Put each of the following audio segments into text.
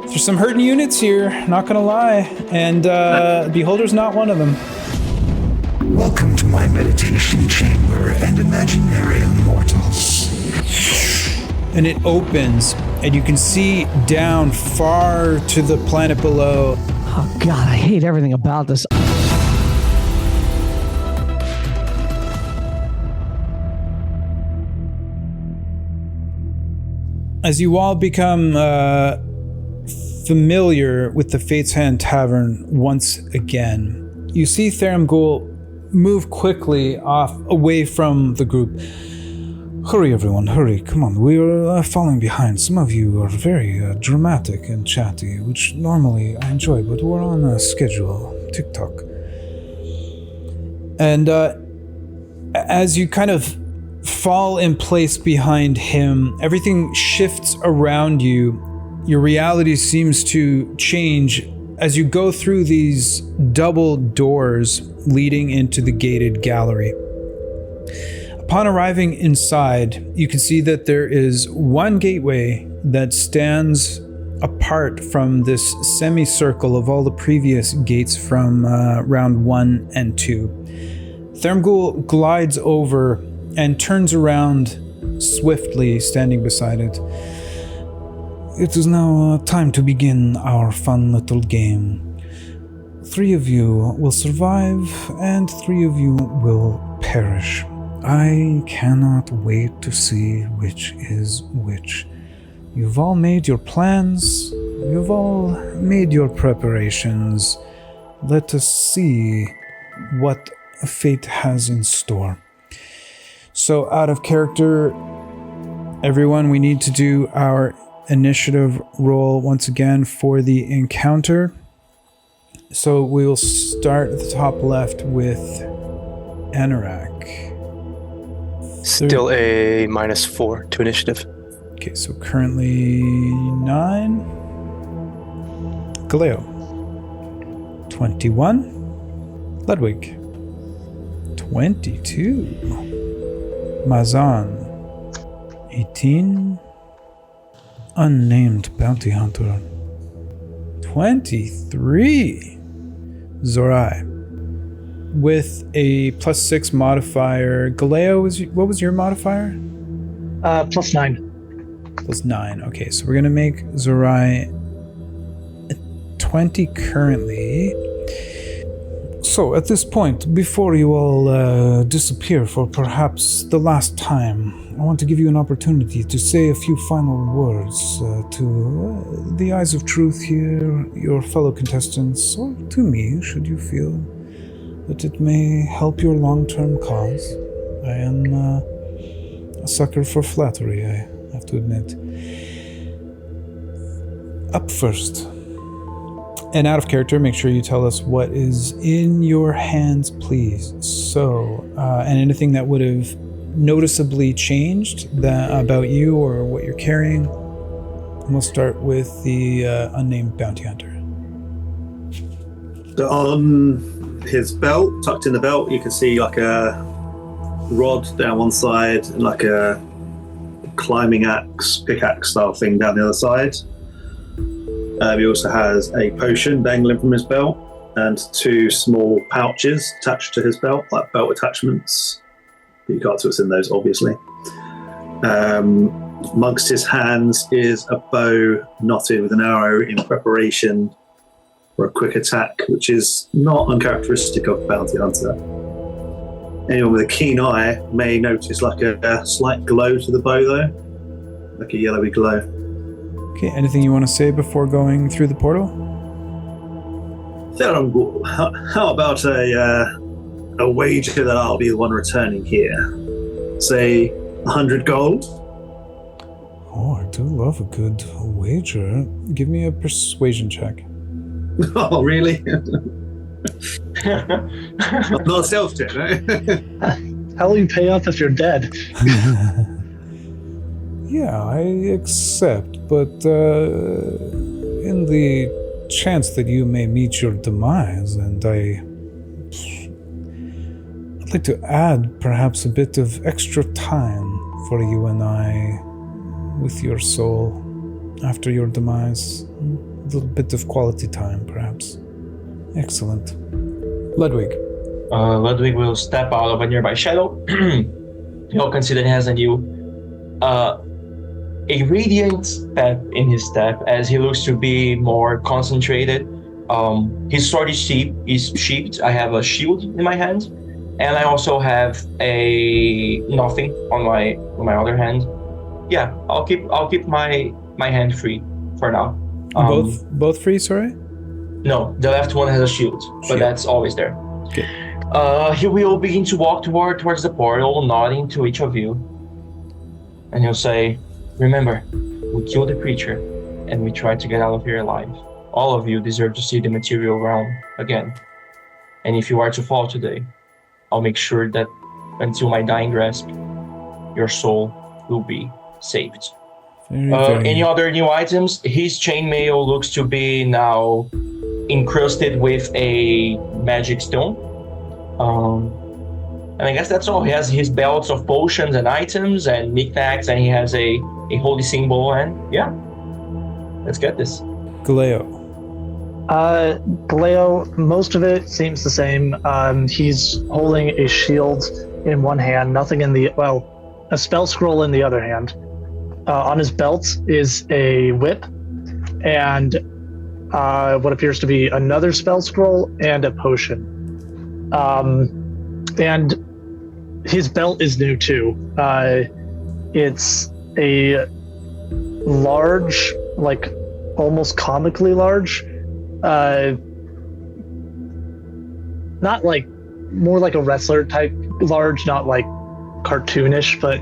There's some hurting units here, not gonna lie, and Beholder's not one of them. Welcome to my meditation chamber and imaginary immortals. And it opens, and you can see down far to the planet below. Oh God, I hate everything about this. As you all become familiar with the Fate's Hand Tavern once again, you see Theramgul move quickly away from the group. Hurry, everyone, hurry. Come on, we are falling behind. Some of you are very dramatic and chatty, which normally I enjoy, but we're on a schedule. TikTok. And as you kind of fall in place behind him, everything shifts around you. Your reality seems to change as you go through these double doors leading into the gated gallery. Upon arriving inside, you can see that there is one gateway that stands apart from this semicircle of all the previous gates from round 1 and 2. Theramgul glides over and turns around swiftly, standing beside it. It is now time to begin our fun little game. 3 of you will survive, and 3 of you will perish. I cannot wait to see which is which. You've all made your plans. You've all made your preparations. Let us see what fate has in store. So, out of character, everyone, we need to do our initiative roll once again for the encounter. So we will start at the top left with Anorak. Still a -4 to initiative. Okay, so currently 9. Galeo. 21. Ludwig. 22. Mazan. 18. Unnamed Bounty Hunter. 23. Zorai. With a +6 modifier. Galeo, what was your modifier? +9. +9. Okay, so we're going to make Zorai a 20 currently. So, at this point, before you all disappear for perhaps the last time, I want to give you an opportunity to say a few final words to the eyes of truth here, your fellow contestants, or to me, should you feel that it may help your long-term cause. I am a sucker for flattery, I have to admit. Up first. And out of character, make sure you tell us what is in your hands, please. So, and anything that would have noticeably changed about you or what you're carrying. And we'll start with the unnamed bounty hunter. So on his belt, tucked in the belt, you can see like a rod down one side and like a climbing axe, pickaxe style thing down the other side. He also has a potion dangling from his belt and 2 small pouches attached to his belt, like belt attachments. You can't see what's in those, obviously. Amongst his hands is a bow knotted with an arrow in preparation for a quick attack, which is not uncharacteristic of Bounty Hunter. Anyone with a keen eye may notice like a slight glow to the bow, though, like a yellowy glow. Okay, anything you want to say before going through the portal? How about a wager that I'll be the one returning here? Say 100 gold? Oh, I do love a good wager. Give me a persuasion check. Oh, really? Not a stealth check, right? How will you pay off if you're dead? Yeah, I accept, but in the chance that you may meet your demise, and I'd like to add perhaps a bit of extra time for you and I with your soul after your demise. little bit of quality time, perhaps. Excellent. Ludwig. Ludwig will step out of a nearby shadow. He'll consider he has a radiant step in his step as he looks to be more concentrated. His sword is sheathed. I have a shield in my hand, and I also have a nothing on my other hand. Yeah, I'll keep my hand free for now. Both free, sorry? No, the left one has a shield, but that's always there. Okay. He will begin to walk towards the portal, nodding to each of you. And he'll say, remember, we killed the creature, and we tried to get out of here alive. All of you deserve to see the material realm again. And if you are to fall today, I'll make sure that until my dying grasp, your soul will be saved. Any other new items? His chainmail looks to be now encrusted with a magic stone. And I guess that's all. He has his belts of potions and items and knickknacks, and he has a holy symbol, and yeah. Let's get this. Galeo. Galeo, most of it seems the same. He's holding a shield in one hand, nothing in a spell scroll in the other hand. On his belt is a whip and what appears to be another spell scroll and a potion. And his belt is new too. It's a large, like almost comically large, not like, more like a wrestler type large, not like cartoonish, but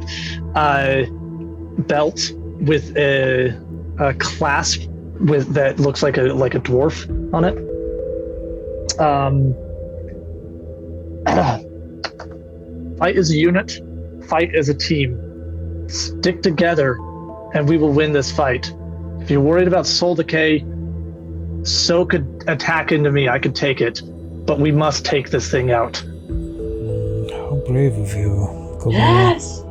belt with a clasp with that looks like a dwarf on it. Fight as a unit, fight as a team. Stick together, and we will win this fight. If you're worried about soul decay, so could attack into me. I could take it, but we must take this thing out. How brave of you, Galeo. Yes!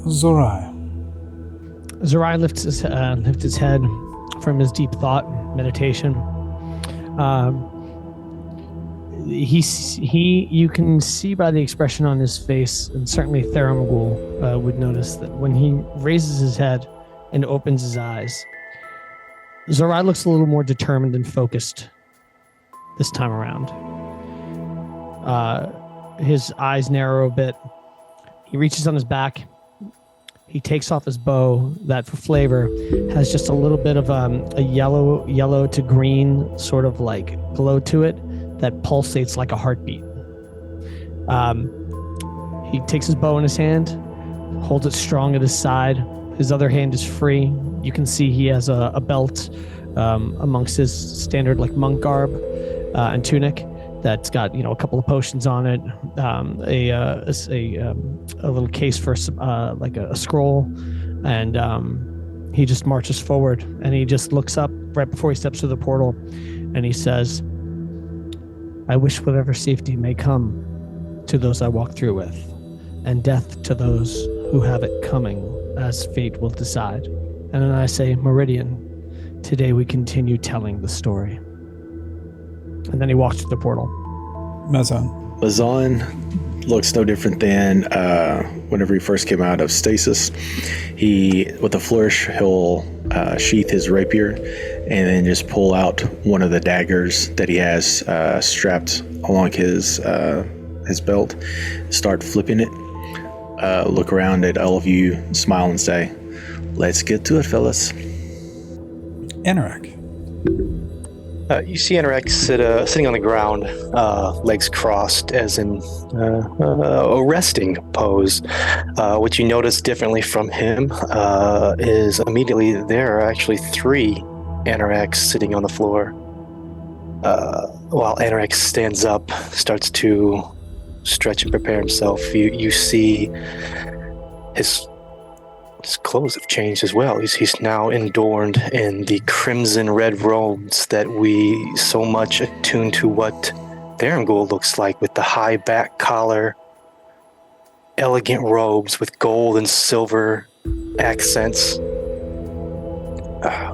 Zorai lifts his head from his deep thought meditation. You can see by the expression on his face, and certainly Theramagul would notice that when he raises his head and opens his eyes, Zorai looks a little more determined and focused this time around. His eyes narrow a bit. He reaches on his back. He takes off his bow that, for flavor, has just a little bit of a yellow to green sort of like glow to it that pulsates like a heartbeat. He takes his bow in his hand, holds it strong at his side. His other hand is free. You can see he has a belt amongst his standard like monk garb and tunic that's got a couple of potions on it, a little case for like a scroll, and he just marches forward, and he just looks up right before he steps through the portal, and he says, I wish whatever safety may come to those I walk through with, and death to those who have it coming, as fate will decide. And then I say, Meridian, today we continue telling the story. And then he walks through the portal. Mazan looks no different than whenever he first came out of stasis. He, with a flourish, he'll sheath his rapier and then just pull out one of the daggers that he has strapped along his belt, start flipping it, look around at all of you, smile and say, let's get to it, fellas. Anorak. You see Anorak sitting on the ground, legs crossed, as in a resting pose. What you notice differently from him is immediately there are actually 3 Anoraks sitting on the floor. While Anorak stands up, starts to stretch and prepare himself, you see his clothes have changed as well. He's now adorned in the crimson red robes that we so much attune to what Theramagul looks like, with the high back collar, elegant robes with gold and silver accents.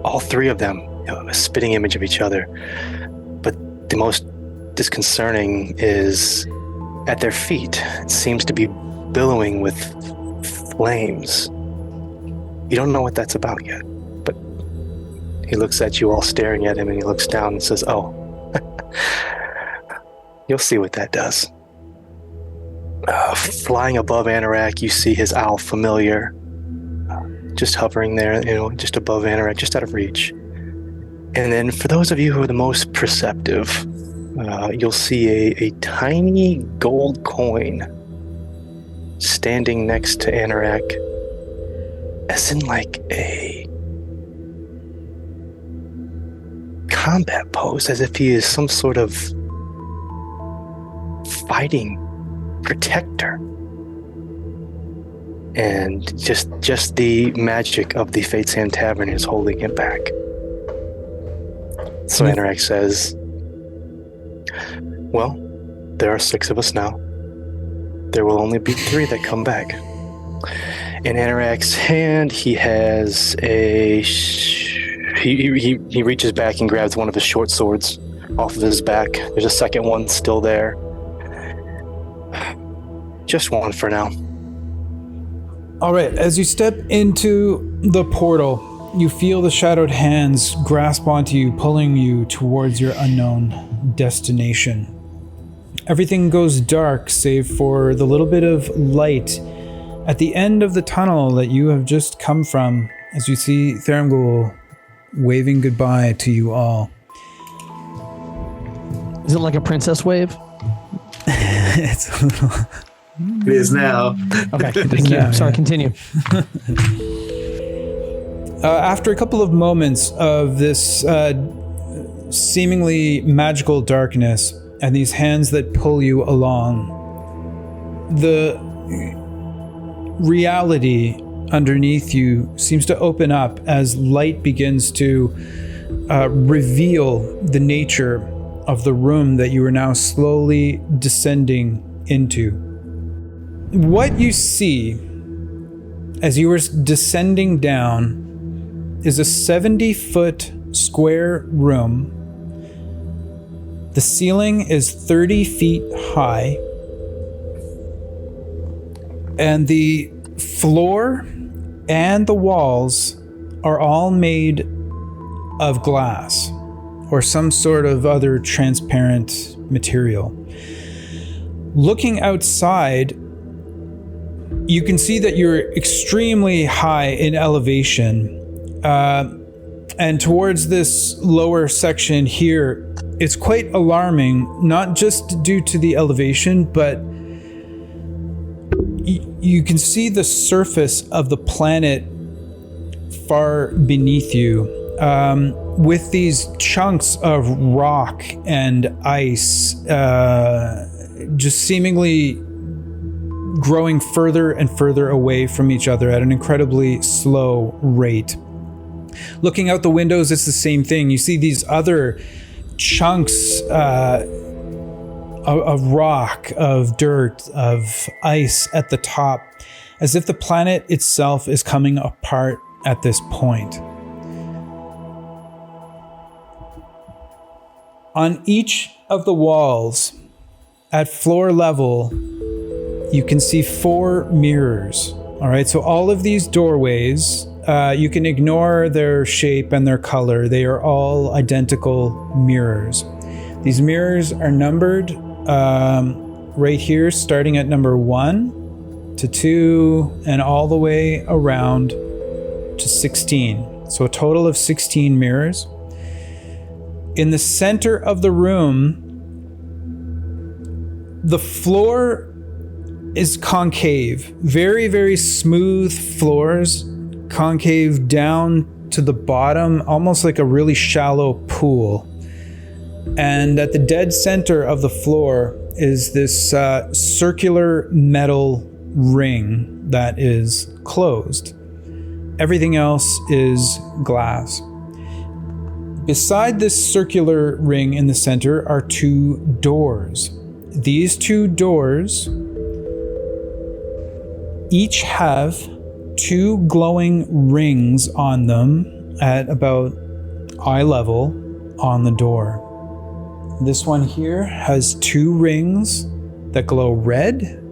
all three of them, a spitting image of each other. But the most disconcerting is at their feet. It seems to be billowing with flames. You don't know what that's about yet, but he looks at you all staring at him, and he looks down and says, "Oh, you'll see what that does." Flying above Anorak, you see his owl familiar, just hovering there, just above Anorak, just out of reach. And then for those of you who are the most perceptive, you'll see a tiny gold coin standing next to Anorak, as in like a combat pose, as if he is some sort of fighting protector. And just the magic of the Fate's Hand Tavern is holding him back. So Anorak says, "Well, there are 6 of us now. There will only be 3 that come back." In Anorak's hand, he has he reaches back and grabs one of his short swords off of his back. There's a second one still there. Just one for now. All right, as you step into the portal, you feel the shadowed hands grasp onto you, pulling you towards your unknown destination. Everything goes dark save for the little bit of light at the end of the tunnel that you have just come from, as you see Thurmgul waving goodbye to you all. Is it like a princess wave? It's a little... It is now. Okay, thank you. Sorry, continue. After a couple of moments of this seemingly magical darkness and these hands that pull you along, the reality underneath you seems to open up as light begins to reveal the nature of the room that you are now slowly descending into. What you see as you are descending down is a 70-foot square room. The ceiling is 30 feet high, and the floor and the walls are all made of glass or some sort of other transparent material. Looking outside, you can see that you're extremely high in elevation, and towards this lower section here, it's quite alarming, not just due to the elevation, but you can see the surface of the planet far beneath you, with these chunks of rock and ice just seemingly growing further and further away from each other at an incredibly slow rate. Looking out the windows, it's the same thing. You see these other chunks of rock, of dirt, of ice at the top, as if the planet itself is coming apart at this point. On each of the walls, at floor level, you can see 4 mirrors. All right, so all of these doorways, you can ignore their shape and their color. They are all identical mirrors. These mirrors are numbered right here, starting at number 1 to 2 and all the way around to 16. So a total of 16 mirrors. In the center of the room, the floor is concave. Very, very smooth floors, concave down to the bottom, almost like a really shallow pool. And at the dead center of the floor is this circular metal ring that is closed. Everything else is glass. Beside this circular ring in the center are 2 doors. These 2 doors each have 2 glowing rings on them at about eye level on the door. This one here has 2 rings that glow red.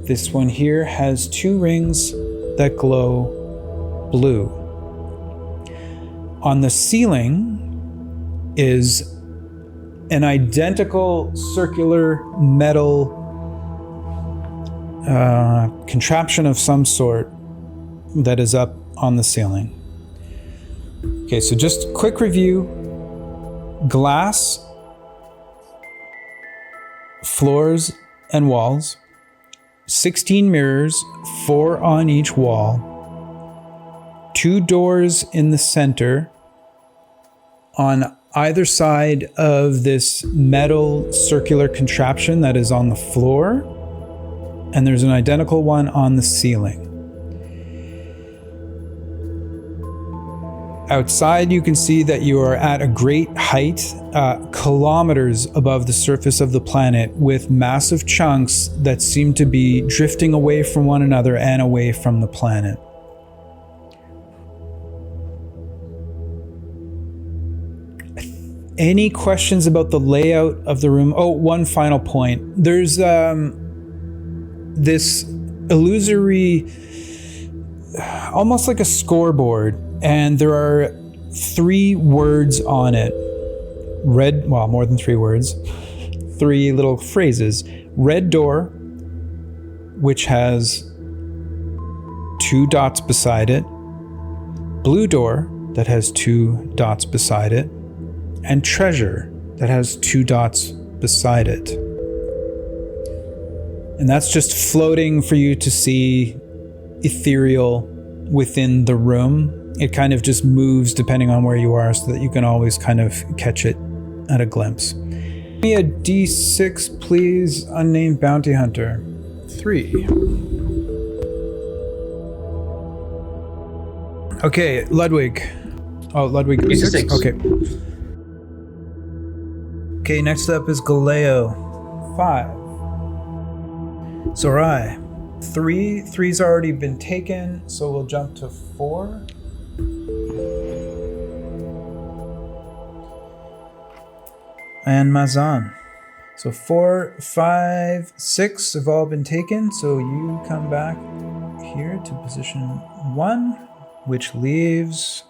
This one here has 2 rings that glow blue. On the ceiling is an identical circular metal contraption of some sort that is up on the ceiling. Okay, so just quick review. Glass, floors and walls, 16 mirrors, 4 on each wall, 2 doors in the center. On either side of this metal circular contraption that is on the floor, and there's an identical one on the ceiling. Outside, you can see that you are at a great height, kilometers above the surface of the planet, with massive chunks that seem to be drifting away from one another and away from the planet. Any questions about the layout of the room? Oh, one final point. There's this illusory, almost like a scoreboard, and there are 3 words on it. More than 3 words. 3 little phrases. Red door, which has 2 dots beside it. Blue door, that has 2 dots beside it. And treasure, that has 2 dots beside it. And that's just floating for you to see, ethereal within the room. It kind of just moves depending on where you are so that you can always kind of catch it at a glimpse. Give me a D6, please, unnamed bounty hunter. 3. Okay, Ludwig. Oh, Ludwig, 6? Okay. Okay, next up is Galeo. 5. Zorai. 3. 3's already been taken, so we'll jump to 4. And Mazan. So 4, 5, 6 have all been taken, so you come back here to position 1, which leaves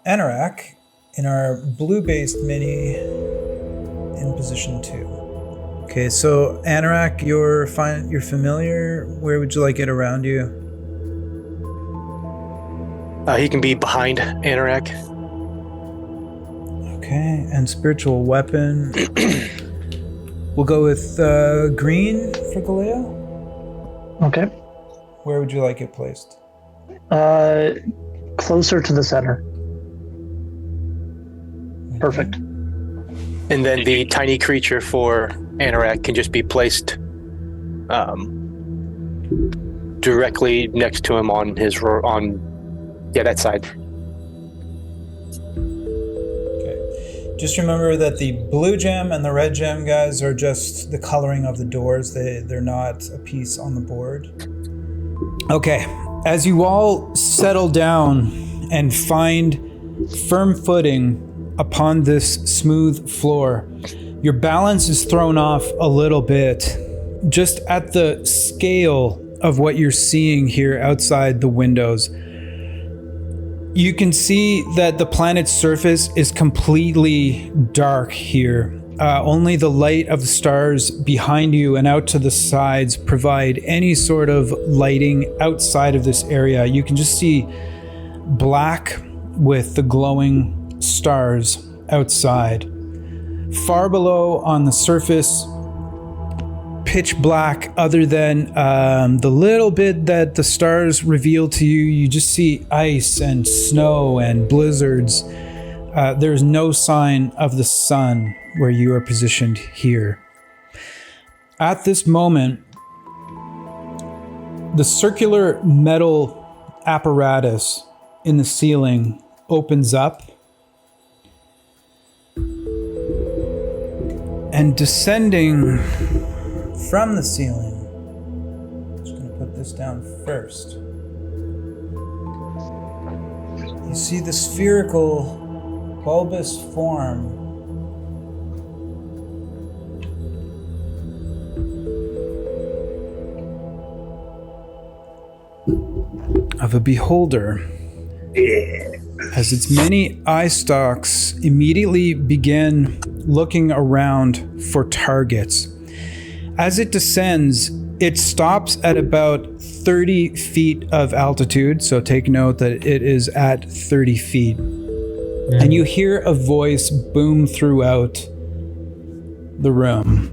Anorak in our blue-based mini in position 2. Okay, so Anorak, you're familiar. Where would you like it around you? He can be behind Anorak. Okay, and spiritual weapon. We'll go with green for Galeo. Okay. Where would you like it placed? Closer to the center. Perfect. And then the tiny creature for Anorak can just be placed directly next to him on that side. Just remember that the blue gem and the red gem, guys, are just the coloring of the doors. They're not a piece on the board. Okay, as you all settle down and find firm footing upon this smooth floor, your balance is thrown off a little bit, just at the scale of what you're seeing here outside the windows. You can see that the planet's surface is completely dark here. Only the light of the stars behind you and out to the sides provide any sort of lighting outside of this area. You can just see black with the glowing stars outside. Far below on the surface, pitch black, other than the little bit that the stars reveal to you. You just see ice and snow and blizzards. There's no sign of the sun where you are positioned here. At this moment, the circular metal apparatus in the ceiling opens up, and descending from the ceiling, I'm just going to put this down first. You see the spherical, bulbous form of a beholder. As its many eye stalks immediately begin looking around for targets. As it descends, it stops at about 30 feet of altitude, so take note that it is at 30 feet. And you hear a voice boom throughout the room.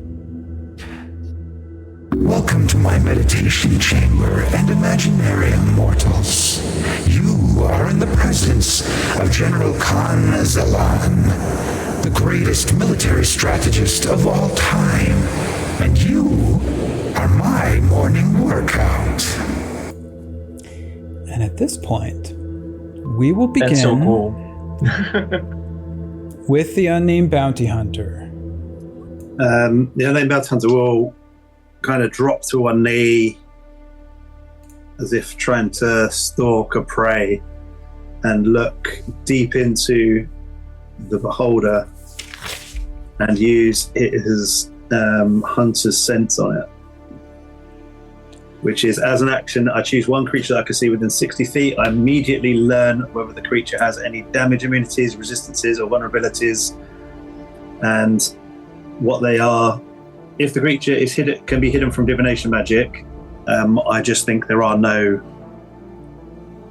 Welcome to my meditation chamber and imaginary mortals. You are in the presence of General Khan Zalan, the greatest military strategist of all time, and you are my morning workout. And at this point, we will begin That's so cool. with the unnamed bounty hunter. The unnamed bounty hunter will kind of drop to one knee as if trying to stalk a prey and look deep into the beholder and use his hunter's sense on it, which is, as an action, I choose one creature that I can see within 60 feet. I immediately learn whether the creature has any damage immunities, resistances, or vulnerabilities, and what they are. If the creature is can be hidden from divination magic, I just think there are no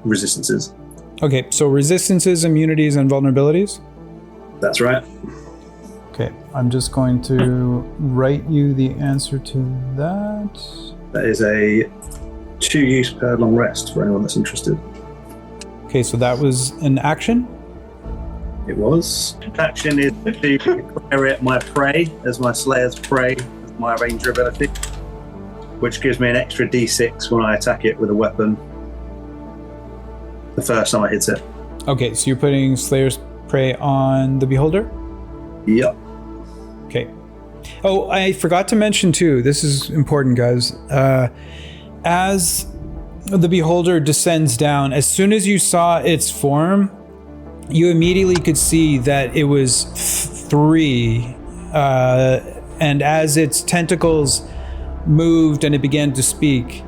resistances. Okay, so resistances, immunities, and vulnerabilities? That's right. Okay, I'm just going to write you the answer to that. That is a 2 use per long rest for anyone that's interested. Okay, so that was an action? It was. Action is to declare it my prey as my Slayer's prey, as my ranger ability, which gives me an extra d6 when I attack it with a weapon the first time I hit it. Okay, so you're putting Slayer's Prey on the beholder? Yep. Okay. Oh, I forgot to mention too, this is important, guys. As the beholder descends down, as soon as you saw its form, you immediately could see that it was 3. And as its tentacles moved and it began to speak,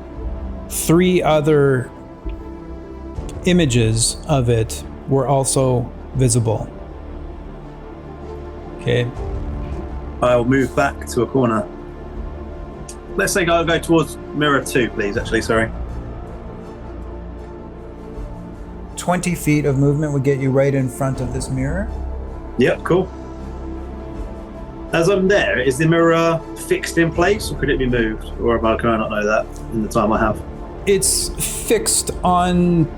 3 other images of it were also visible. Okay. I'll move back to a corner. Let's say I'll go towards mirror 2, please, actually, sorry. 20 feet of movement would get you right in front of this mirror. Yep, cool. As I'm there, is the mirror fixed in place, or could it be moved? Or can I not know that in the time I have? It's fixed on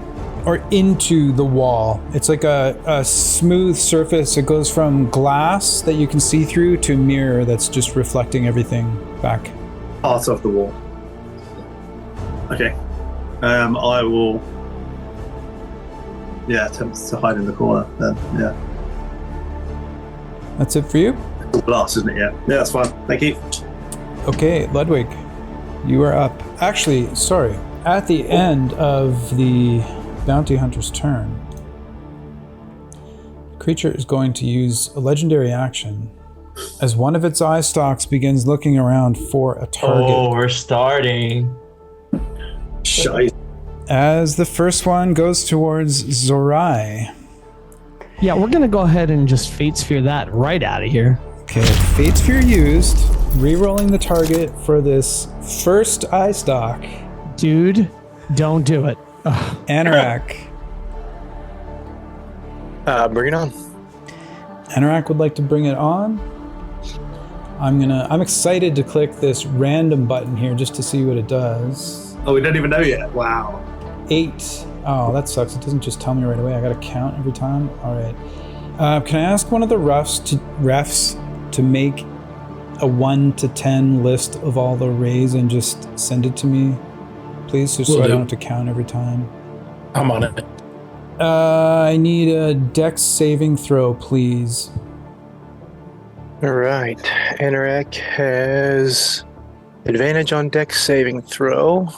or into the wall. It's like a smooth surface. It goes from glass that you can see through to mirror that's just reflecting everything back. Part of the wall. Okay. I will attempt to hide in the corner then, yeah. That's it for you? Glass, isn't it? Yeah, that's fine. Thank you. Okay, Ludwig, you are up. Actually, sorry. At the end of the bounty hunter's turn, the creature is going to use a legendary action as one of its eye stalks begins looking around for a target. Oh, we're starting. Shite. As the first one goes towards Zorai. Yeah, we're gonna go ahead and just Fate Sphere that right out of here. Okay, Fate Sphere used. Re-rolling the target for this first eye stalk. Dude, don't do it. Ugh. Anorak. Bring it on. Anorak would like to bring it on. I'm excited to click this random button here just to see what it does. Oh, we don't even know yet. Wow. 8. Oh, that sucks. It doesn't just tell me right away. I gotta count every time. All right. Can I ask one of the refs to make a 1 to 10 list of all the rays and just send it to me, please, just so I don't have to count every time? I'm on it. I need a dex saving throw, please. All right. Anorak has advantage on dex saving throw.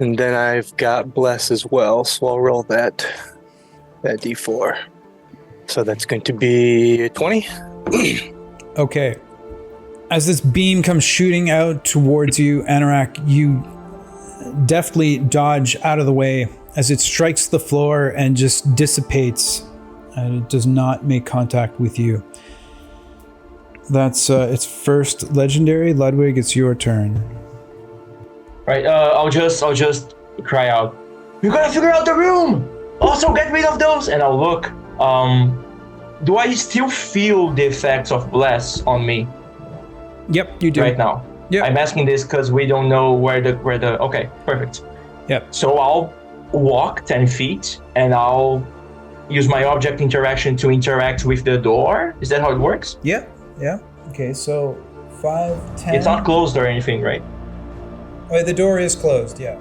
And then I've got bless as well, so I'll roll that d4. So that's going to be 20. Okay. As this beam comes shooting out towards you, Anorak, you deftly dodge out of the way as it strikes the floor and just dissipates, and it does not make contact with you. That's its first legendary. Ludwig, it's your turn. Right, I'll just cry out, "You gotta figure out the room! Also get rid of those!" And I'll look. Do I still feel the effects of bless on me? Yep, you do. Right now. Yep. I'm asking this because we don't know where the okay, perfect. Yep. So I'll walk 10 feet and I'll use my object interaction to interact with the door. Is that how it works? Yep. Yeah. Okay, so 5, 10. It's not closed or anything, right? Oh, the door is closed, yeah.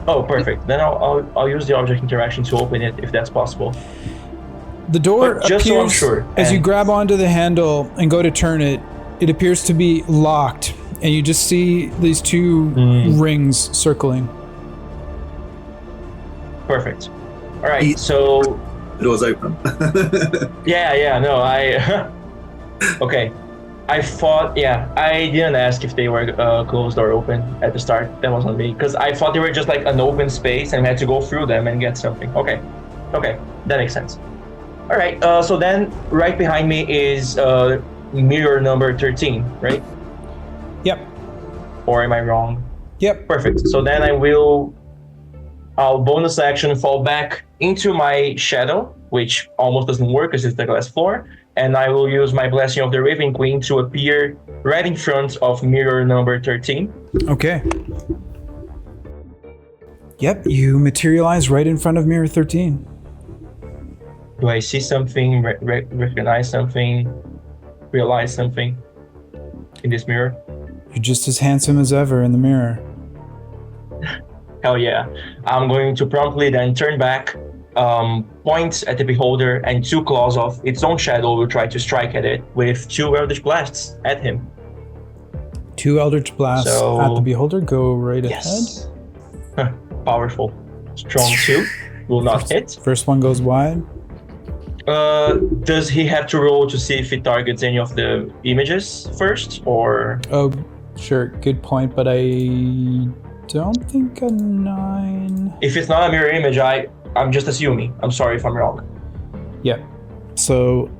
Oh, perfect. Then I'll use the object interaction to open it if that's possible. The door But just appears, so I'm sure, as you and- grab onto the handle and go to turn it, it appears to be locked, and you just see these two rings circling. Perfect. All right, so The door's open. no, I okay. I thought, I didn't ask if they were closed or open at the start. That was on me, because I thought they were just like an open space and we had to go through them and get something. Okay, that makes sense. All right, so then right behind me is mirror number 13, right? Yep. Or am I wrong? Yep. Perfect. So then I'll bonus action fall back into my shadow, which almost doesn't work because it's the glass floor, and I will use my Blessing of the Raven Queen to appear right in front of mirror number 13. Okay. Yep, you materialize right in front of mirror 13. Do I see something, recognize something, realize something in this mirror? You're just as handsome as ever in the mirror. Hell yeah. I'm going to promptly then turn back, point at the beholder, and 2 claws of its own shadow will try to strike at it with 2 Eldritch Blasts at him. 2 Eldritch Blasts at the beholder. Go right Yes. Powerful. Strong 2. Will not hit. First one goes wide. Does he have to roll to see if it targets any of the images first, or? Oh, sure. Good point, but I don't think a 9. If it's not a mirror image, I'm just assuming. I'm sorry if I'm wrong. Yep. So,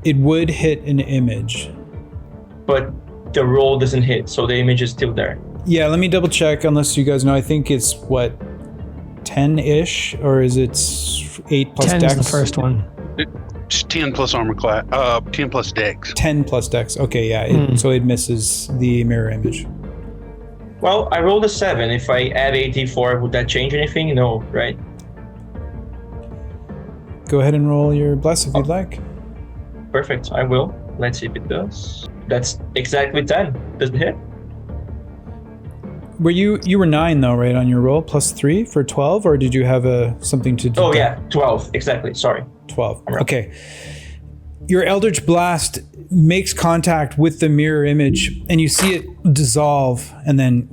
it would hit an image. But the roll doesn't hit, so the image is still there. Yeah, let me double check, unless you guys know. I think it's, 10-ish, or is it 8 plus 10's dex? the first one. It's 10 plus armor class, 10 plus dex. 10 plus dex. Okay, yeah. So it misses the mirror image. Well, I rolled a 7. If I add a d4, would that change anything? No, right? Go ahead and roll your bless if you'd like. Perfect, I will. Let's see if it does. That's exactly 10. Does it hit? Were you were 9 though, right, on your roll, plus 3 for 12, or did you have something to do? Oh yeah, 12, exactly, sorry. 12, okay. Your Eldritch Blast makes contact with the mirror image, and you see it dissolve, and then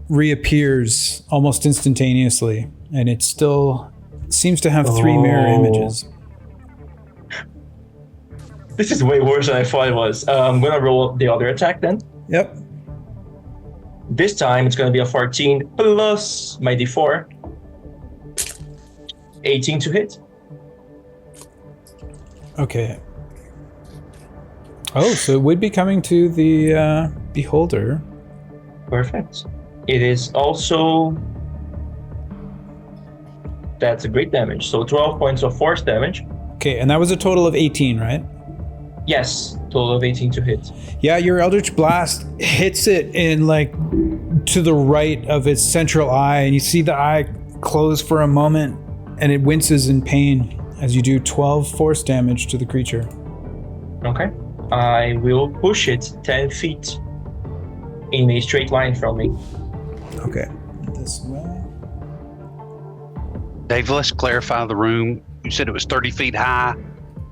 reappears almost instantaneously, and it still seems to have 3 mirror images. This is way worse than I thought it was. I'm gonna roll the other attack then. Yep. This time it's gonna be a 14 plus my d4. 18 to hit. Okay. Oh, so it would be coming to the beholder. Perfect. It is also... That's a great damage. So 12 points of force damage. Okay, and that was a total of 18, right? Yes, total of 18 to hit. Yeah, your Eldritch Blast hits it in, to the right of its central eye, and you see the eye close for a moment, and it winces in pain as you do 12 force damage to the creature. Okay. I will push it 10 feet in a straight line from me. Okay. This way. Dave, let's clarify the room. You said it was 30 feet high,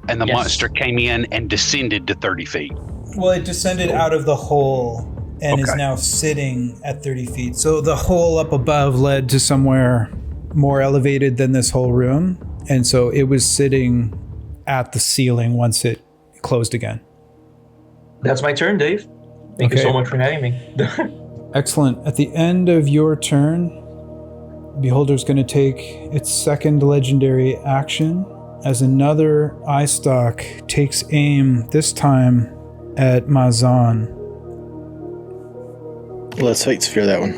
and the Yes. monster came in and descended to 30 feet. Well, it descended out of the hole and is now sitting at 30 feet. So the hole up above led to somewhere more elevated than this whole room. And so it was sitting at the ceiling once it closed again. That's my turn, Dave. Thank you so much for having me. Excellent. At the end of your turn, Beholder's going to take its second legendary action as another eye stalk takes aim, this time at Mazan. Let's Fate Sphere that one.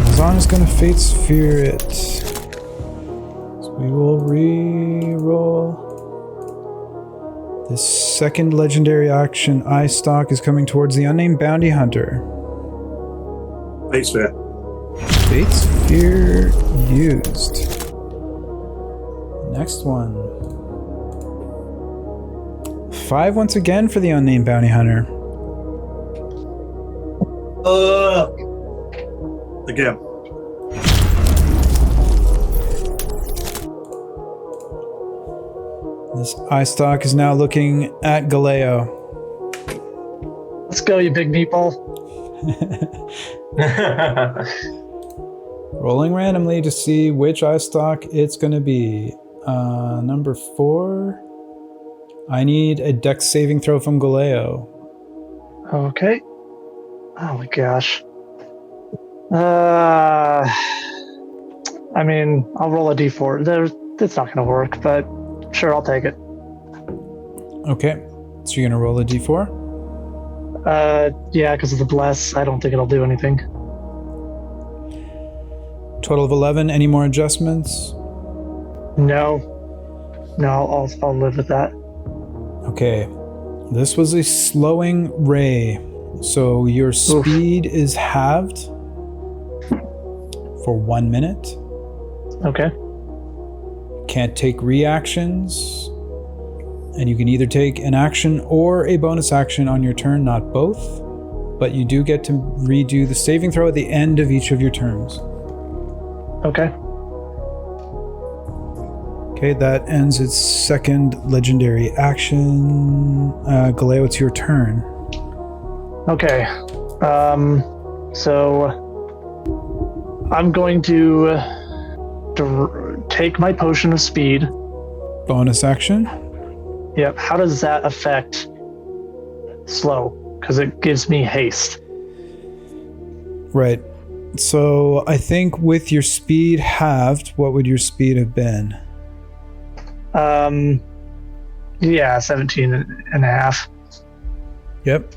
Mazan is going to Fate Sphere it. So we will re-roll. This second legendary action, eye stalk, is coming towards the unnamed bounty hunter. Fate Sphere. Fate Sphere used. Next one. 5 once again for the unnamed bounty hunter. Again. This eye stalk is now looking at Galeo. Let's go, you big meatball. Rolling randomly to see which eye stalk it's going to be. Number 4. I need a dex saving throw from Galeo. Okay. Oh my gosh. I mean, I'll roll a d4. It's not going to work, but sure, I'll take it. Okay. So you're going to roll a d4? Yeah, because of the bless, I don't think it'll do anything. Total of 11. Any more adjustments? No, I'll live with that. Okay. This was a slowing ray. So your speed is halved for 1 minute. Okay. Can't take reactions. And you can either take an action or a bonus action on your turn, not both. But you do get to redo the saving throw at the end of each of your turns. Okay. Okay, that ends its second legendary action. Galeo, it's your turn. Okay. So I'm going to take my potion of speed. Bonus action? Yep. How does that affect slow? Because it gives me haste. Right. So I think with your speed halved, what would your speed have been? Yeah, 17 and a half. Yep.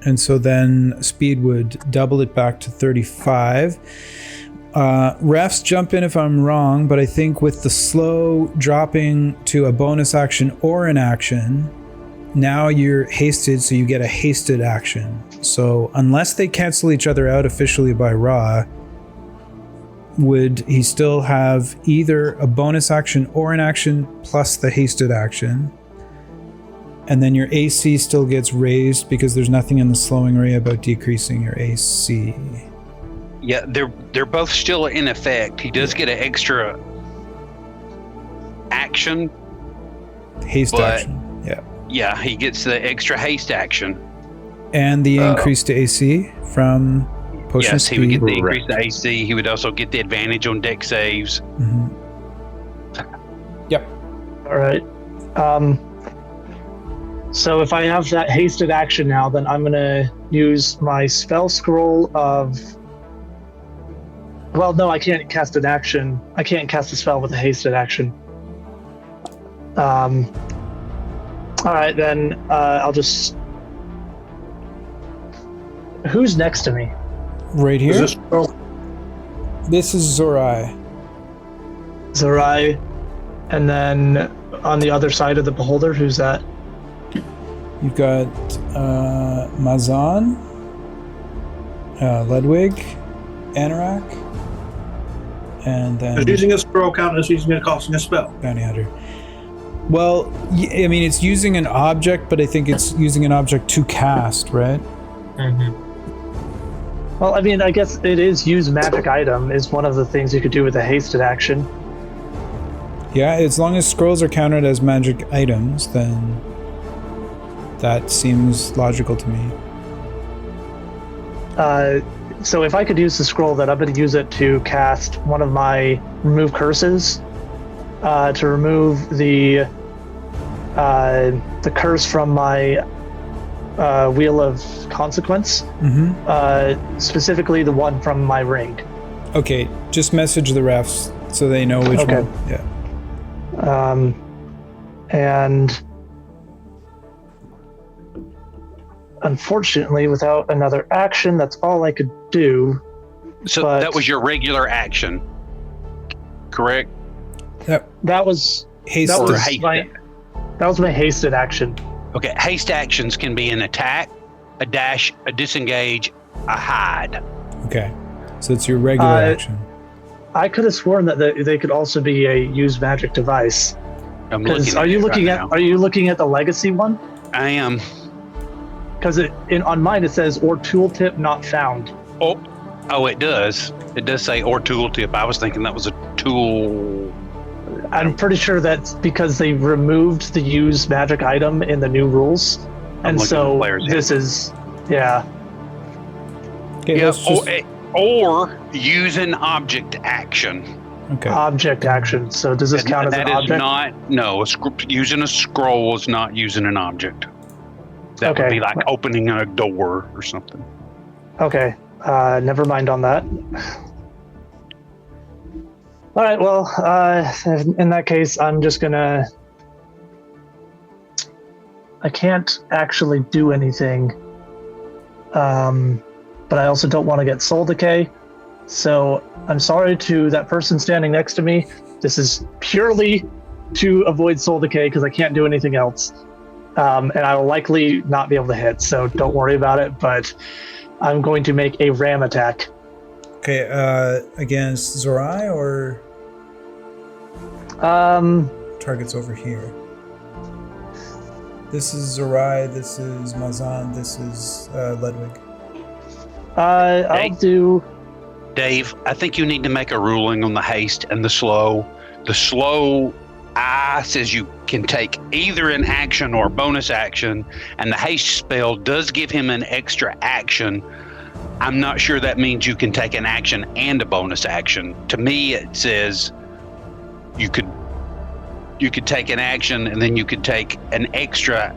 And so then speed would double it back to 35. Refs, jump in if I'm wrong, but I think with the slow dropping to a bonus action or an action, now you're hasted, so you get a hasted action. So unless they cancel each other out officially by Ra, would he still have either a bonus action or an action plus the hasted action? And then your AC still gets raised because there's nothing in the slowing ray about decreasing your AC. Yeah, they're both still in effect. He does get an extra action. Haste action. Yeah. Yeah, he gets the extra haste action. And the increase to AC from potion yes, speed. he would get the increase to AC. He would also get the advantage on deck saves. Mm-hmm. Yep. All right. So if I have that hasted action now, then I'm going to use my spell scroll of... Well, no, I can't cast an action. I can't cast a spell with a hasted action. All right, then I'll just... Who's next to me? Right here? Is this, This is Zorai. Zorai. And then on the other side of the beholder, who's that? You've got Mazan, Ludwig, Anorak, and then is using a scroll count as using a casting a spell? Bounty Hunter. Well, I mean, it's using an object, but I think it's using an object to cast, right? Mm-hmm. Well, I mean, I guess it is use magic item is one of the things you could do with a hasted action. Yeah, as long as scrolls are counted as magic items, then that seems logical to me. So if I could use the scroll, then I'm going to use it to cast one of my remove curses to remove the curse from my wheel of consequence, specifically the one from my ring. Okay, just message the refs so they know which one. Yeah. And unfortunately, without another action, that's all I could do. So that was your regular action, correct? That was haste. That was my hasted action. Okay, haste actions can be an attack, a dash, a disengage, a hide. Okay, so it's your regular action. I could have sworn that they could also be a use magic device. I'm looking. Are you looking at? Are you looking at the legacy one? I am. Because on mine it says or tooltip not found. Oh, it does. It does say or tooltip. I was thinking that was a tool. I'm pretty sure that's because they removed the use magic item in the new rules, and so this is Okay, or use an object action. Okay. Object action. So does this count as an object? Using a scroll is not using an object. That would be like opening a door or something. Okay. Never mind on that. All right. Well, in that case, I'm just gonna. I can't actually do anything. But I also don't want to get soul decay. So I'm sorry to that person standing next to me. This is purely to avoid soul decay because I can't do anything else. And I will likely not be able to hit, so don't worry about it. But I'm going to make a ram attack. Okay, against Zorai or targets over here. This is Zorai, this is Mazan, this is Ludwig. I'll do... Dave, I think you need to make a ruling on the haste and the slow. The slow, I says you can take either an action or bonus action, and the haste spell does give him an extra action. I'm not sure that means you can take an action and a bonus action. To me, it says you could take an action and then you could take an extra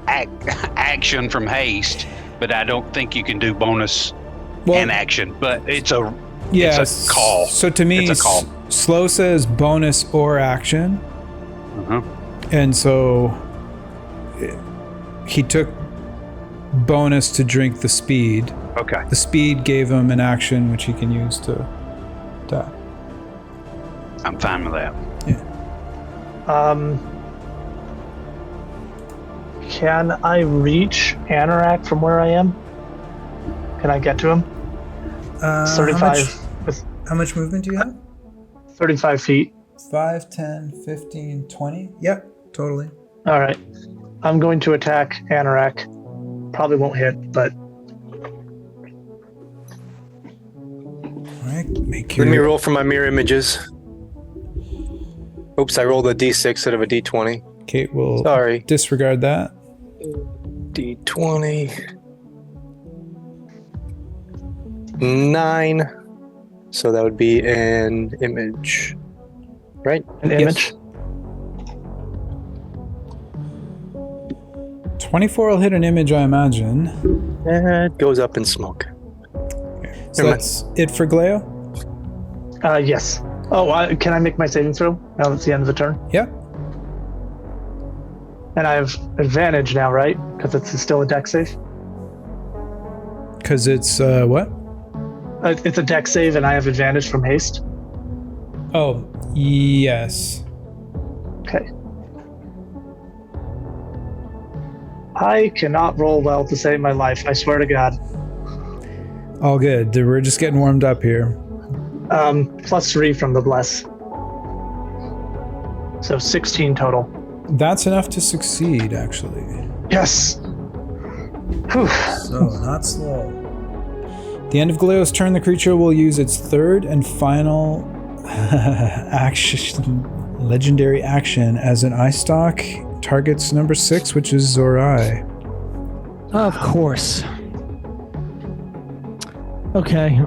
action from haste, but I don't think you can do bonus and action. But it's a call. So to me, it's a call. Slow says bonus or action, and so he took bonus to drink the speed. Okay. The speed gave him an action which he can use to die. I'm fine with that. Yeah. Can I reach Anorak from where I am? Can I get to him? 35. How much movement do you have? 35 feet. 5, 10, 15, 20? Yep, totally. All right. I'm going to attack Anorak. Probably won't hit, but... All right, Let me roll for my mirror images. Oops, I rolled a D6 instead of a D20. Kate will disregard that. D20. 9. So that would be an image. Right? An image? 24 will hit an image, I imagine. It goes up in smoke. Okay. So that's it for Gleo? Yes. Oh, can I make my saving throw now that's the end of the turn? Yep. And I have advantage now, right? Because it's still a dex save? Because it's what? It's a dex save and I have advantage from haste. Oh, yes. Okay. I cannot roll well to save my life, I swear to God. All good. We're just getting warmed up here. +3 from the bless. So 16 total. That's enough to succeed, actually. Yes! Whew. So, not slow. At the end of Galeo's turn, the creature will use its third and final legendary action as an eye stalk. Targets number 6, which is Zorai. Of course. Okay.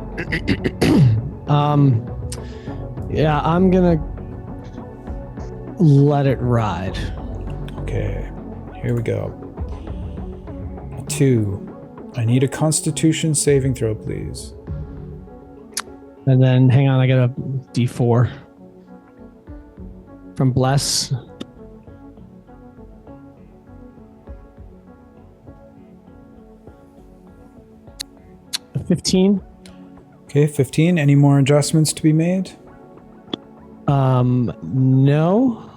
Yeah, I'm gonna let it ride. Okay, here we go. 2. I need a Constitution saving throw, please. And then, hang on, I got a D4 from Bless. A 15. Okay, 15. Any more adjustments to be made? No.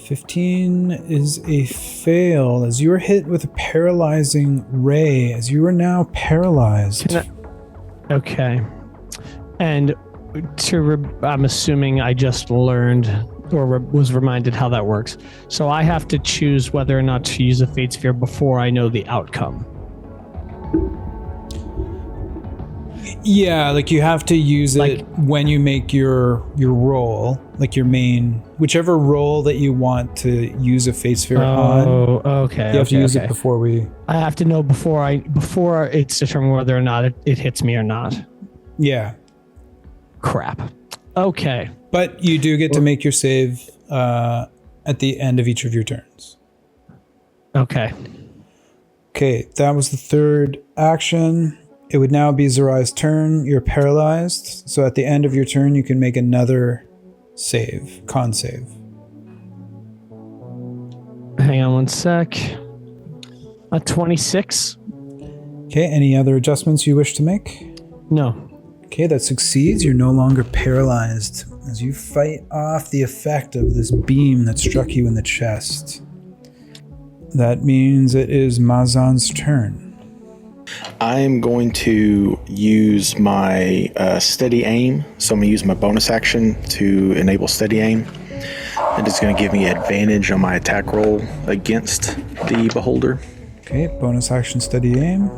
15 is a fail as you are hit with a paralyzing ray, as you are now paralyzed. Okay. And I'm assuming I just learned or was reminded how that works. So I have to choose whether or not to use a Fate Sphere before I know the outcome. Yeah, like you have to use it when you make your roll, like your main, whichever roll that you want to use a Fate Sphere on. Oh, okay. You have to use it before I have to know before it's determined whether or not it hits me or not. Yeah. Crap. Okay. But you do get to make your save at the end of each of your turns. Okay. Okay, that was the third action. It would now be Zarai's turn. You're paralyzed, so at the end of your turn, you can make another save, con save. Hang on one sec. A 26. Okay, any other adjustments you wish to make? No. Okay, that succeeds. You're no longer paralyzed as you fight off the effect of this beam that struck you in the chest. That means it is Mazan's turn. I'm going to use my steady aim. So I'm going to use my bonus action to enable steady aim. And it's going to give me advantage on my attack roll against the beholder. Okay, bonus action steady aim.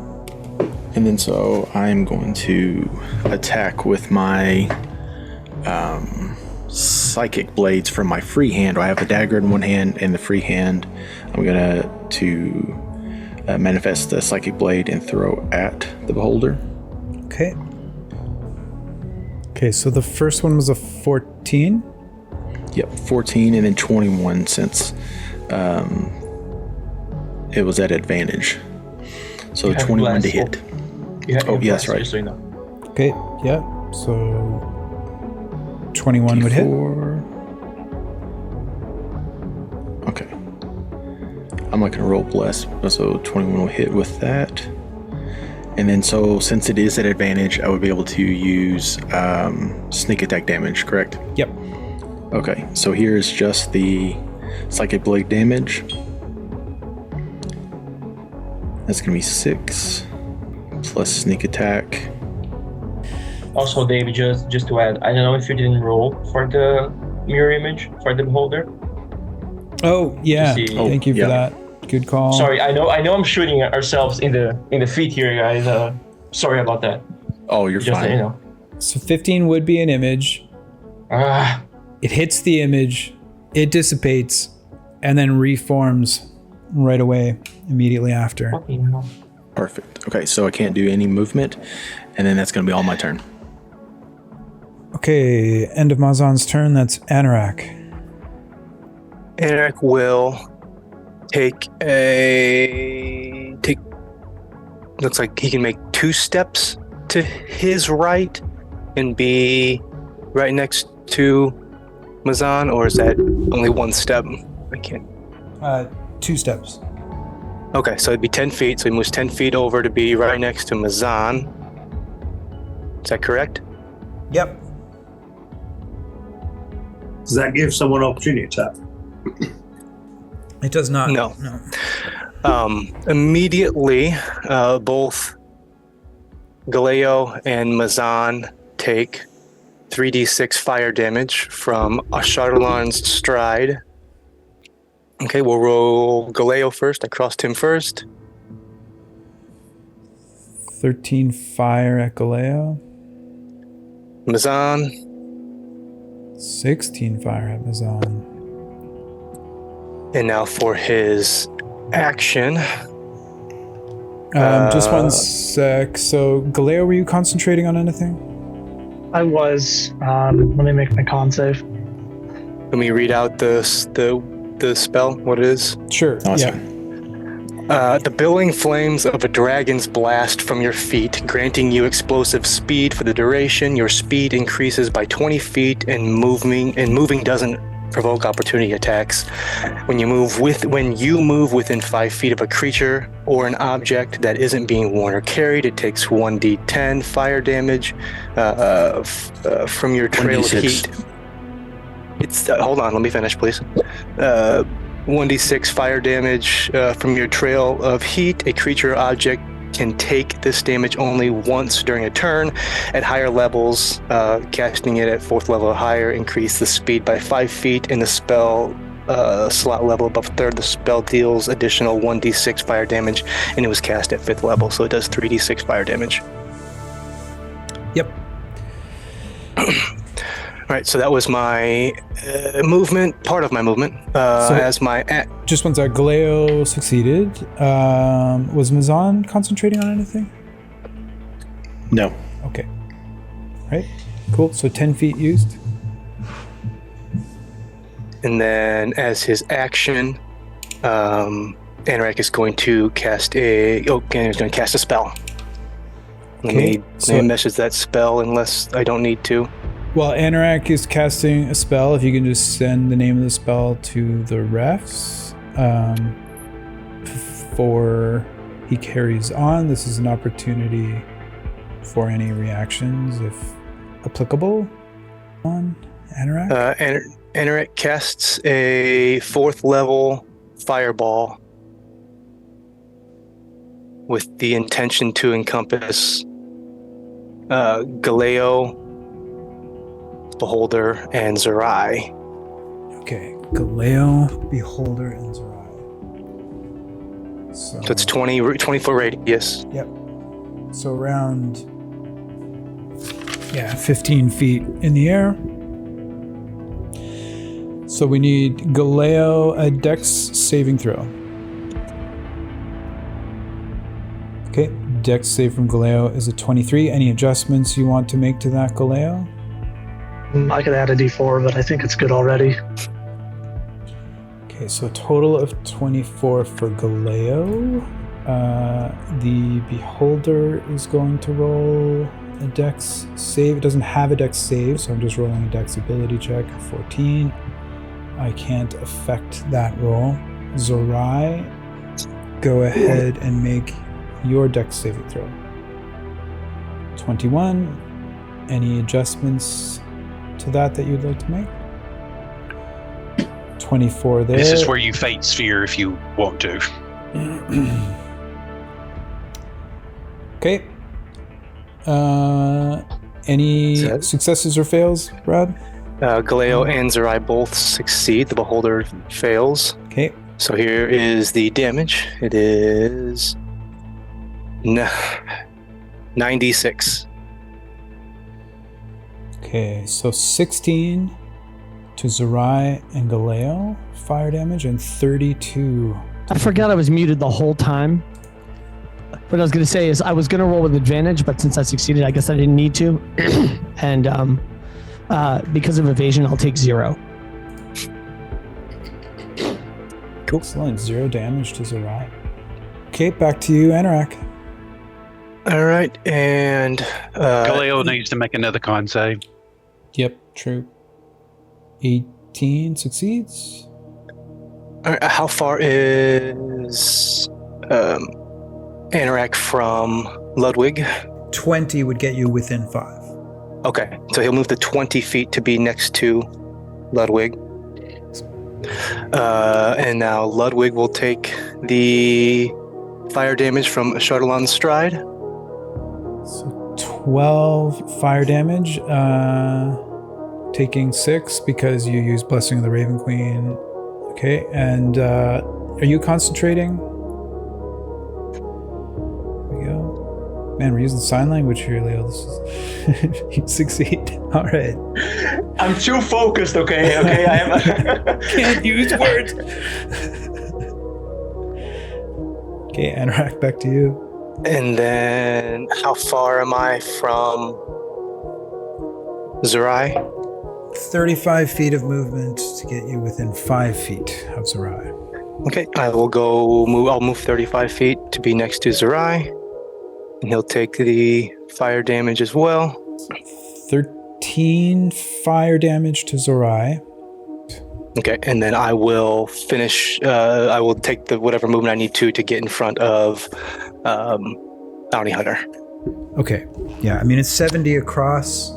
And then so I'm going to attack with my psychic blades from my free hand. I have the dagger in one hand and the free hand. I'm going to manifest the psychic blade and throw at the beholder. Okay. Okay, so the first one was a 14. Yep, 14 and then 21 since it was at advantage. So 21 to hit. Yes, right. So you know. Okay, yeah. So 21 would hit. Okay. I'm not going to roll bless, so 21 will hit with that. And then so since it is at advantage, I would be able to use sneak attack damage, correct? Yep. Okay, so here's just the psychic blade damage. That's going to be 6 plus sneak attack. Also, David, just to add, I don't know if you didn't roll for the mirror image for the beholder. Oh yeah, thank you for that. Good call. Sorry, I know I'm shooting ourselves in the feet here, guys. Sorry about that. Oh, you're just fine. You know. So 15 would be an image. It hits the image, it dissipates, and then reforms right away, immediately after. Perfect. Okay, so I can't do any movement, and then that's going to be all my turn. Okay, end of Mazan's turn. That's Anorak. Anorak will looks like he can make 2 steps to his right and be right next to Mazan, or is that only 1 step? I can't. 2 steps. Okay, so it'd be 10 feet, so he moves 10 feet over to be right next to Mazan. Is that correct? Yep. Does that give someone an opportunity attack? It does not. No. Immediately, both Galeo and Mazan take 3d6 fire damage from Asharlan's stride. Okay, we'll roll Galeo first. I crossed him first. 13 fire at Galeo. Mazan. 16 fire at Mazan. And now for his action, Just one sec. So, Galeo, were you concentrating on anything? I was. Let me make my con save. Let me read out the spell, what it is. Sure. Awesome. The billowing flames of a dragon's blast from your feet, granting you explosive speed for the duration. Your speed increases by 20 feet, and moving doesn't provoke opportunity attacks. When you move within 5 feet of a creature or an object that isn't being worn or carried, it takes 1d10 fire damage from your trail of 1d6. heat. It's hold on, let me finish, please. 1d6 fire damage from your trail of heat. A creature or object can take this damage only once during a turn. At higher levels, casting it at 4th level or higher, increase the speed by 5 feet. In the spell slot level above 3rd, the spell deals additional 1d6 fire damage, and it was cast at 5th level, so it does 3d6 fire damage. Yep. All right, so that was my movement, part of my movement. As my Just one sec. Galeo succeeded. Was Mazan concentrating on anything? No. Okay. Right. Cool. So 10 feet used. And then as his action, Anorak is going to cast he's going to cast a spell. Let me message that spell unless I don't need to. While Anorak is casting a spell, if you can just send the name of the spell to the refs before he carries on. This is an opportunity for any reactions, if applicable, on Anorak. Anorak casts a 4th level fireball with the intention to encompass Galeo, Beholder, and Zerai. Okay, Galeo, Beholder, and Zerai. So it's 20 foot radius. Yep. So around 15 feet in the air. So we need Galeo, a Dex saving throw. Okay, Dex save from Galeo is a 23. Any adjustments you want to make to that, Galeo? I could add a d4, but I think it's good already. Okay, so a total of 24 for Galeo. The Beholder is going to roll a Dex save. It doesn't have a Dex save, so I'm just rolling a Dex ability check. 14. I can't affect that roll. Zerai, go ahead and make your Dex saving throw. 21. Any adjustments to that you'd like to make? 24 there. This is where you fate sphere if you want to. Okay. Any successes or fails, Brad? Galeo and Zerai both succeed. The Beholder fails. Okay. So here is the damage. It is 96. Okay, so 16 to Zerai and Galeo fire damage, and 32. I forgot I was muted the whole time. What I was going to say is I was going to roll with advantage, but since I succeeded, I guess I didn't need to. And because of evasion, I'll take 0. Cool. Excellent. 0 damage to Zerai. Okay, back to you, Anorak. All right, and Galeo needs to make another con save. Yep, true. 18 succeeds. All right, how far is Anorak from Ludwig? 20 would get you within 5. Okay, so he'll move to 20 feet to be next to Ludwig. And now Ludwig will take the fire damage from Shardalon's Stride. So 12 fire damage, taking 6 because you use Blessing of the Raven Queen. Okay, and are you concentrating? There we go. Man, we're using sign language here, Leo. This is you succeed. All right. I'm too focused. Okay. I am. Can't use words. Okay, Anorak, back to you. And then how far am I from Zerai? 35 feet of movement to get you within 5 feet of Zerai. Okay, I'll move 35 feet to be next to Zerai. And he'll take the fire damage as well. 13 fire damage to Zerai. Okay, and then I will finish. I will take the whatever movement I need to get in front of Bounty Hunter. Okay. Yeah, I mean, it's 70 across.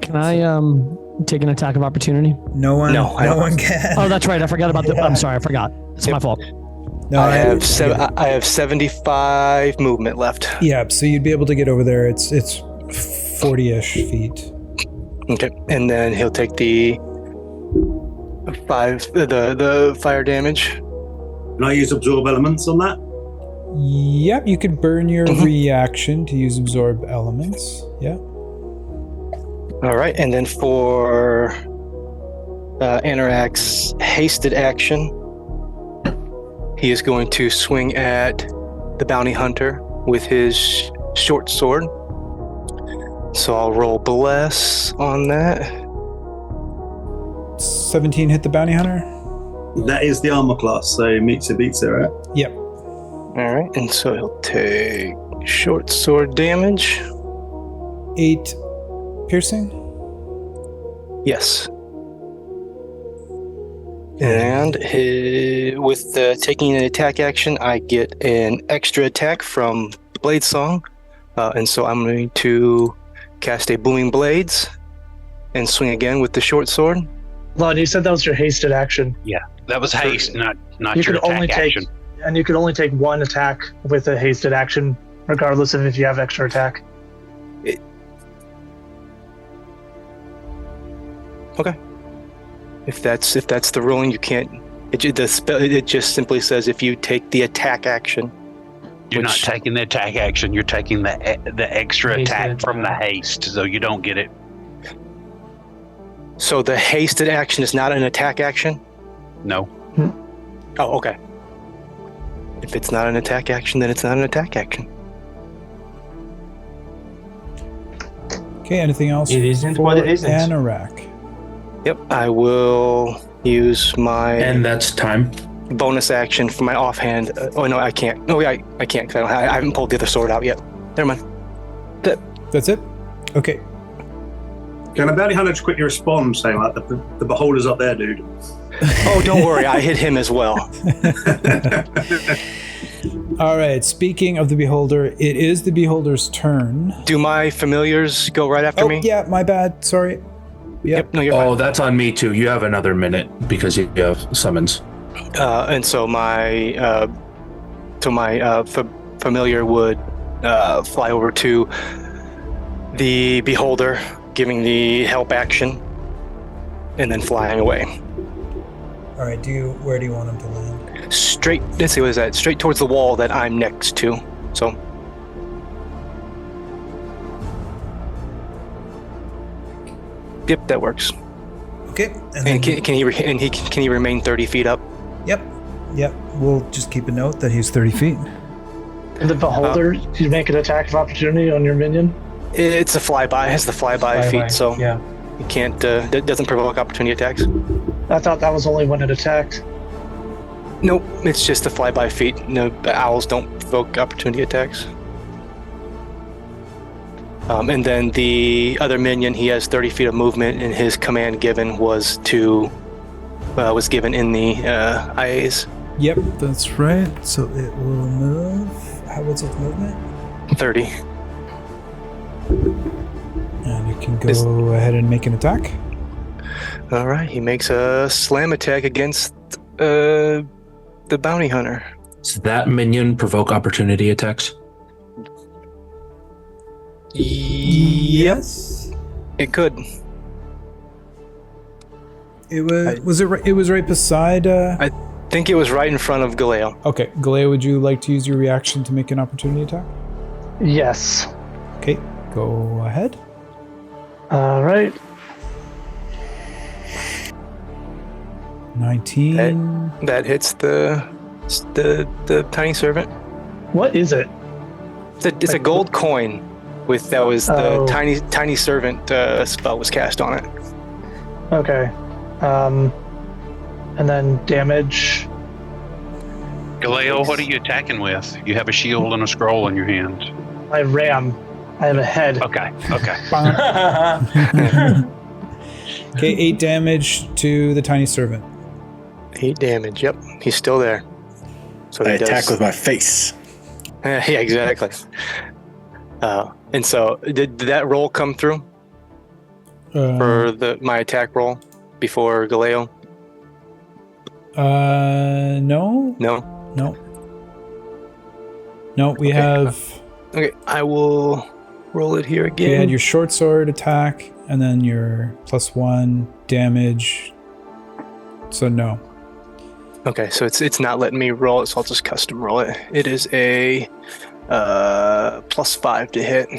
Can I take an attack of opportunity? No one can. Oh, that's right. I forgot about I'm sorry. I forgot. It's my fault. No, I have 75 movement left. Yeah, so you'd be able to get over there. It's 40-ish feet. Okay, and then he'll take the fire damage. Can I use absorb elements on that? Yep, you could burn your reaction to use absorb elements. Yeah. All right, and then for Anorak's hasted action, he is going to swing at the bounty hunter with his short sword. So I'll roll bless on that. 17 hit the bounty hunter? That is the armor class, so meets it, beats it, right? Yep. All right, and so he'll take short sword damage. 8 piercing? Yes. And with taking an attack action, I get an extra attack from Blade Song. And so I'm going to cast a Booming Blades and swing again with the short sword. Lon, you said that was your hasted action. Yeah, that was haste, not You your could only attack action. And you could only take one attack with a hasted action, regardless of if you have extra attack. Okay. If that's the ruling, you can't. It just simply says if you take the attack action. You're not taking the attack action. You're taking the extra attack from the haste, so you don't get it. So the hasted action is not an attack action? No. Oh, okay. If it's not an attack action, then it's not an attack action. Okay, anything else? It isn't what it isn't. Anorak. Yep, I will use my And that's time. bonus action for my offhand. Oh no, I can't. No, I can't because I haven't pulled the other sword out yet. Never mind. That's it? Okay. Can a bounty hunter just quickly respond, saying like the beholder's up there, dude? Oh, don't worry, I hit him as well. All right, speaking of the beholder, it is the beholder's turn. Do my familiars go right after me? Yeah, my bad. Sorry. Yep. No, you're fine. Oh, that's on me too. You have another minute because you have summons. And so my familiar would fly over to the beholder, giving the help action, and then flying away. All right, where do you want him to land? Straight. Let's see, what is that? Straight towards the wall that I'm next to. So. Yep, that works. Okay. And can he remain 30 feet up? Yep. We'll just keep a note that he's 30 feet. And the beholder, you make an attack of opportunity on your minion? It's a flyby. It has the flyby feat, so yeah. you can't. That doesn't provoke opportunity attacks. I thought that was only when it attacked. Nope, it's just a flyby feat. No, the owls don't provoke opportunity attacks. And then the other minion, he has 30 feet of movement, and his command given was given in the IAs. Yep, that's right. So it will move. What's its movement? 30. And it can go ahead and make an attack. All right, he makes a slam attack against the bounty hunter. Does that minion provoke opportunity attacks? Yes. It could. It was. It was right beside. I think it was right in front of Galeo. Okay, Galeo, would you like to use your reaction to make an opportunity attack? Yes. Okay, go ahead. All right. 19. That hits the tiny servant. What is it? It's a gold coin with the tiny servant spell was cast on it. Okay. And then damage. Galeo, what are you attacking with? You have a shield and a scroll in your hand. I ram. I have a head. Okay. Okay, 8 damage to the tiny servant. 8 damage. Yep, he's still there. So I attack with my face. Yeah, exactly. And so, did that roll come through for my attack roll before Galeo? No. We have. Okay, I will roll it here again. You had your short sword attack, and then your +1 damage. So no. Okay, so it's not letting me roll it, so I'll just custom roll it. It is a +5 to hit.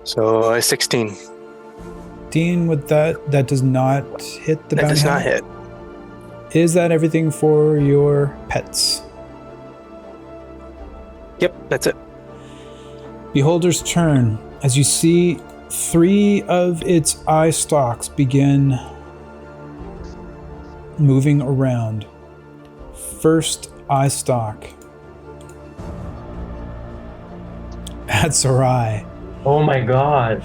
So a 16. Dean, with that does not hit the bounty. That does not hit. Is that everything for your pets? Yep, that's it. Beholder's turn. As you see, 3 of its eye stalks begin moving around. First eye stalk. At Sarai. Oh my god.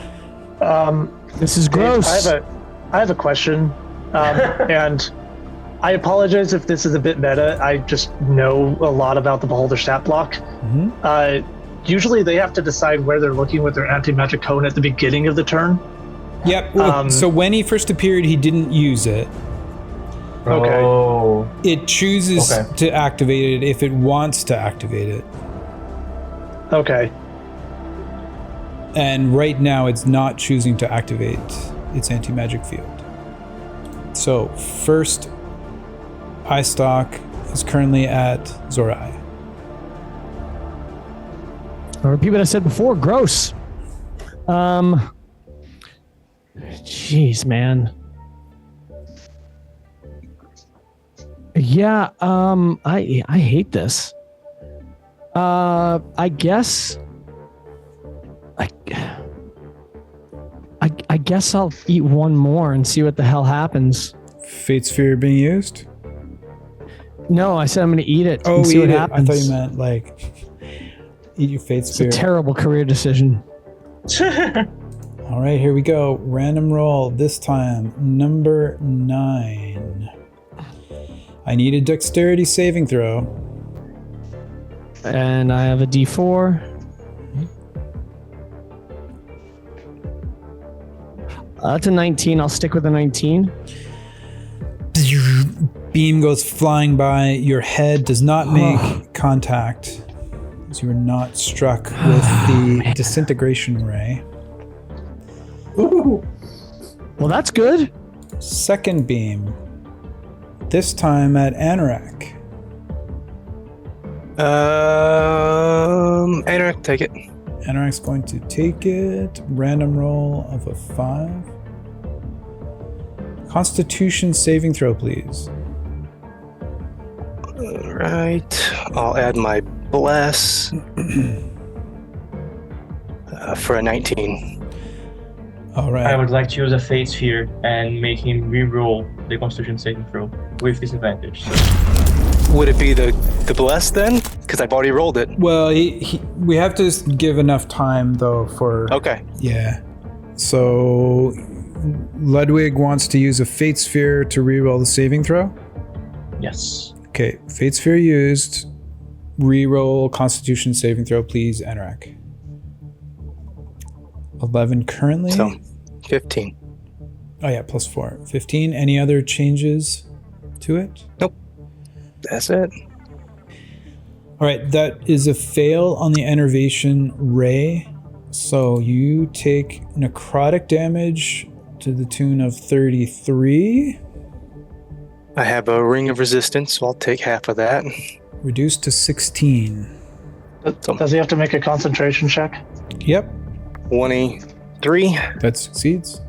This is gross. I have a question, and I apologize if this is a bit meta. I just know a lot about the Beholder stat block. Mm-hmm. Usually they have to decide where they're looking with their anti-magic cone at the beginning of the turn. Yep. Well, so when he first appeared, he didn't use it. Okay. Oh. It chooses to activate it if it wants to activate it. Okay. And right now, it's not choosing to activate its anti-magic field. So, first eye stalk is currently at Zorai. I'll repeat what I said before. Gross. Jeez, man. Yeah. I hate this. I guess. I guess I'll eat one more and see what the hell happens. Fate Sphere being used? No, I said I'm going to eat it and see what happens. I thought you meant like eat your Fate Sphere. It's a terrible career decision. All right, here we go. Random roll. This time, number 9. I need a dexterity saving throw. And I have a D4. That's a 19. I'll stick with a 19. Beam goes flying by. Your head does not make contact, as you are not struck with the disintegration ray. Ooh. Well, that's good. Second beam. This time at Anorak. Anorak, take it. Anorak's going to take it. Random roll of a 5. Constitution saving throw, please. All right. I'll add my bless for a 19. All right. I would like to use a Fate Sphere and make him re-roll the Constitution saving throw with disadvantage. Would it be the bless then? Because I've already rolled it. Well, we have to give enough time though for. Okay. Yeah. So Ludwig wants to use a Fate Sphere to reroll the saving throw. Yes. Okay, Fate Sphere used. Reroll Constitution saving throw, please, Anorak. 11 currently. So, 15. Oh yeah, +4. 15. Any other changes to it? Nope. That's it. All right, that is a fail on the enervation ray. So you take necrotic damage to the tune of 33. I have a ring of resistance, so I'll take half of that. Reduced to 16. Does he have to make a concentration check? Yep. 23. That succeeds.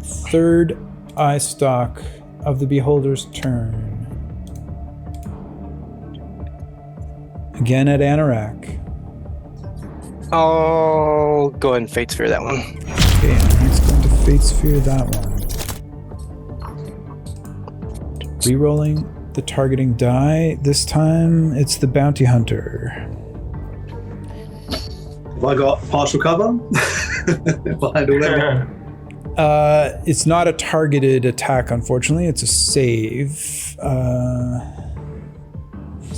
Third eye stalk of the Beholder's turn. Again at Anorak. I'll go ahead and Fate Sphere that one. Okay, Anorak's going to Fate Sphere that one. Rerolling the targeting die. This time it's the Bounty Hunter. Have I got partial cover? Behind all them? It's not a targeted attack, unfortunately. It's a save. It's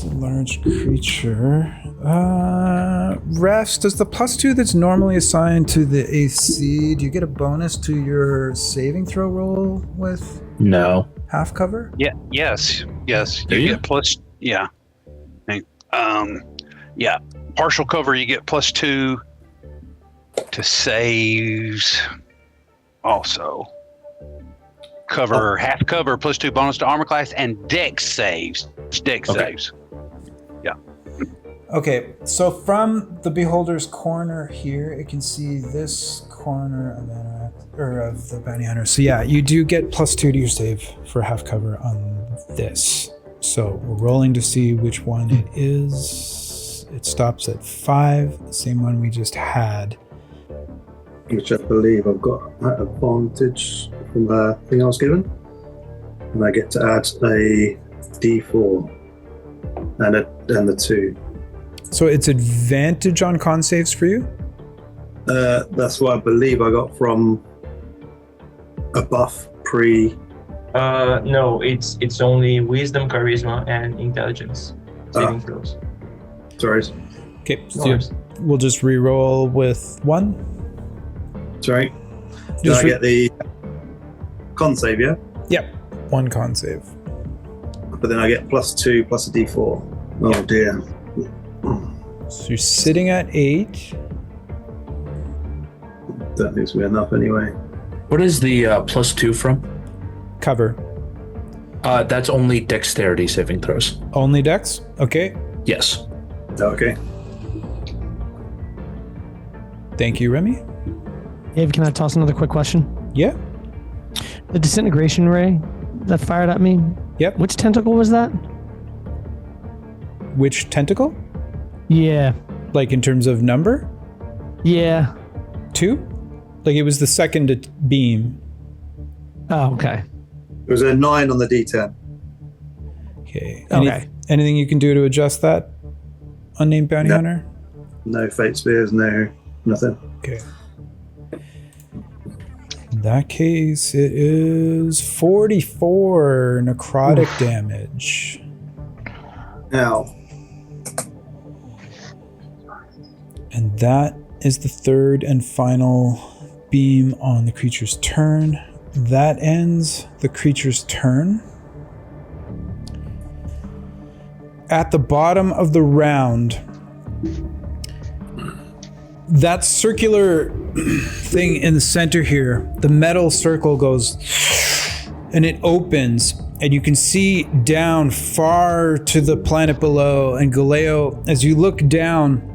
a large creature. Refs, does the +2 that's normally assigned to the AC, do you get a bonus to your saving throw roll with No. half cover? Yeah. Yes. Do you? Get plus. Yeah. Yeah. Partial cover. You get +2 to saves. Also, cover half cover +2 bonus to armor class and Dex saves. Saves. Yeah. Okay, so from the Beholder's corner here, it can see this corner of the Bounty Hunter. So yeah, you do get +2 to your save for half cover on this. So we're rolling to see which one it is. It stops at 5, the same one we just had. Which I believe I've got that advantage from the thing I was given. And I get to add a D4 and the 2. So it's advantage on con saves for you? That's what I believe I got from a buff pre. No, it's only wisdom, charisma, and intelligence saving throws. Sorry. Okay, so we'll just re-roll with 1. Sorry. Did I get the con save, yeah? Yep, 1 con save. But then I get +2 plus a D4. Oh Yeah. dear. So you're sitting at 8. That needs to be enough anyway. What is the +2 from? Cover. That's only dexterity saving throws. Only Dex? Okay. Yes. Okay. Thank you, Remy. Dave, can I toss another quick question? Yeah. The disintegration ray that fired at me. Yep. Which tentacle was that? Which tentacle? Yeah. Like in terms of number? Yeah. 2? Like it was the second beam. Oh, okay. There was a 9 on the D10. Okay. Okay. Anything you can do to adjust that? Unnamed Bounty No. Hunter? No Fate Spears, no nothing. Okay. In that case, it is 44 necrotic damage. Now, And that is the third and final beam on the creature's turn. That ends the creature's turn. At the bottom of the round, that circular thing in the center here, the metal circle goes and it opens, and you can see down far to the planet below. And Galeo, as you look down,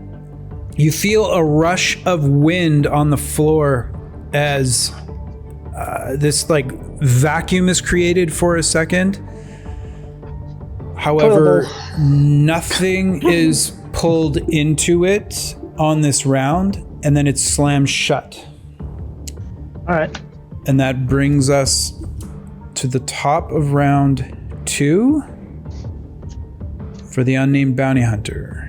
you feel a rush of wind on the floor as this like vacuum is created for a second. However, nothing is pulled into it on this round, and then it slams shut. All right. And that brings us to the top of round 2 for the unnamed bounty hunter.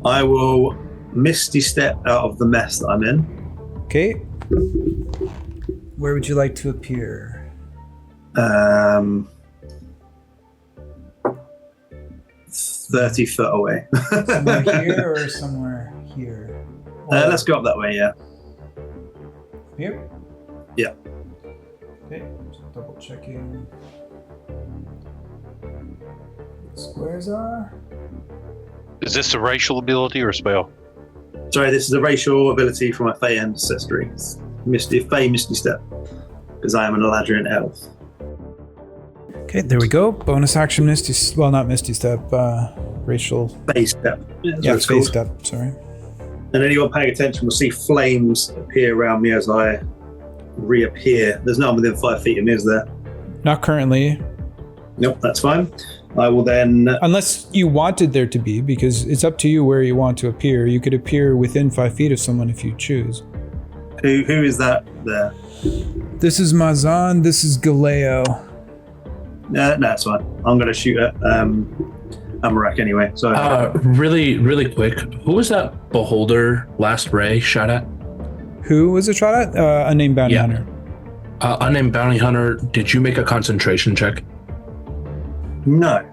I will Misty Step out of the mess that I'm in. Okay. Where would you like to appear? 30 foot away. Somewhere here or somewhere here? Let's go up that way, yeah. Here? Yeah. Okay, just double checking. Squares are? Is this a racial ability or a spell? Sorry, this is a racial ability from my Fey ancestry. It's Misty Step. Because I am an Eladrian elf. Okay, there we go. Bonus action Misty, well, not Misty Step, racial. Fey Step. Yeah, Face Step, sorry. And anyone paying attention will see flames appear around me as I reappear. There's no one within 5 feet of me, is there? Not currently. Nope, that's fine. I will then. Unless you wanted there to be, because it's up to you where you want to appear. You could appear within 5 feet of someone if you choose. Who is that there? This is Mazan, this is Galeo. No, it's fine. I'm going to shoot at Amarak anyway. So really quick, who was that beholder last Ray shot at? Who was it shot at? Unnamed bounty hunter. Unnamed bounty hunter, did you make a concentration check? No.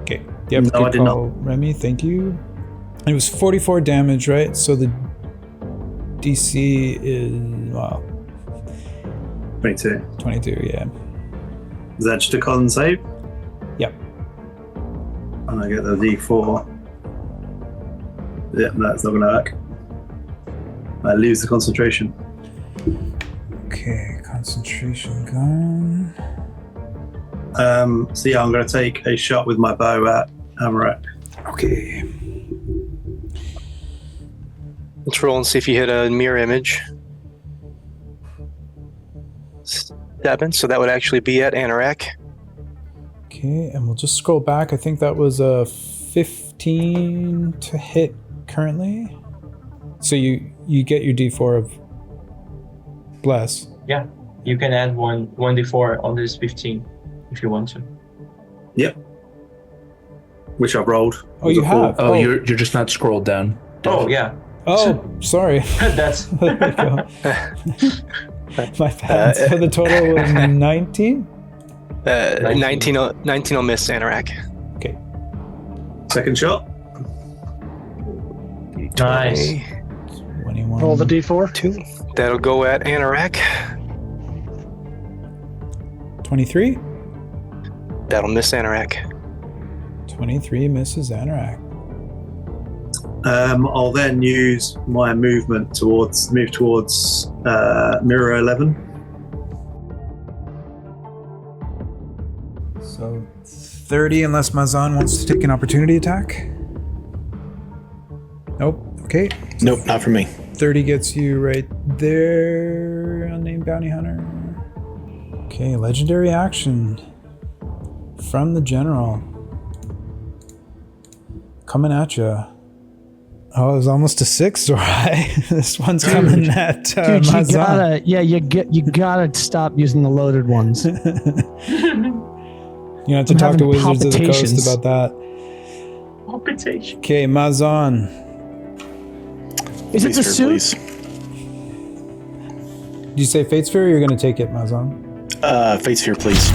Okay. Yep, no, I did not. Remy, thank you. It was 44 damage, right? So the DC is, 22. 22, yeah. Is that just a con save? Yep. And I get the D4. Yep, that's not going to work. I lose the concentration. Okay, concentration gone. So yeah, I'm going to take a shot with my bow at Amarak. Okay. Let's roll and see if you hit a mirror image. 7, so that would actually be at Anorak. Okay, and we'll just scroll back. I think that was a 15 to hit currently. So you get your D4 of bless. Yeah, you can add 1d4 on this 15 if you want to. Yep. Which I've rolled. Oh, you have? Oh, you're just not scrolled down. Oh, yeah. Oh, sorry. That's... There we go. My bad. So the total was 19? 19 will miss Anorak. Okay. Second shot. Nice. 21. Roll the D4. 2. That'll go at Anorak. 23? That'll miss Anorak. 23 misses Anorak. I'll then use my movement towards Mirror 11. So 30 unless Mazan wants to take an opportunity attack. Nope. Okay. Nope, not for me. 30 gets you right there, unnamed bounty hunter. Okay, legendary action from the general. Coming at you. Oh, it was almost a 6, right? This one's coming at Dude, Mazan. you gotta stop using the loaded ones. You have to talk to Wizards of the Coast about that. Palpitation. Okay, Mazan. Is it the suit? Did you say Fate Sphere or you're going to take it, Mazan? Fate Sphere, please.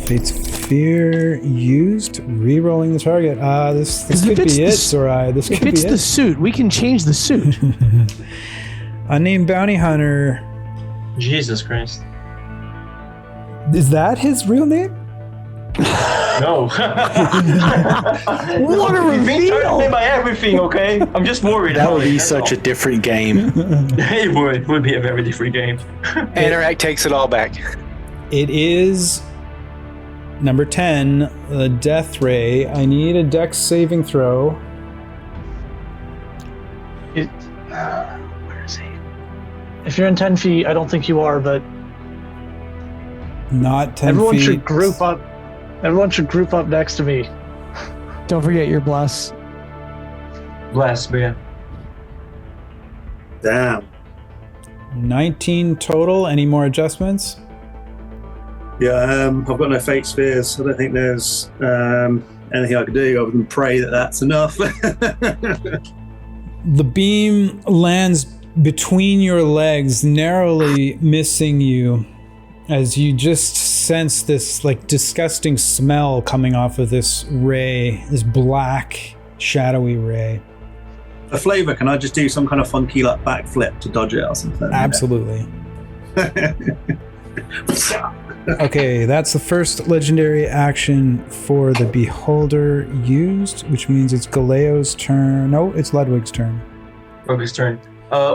Fate Sphere used. Re-rolling the target. This could be it, Sorai. This could be it. If it's the suit, we can change the suit. Unnamed bounty hunter. Jesus Christ. Is that his real name? No. What a You've been trying to reveal! name my everything, okay? I'm just worried. That about would it, be that's such a all. different game. It would be a very different game. Anorak takes it all back. It is number 10, the Death Ray. I need a Dex saving throw. Where is he? If you're in 10 feet, I don't think you are, but Not 10 everyone feet. should group up. Everyone should group up next to me. Don't forget your bless. Bless, man. Damn. 19 total. Any more adjustments? Yeah, I've got no fate spheres. I don't think there's anything I could do other than pray that that's enough. The beam lands between your legs, narrowly missing you, as you just sense this like disgusting smell coming off of this ray, this black, shadowy ray. For flavor, can I just do some kind of funky like backflip to dodge it or something? Absolutely. Okay, that's the first legendary action for the Beholder used, which means it's Galeo's turn. No, it's Ludwig's turn. Rugby's turn.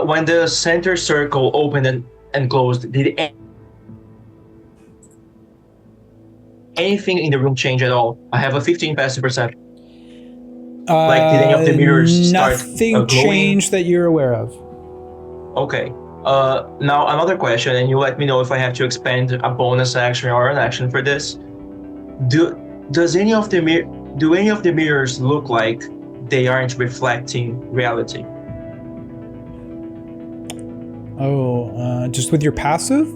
When the center circle opened and closed, did anything in the room change at all? I have a 15 passive perception. Like, did any of the mirrors start Nothing glowing? changed that you're aware of. Okay. Now another question, and you let me know if I have to expend a bonus action or an action for this. Does any of the do any of the mirrors look like they aren't reflecting reality? Oh, just with your passive?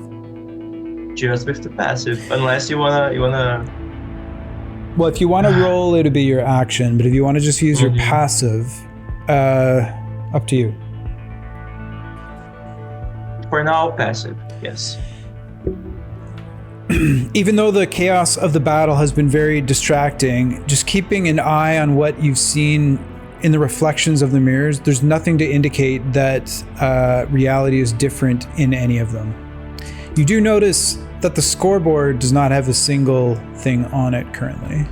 Just with the passive, unless you wanna. Well, if you want to roll, it'll be your action. But if you want to just use your passive, up to you. For now, passive. Yes. Even though the chaos of the battle has been very distracting, just keeping an eye on what you've seen in the reflections of the mirrors, there's nothing to indicate that reality is different in any of them. You do notice that the scoreboard does not have a single thing on it currently.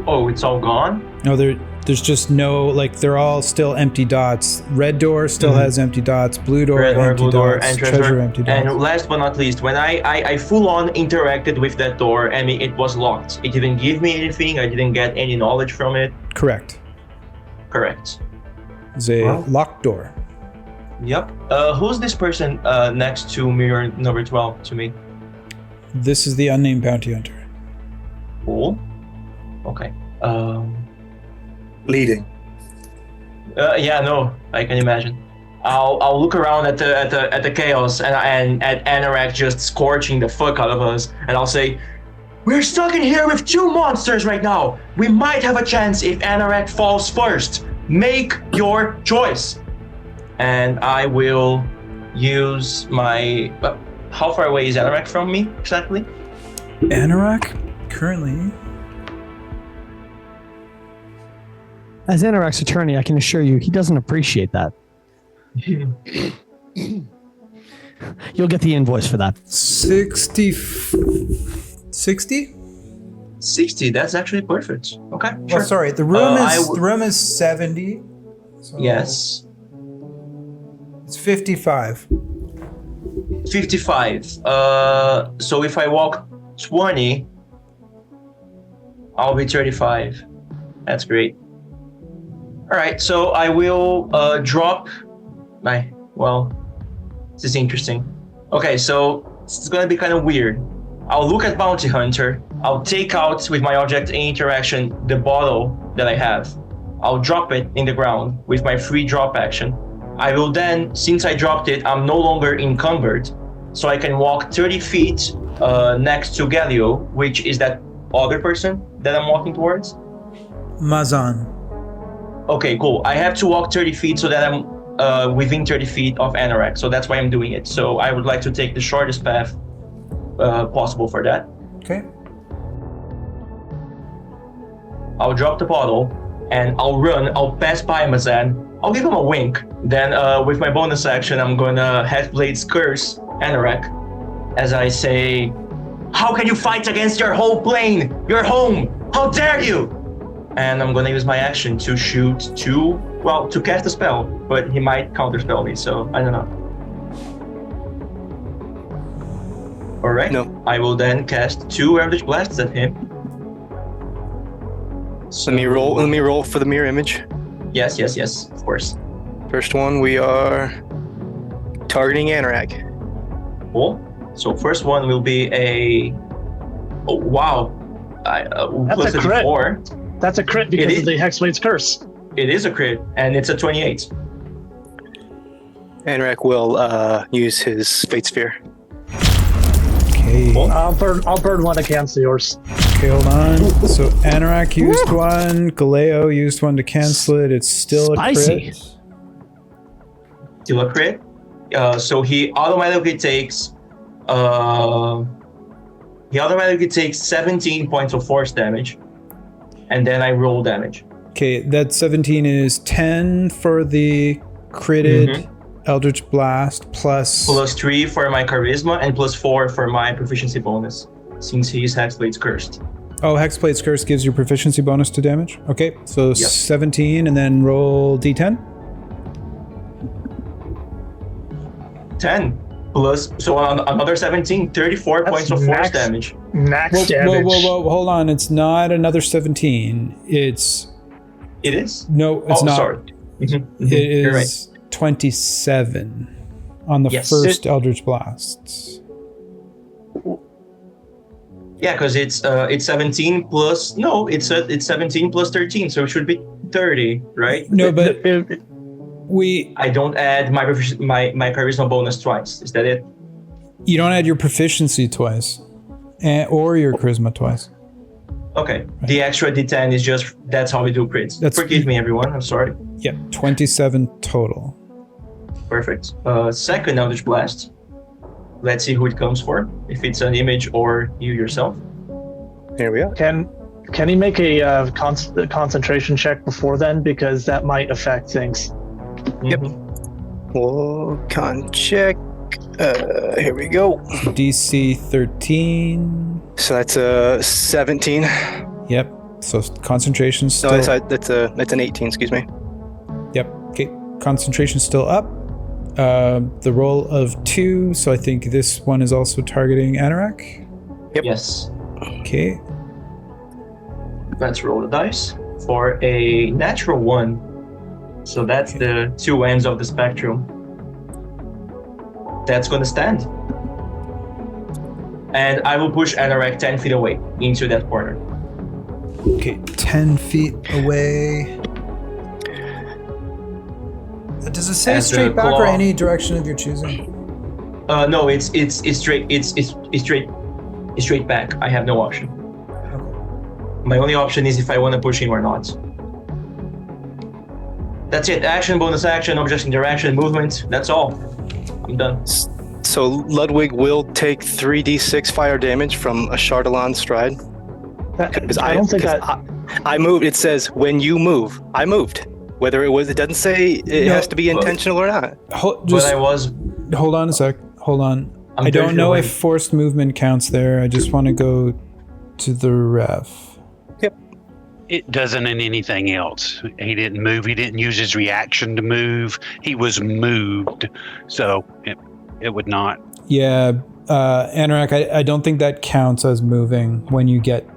Oh, it's all gone? No, there's just no, like, they're all still empty dots. Red door still has empty dots. Blue door, empty blue door, dots. and Treasure, empty dots. And last but not least, when I full on interacted with that door, I mean, it was locked. It didn't give me anything. I didn't get any knowledge from it. Correct. It's a locked door. Yep. Who's this person next to mirror number 12 to me? This is the unnamed bounty hunter. Cool. Okay. Leading. Yeah, no, I can imagine. I'll look around at the chaos and at Anorak just scorching the fuck out of us, and I'll say, "We're stuck in here with 2 monsters right now. We might have a chance if Anorak falls first. Make your choice." And I will use my. How far away is Anorak from me exactly? Anorak currently. As Anorak's attorney, I can assure you he doesn't appreciate that. You'll get the invoice for that. 60? 60. That's actually perfect. Okay. Well, Sure. sorry. The room is 70. So Yes. It's 55. 55. So if I walk 20, I'll be 35. That's great. All right, so I will drop my. Well, this is interesting. Okay, so it's gonna be kind of weird. I'll look at Bounty Hunter. I'll take out with my object interaction the bottle that I have. I'll drop it in the ground with my free drop action. I will then, since I dropped it, I'm no longer encumbered, so I can walk 30 feet next to Galio, which is that other person that I'm walking towards. Mazan. Okay, cool. I have to walk 30 feet so that I'm within 30 feet of Anorak, so that's why I'm doing it. So I would like to take the shortest path possible for that. Okay. I'll drop the bottle, and I'll run. I'll pass by Mazan. I'll give him a wink. Then with my bonus action, I'm gonna Headblade's Curse Anorak as I say, "How can you fight against your whole plane? Your home? How dare you!" And I'm gonna use my action to shoot to cast a spell, but he might counterspell me, so I don't know. All right. No. I will then cast 2 Eldritch Blasts at him. Let me roll for the mirror image. Yes, of course. First one, we are targeting Anorak. Cool. So first one will be a. Oh wow! That's a crit. D4. That's a crit because of the Hexblade's Curse. It is a crit, and it's a 28. Anorak will use his Fate Sphere. Okay. I'll burn one against yours. Okay, hold on. So Anorak used one. Galeo used one to cancel it. It's still Spicy. a crit. Still a crit. So he automatically takes. He automatically takes 17 points of force damage, and then I roll damage. Okay, that 17 is 10 for the critted Eldritch Blast plus 3 for my charisma and plus 4 for my proficiency bonus, since he's Hexblade's cursed. Oh, Hexblade's Curse gives you proficiency bonus to damage. Okay, so 17 and then roll d10. 10 plus, so another 17, 34 points of force damage. Max damage. Whoa, hold on. It's not another 17. It is? No, it's not. Sorry. It You're right. is 27 on the first Eldritch Blasts. Yeah, because it's 17 plus. No, it's 17 plus 13, so it should be 30, right? No, but I don't add my charisma bonus twice. Is that it? you don't add your proficiency twice, or your charisma twice. Okay. Right. The extra D10 is just that's how we do crits. Forgive me, everyone. I'm sorry. Yeah, 27 total. Perfect. Second Eldritch Blast. Let's see who it comes for. If it's an image or you yourself. Here we are. Can he make a concentration check before then, because that might affect things? Yep. Well, con check. Here we go. DC 13. So that's 17. Yep. So concentration still. No, that's an 18. Excuse me. Yep. Okay. Concentration still up. The roll of 2. So I think this one is also targeting Anorak. Yep. Yes. Okay. Let's roll the dice for a natural 1. So that's the two ends of the spectrum. That's going to stand. And I will push Anorak 10 feet away into that corner. Okay, 10 feet away. Does it say straight back or any direction of your choosing? No, it's straight. It's straight back. I have no option. Okay. My only option is if I want to push him or not. That's it. Action, bonus action, object interaction, movement. That's all. I'm done. So Ludwig will take 3d6 fire damage from a Chardalon stride. I don't think that I moved. It says when you move. I moved. Whether it doesn't say it has to be intentional or not. Hold on a sec. Hold on. I don't know if forced movement counts there. I just want to go to the ref. Yep. It doesn't in anything else. He didn't move. He didn't use his reaction to move. He was moved. So it would not. Yeah. Anorak, I don't think that counts as moving when you get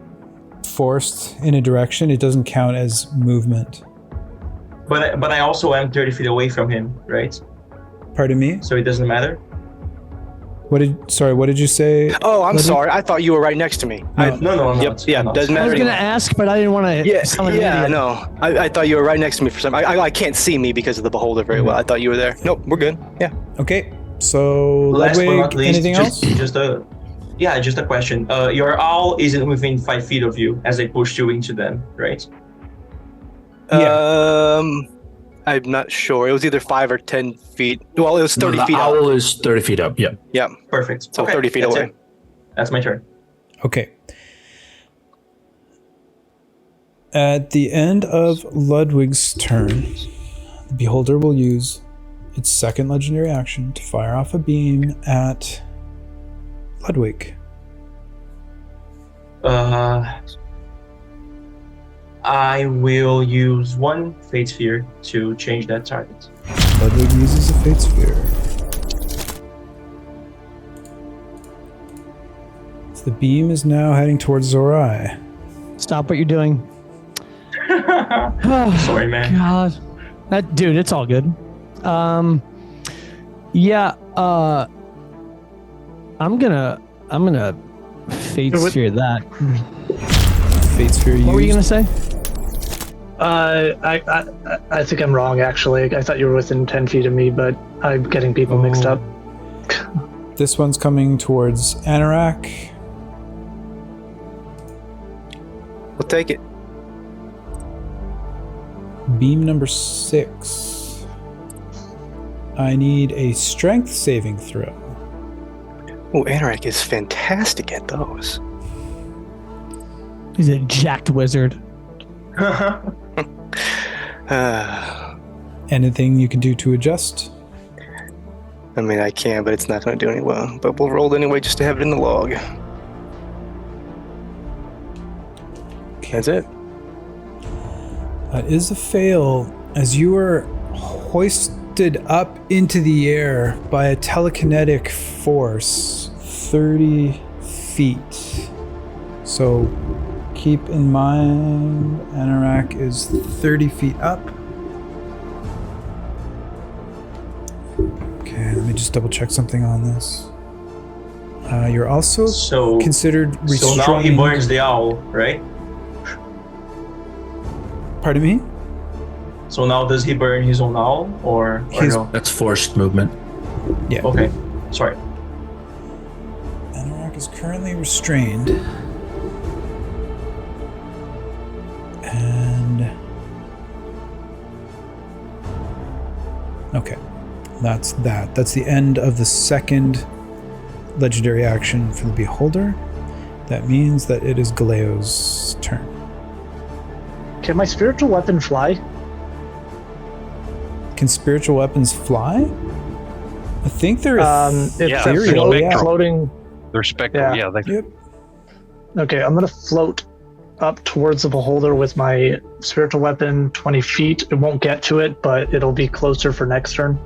forced in a direction. It doesn't count as movement. But I also am 30 feet away from him, right? Pardon me? So it doesn't matter? What did you say? Oh, I'm sorry. I thought you were right next to me. No, I'm not. Yeah, doesn't matter. I was going to ask, but I didn't want to. Yeah, no. I thought you were right next to me for some. I can't see me because of the beholder very well. I thought you were there. Nope, we're good. Yeah. Okay. So last but Ludwig, not least, anything else? Just a question. Your owl isn't within 5 feet of you as I pushed you into them, right? Yeah. I'm not sure. It was either 5 or 10 feet. Well, it was 30 feet up. The owl is 30 feet up, yeah. Yeah. Perfect. So 30 feet away. That's my turn. Okay. At the end of Ludwig's turn, the Beholder will use its second legendary action to fire off a beam at Ludwig. I will use one Fate Sphere to change that target. Ludwig uses a Fate Sphere. So the beam is now heading towards Zorai. Stop what you're doing. Sorry, man. God. Dude, it's all good. I'm gonna Fate Sphere that. Fate Sphere What were you gonna say? I think I'm wrong, actually. I thought you were within 10 feet of me, but I'm getting people mixed up. This one's coming towards Anorak. We'll take it. Beam number 6. I need a strength saving throw. Oh, Anorak is fantastic at those. He's a jacked wizard. Anything you can do to adjust? I mean, I can, but it's not going to do any well. But we'll roll anyway just to have it in the log. Okay. That's it. That is a fail, as you are hoisted up into the air by a telekinetic force 30 feet. So keep in mind, Anorak is 30 feet up. Okay, let me just double check something on this. You're also considered restrained. So now he burns the owl, right? Pardon me? So now does he burn his own owl, or no? That's forced movement. Yeah. Okay, sorry. Anorak is currently restrained. And... okay. That's that. That's the end of the second legendary action for the Beholder. That means that it is Galeo's turn. Can my spiritual weapon fly? Can spiritual weapons fly? I think they're yeah, ethereal. Yeah. Floating. They're spectral. Yeah. Yeah. Yep. Okay, I'm gonna float up towards the Beholder with my spiritual weapon 20 feet. It won't get to it, but it'll be closer for next turn.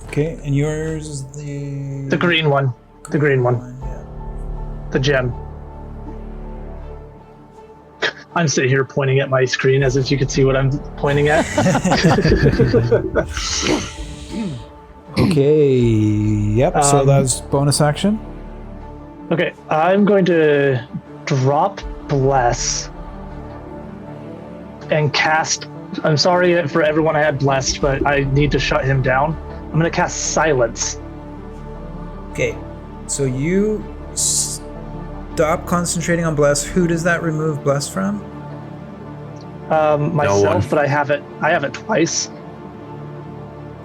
Okay, and yours is The green one. The green one. Yeah. The gem. I'm sitting here pointing at my screen as if you could see what I'm pointing at. Okay, yep, so that's bonus action. Okay, I'm going to drop Bless and cast... I'm sorry for everyone I had blessed, but I need to shut him down. I'm going to cast Silence. Okay, so you stop concentrating on Bless. Who does that remove Bless from? Myself, but I have it twice.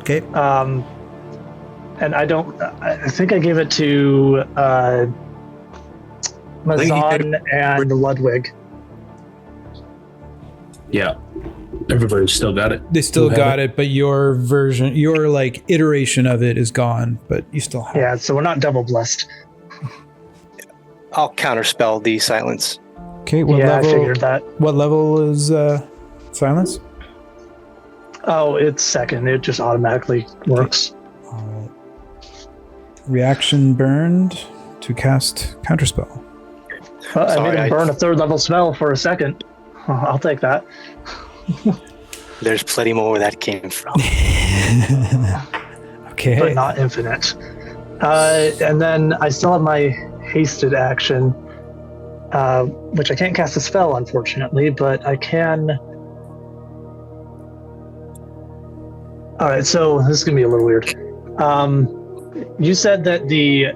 Okay. And I think I gave it to Mazan and Ludwig. Yeah. Everybody's still got it. They still got it, but your version, your like iteration of it is gone, but you still have it. Yeah, so we're not double blessed. I'll counterspell the silence. Okay, what level? I figured that. What level is silence? Oh, it's second. It just automatically works. All right. Reaction burned to cast counterspell. Well, I made him burn a third level spell for a second. I'll take that. There's plenty more where that came from. Okay. But not infinite. And then I still have my hasted action, which I can't cast a spell, unfortunately, but I can... Alright, so this is going to be a little weird. You said that the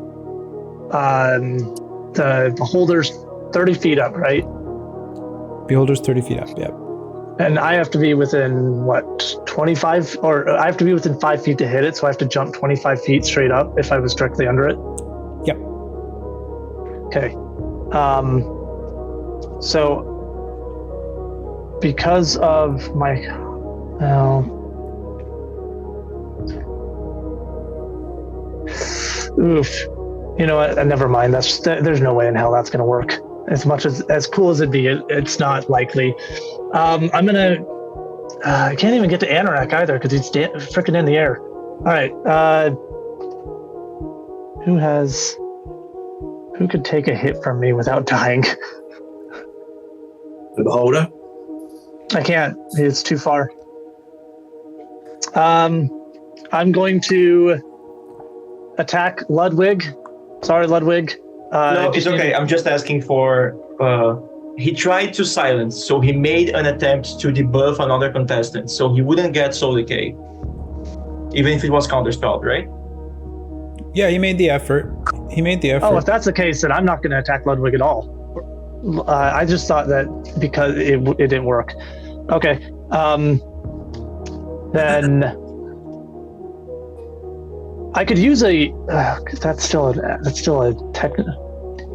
Beholder's 30 feet up, right? Beholder's 30 feet up, yep. And I have to be within, 25? Or I have to be within 5 feet to hit it, so I have to jump 25 feet straight up if I was directly under it? Yep. Okay. So, because of my... oof. You know what? Never mind. There's no way in hell that's going to work. As cool as it'd be, it's not likely. I'm gonna. I can't even get to Anorak either because he's freaking in the air. All right. Who could take a hit from me without dying? The Beholder. I can't. It's too far. I'm going to attack Ludwig. Sorry, Ludwig. No, it's okay. I'm just asking for... he tried to silence, so he made an attempt to debuff another contestant, so he wouldn't get soul decay. Even if it was counterspelled, right? Yeah, he made the effort. Oh, if that's the case, then I'm not going to attack Ludwig at all. I just thought that because it didn't work. Okay. Then I could use a. That's still a technical.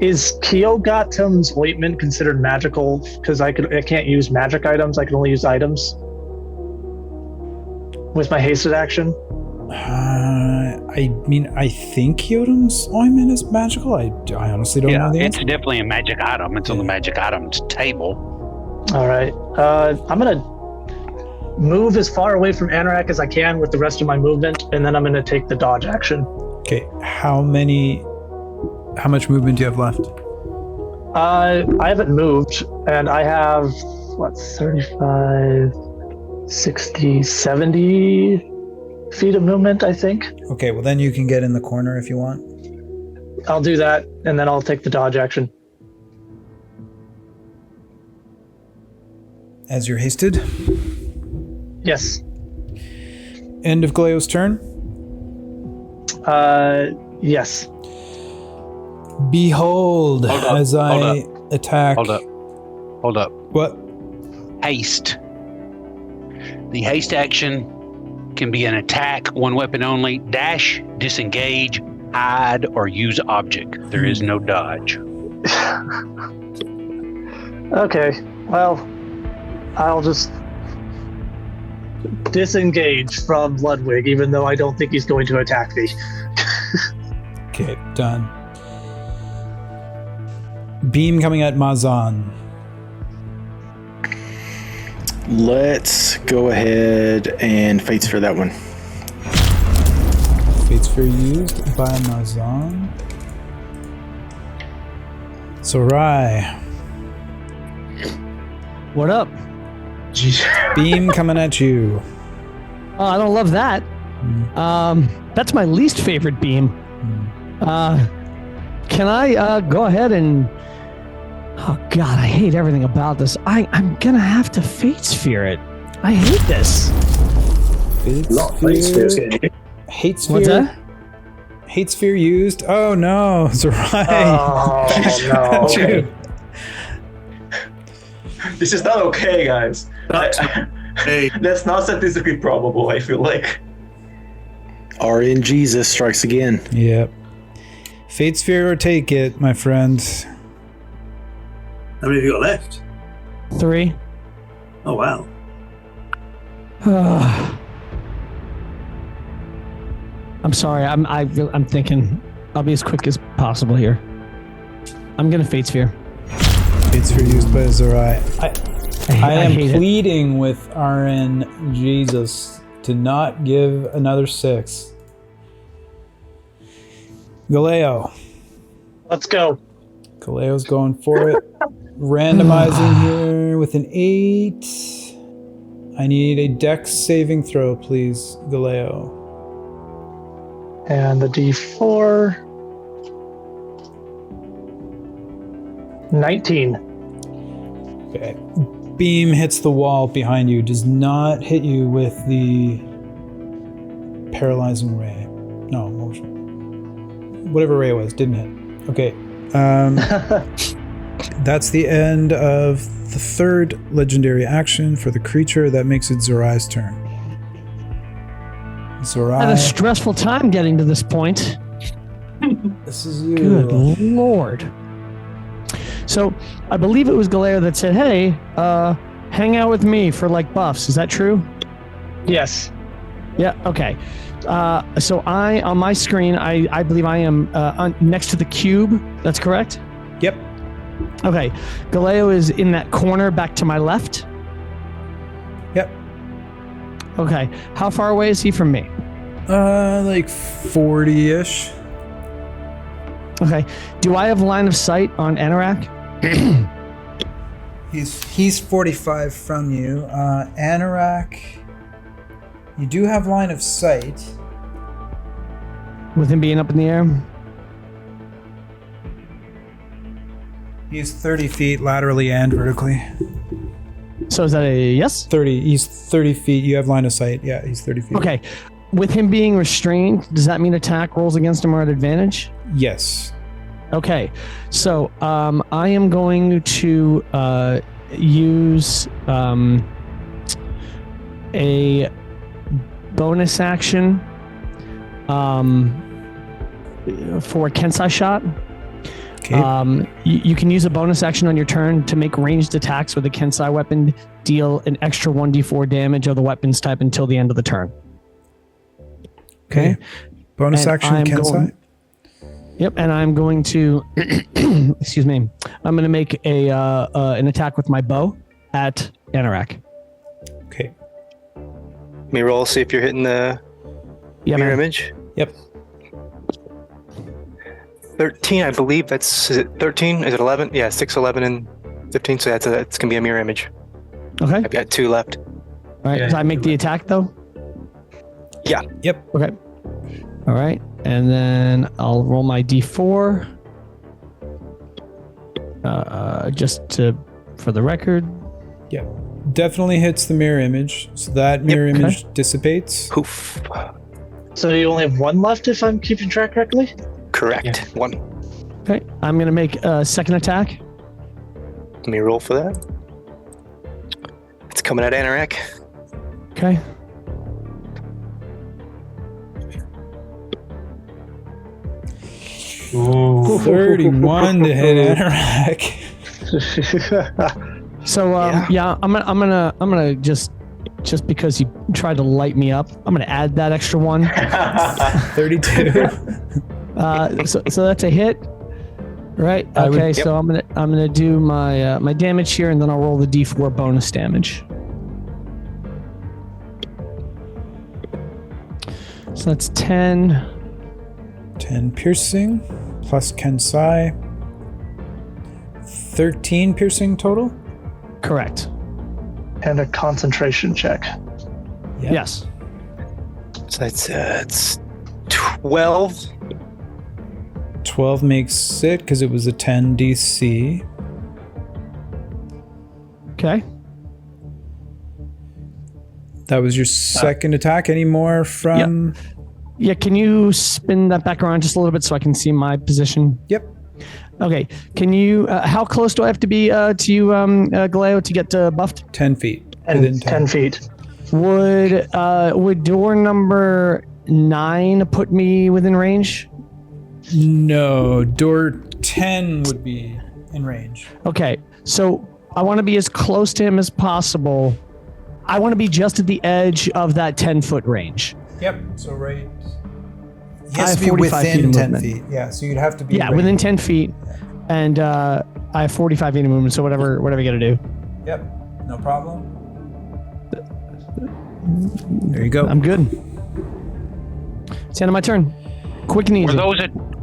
Is Kyogatum's ointment considered magical? Because I can't use magic items. I can only use items with my hasted action. I mean, I think Kyogatum's ointment is magical. I honestly don't know the it's answer. definitely a magic item. It's on the magic items table. All right. I'm gonna move as far away from Anorak as I can with the rest of my movement, and then I'm gonna take the dodge action. Okay. How much movement do you have left? I haven't moved, and I have 35, 60, 70 feet of movement, I think. Okay, well then you can get in the corner if you want. I'll do that, and then I'll take the dodge action. As you're hasted. Yes. End of Galeo's turn. Yes. Behold, Hold up, as I attack. Hold up. What? Haste. The haste action can be an attack, one weapon only, dash, disengage, hide, or use object. There is no dodge. Okay. Well, I'll just disengage from Ludwig, even though I don't think he's going to attack me. Okay, done. Beam coming at Mazan. Let's go ahead and Fates for that one. Fates Fear used by Mazan. Zorai. What up? Beam coming at you. Oh, I don't love that. That's my least favorite beam. Can I go ahead and... Oh God, I hate everything about this. I'm gonna have to Fate Sphere it. I hate this. Fate Sphere. Hate Sphere. What's that? Hate Sphere used. Oh no, Zorai. Oh, no. Dude. This is not okay, guys. Hey, That's not statistically probable, I feel like. RN Jesus strikes again. Yep. Fate Sphere or take it, my friend. how many have you got left? 3. Oh wow. I'm sorry. I'm thinking. I'll be as quick as possible here. I'm gonna Fate Sphere. Fate Sphere used by Zorai. I am hate pleading with RN Jesus to not give another 6. Galeo. Let's go. Galeo's going for it. Randomizing here with an 8. I need a dex saving throw, please, Galeo. And the D4. 19. Okay. Beam hits the wall behind you, does not hit you with the paralyzing ray. No, motion. Whatever ray it was, didn't hit. Okay. That's the end of the third legendary action for the creature. That makes it Zorai's turn. Zorai. Had a stressful time getting to this point. This is you. Good Lord. So I believe it was Galeo that said, "Hey, hang out with me for like buffs." Is that true? Yes. Yeah. Okay. So on my screen, I believe I am next to the cube. That's correct. Yep. Okay. Galeo is in that corner back to my left. Yep. Okay. How far away is he from me? Like 40-ish. Okay. Do I have line of sight on Anorak? He's 45 from you. Anorak, you do have line of sight. With him being up in the air? He's 30 feet laterally and vertically. So is that a yes? 30. He's 30 feet. You have line of sight. Yeah, he's 30 feet. Okay. With him being restrained, does that mean attack rolls against him are at advantage? Yes. Okay. So I am going to use a bonus action for a Kensai shot. Okay. You can use a bonus action on your turn to make ranged attacks with a Kensai weapon, deal an extra 1d4 damage of the weapon's type until the end of the turn. Okay. Bonus And action I'm Kensai. Yep, and I'm going to, excuse me, I'm going to make an attack with my bow at Anorak. Okay. Let me roll, see if you're hitting the mirror man. image. Yep. 13, I believe. Is it 13? Is it 11? Yeah, 6, 11, and 15. So it's going to be a mirror image. Okay. I've got 2 left. All right. Yeah, Does I make the attack though? Yeah. Yep. Okay. All right, and then I'll roll my d4. For the record. Yeah, definitely hits the mirror image. So that mirror image dissipates. Poof. So you only have one left, if I'm keeping track correctly. Correct. Yeah. One. Okay, I'm gonna make a second attack. Let me roll for that. It's coming at Anorak. Okay. Ooh. 31 to hit Anorak. So I'm gonna just because you tried to light me up, I'm gonna add that extra one. 32. So that's a hit, right? Okay, so I'm gonna do my my damage here, and then I'll roll the d4 bonus damage. So that's 10. 10 piercing plus Kensai. 13 piercing total? Correct. And a concentration check. Yep. Yes. So it's 12. 12 makes it because it was a 10 DC. Okay. That was your second attack. Any more from... Yeah, can you spin that back around just a little bit so I can see my position? Yep. Okay. Can you, how close do I have to be to you, Galeo, to get buffed? 10 feet. And Within 10 feet. Would door number 9 put me within range? No, door 10 would be in range. Okay, so I want to be as close to him as possible. I want to be just at the edge of that 10-foot range. Yep, so right... He I has have to be 45 feet within of 10 movement. feet. Yeah, so you'd have to be... Yeah, right. within 10 feet. And I have 45 feet of movement, so whatever you got to do. Yep, no problem. There you go. I'm good. It's the end of my turn. Quick and easy.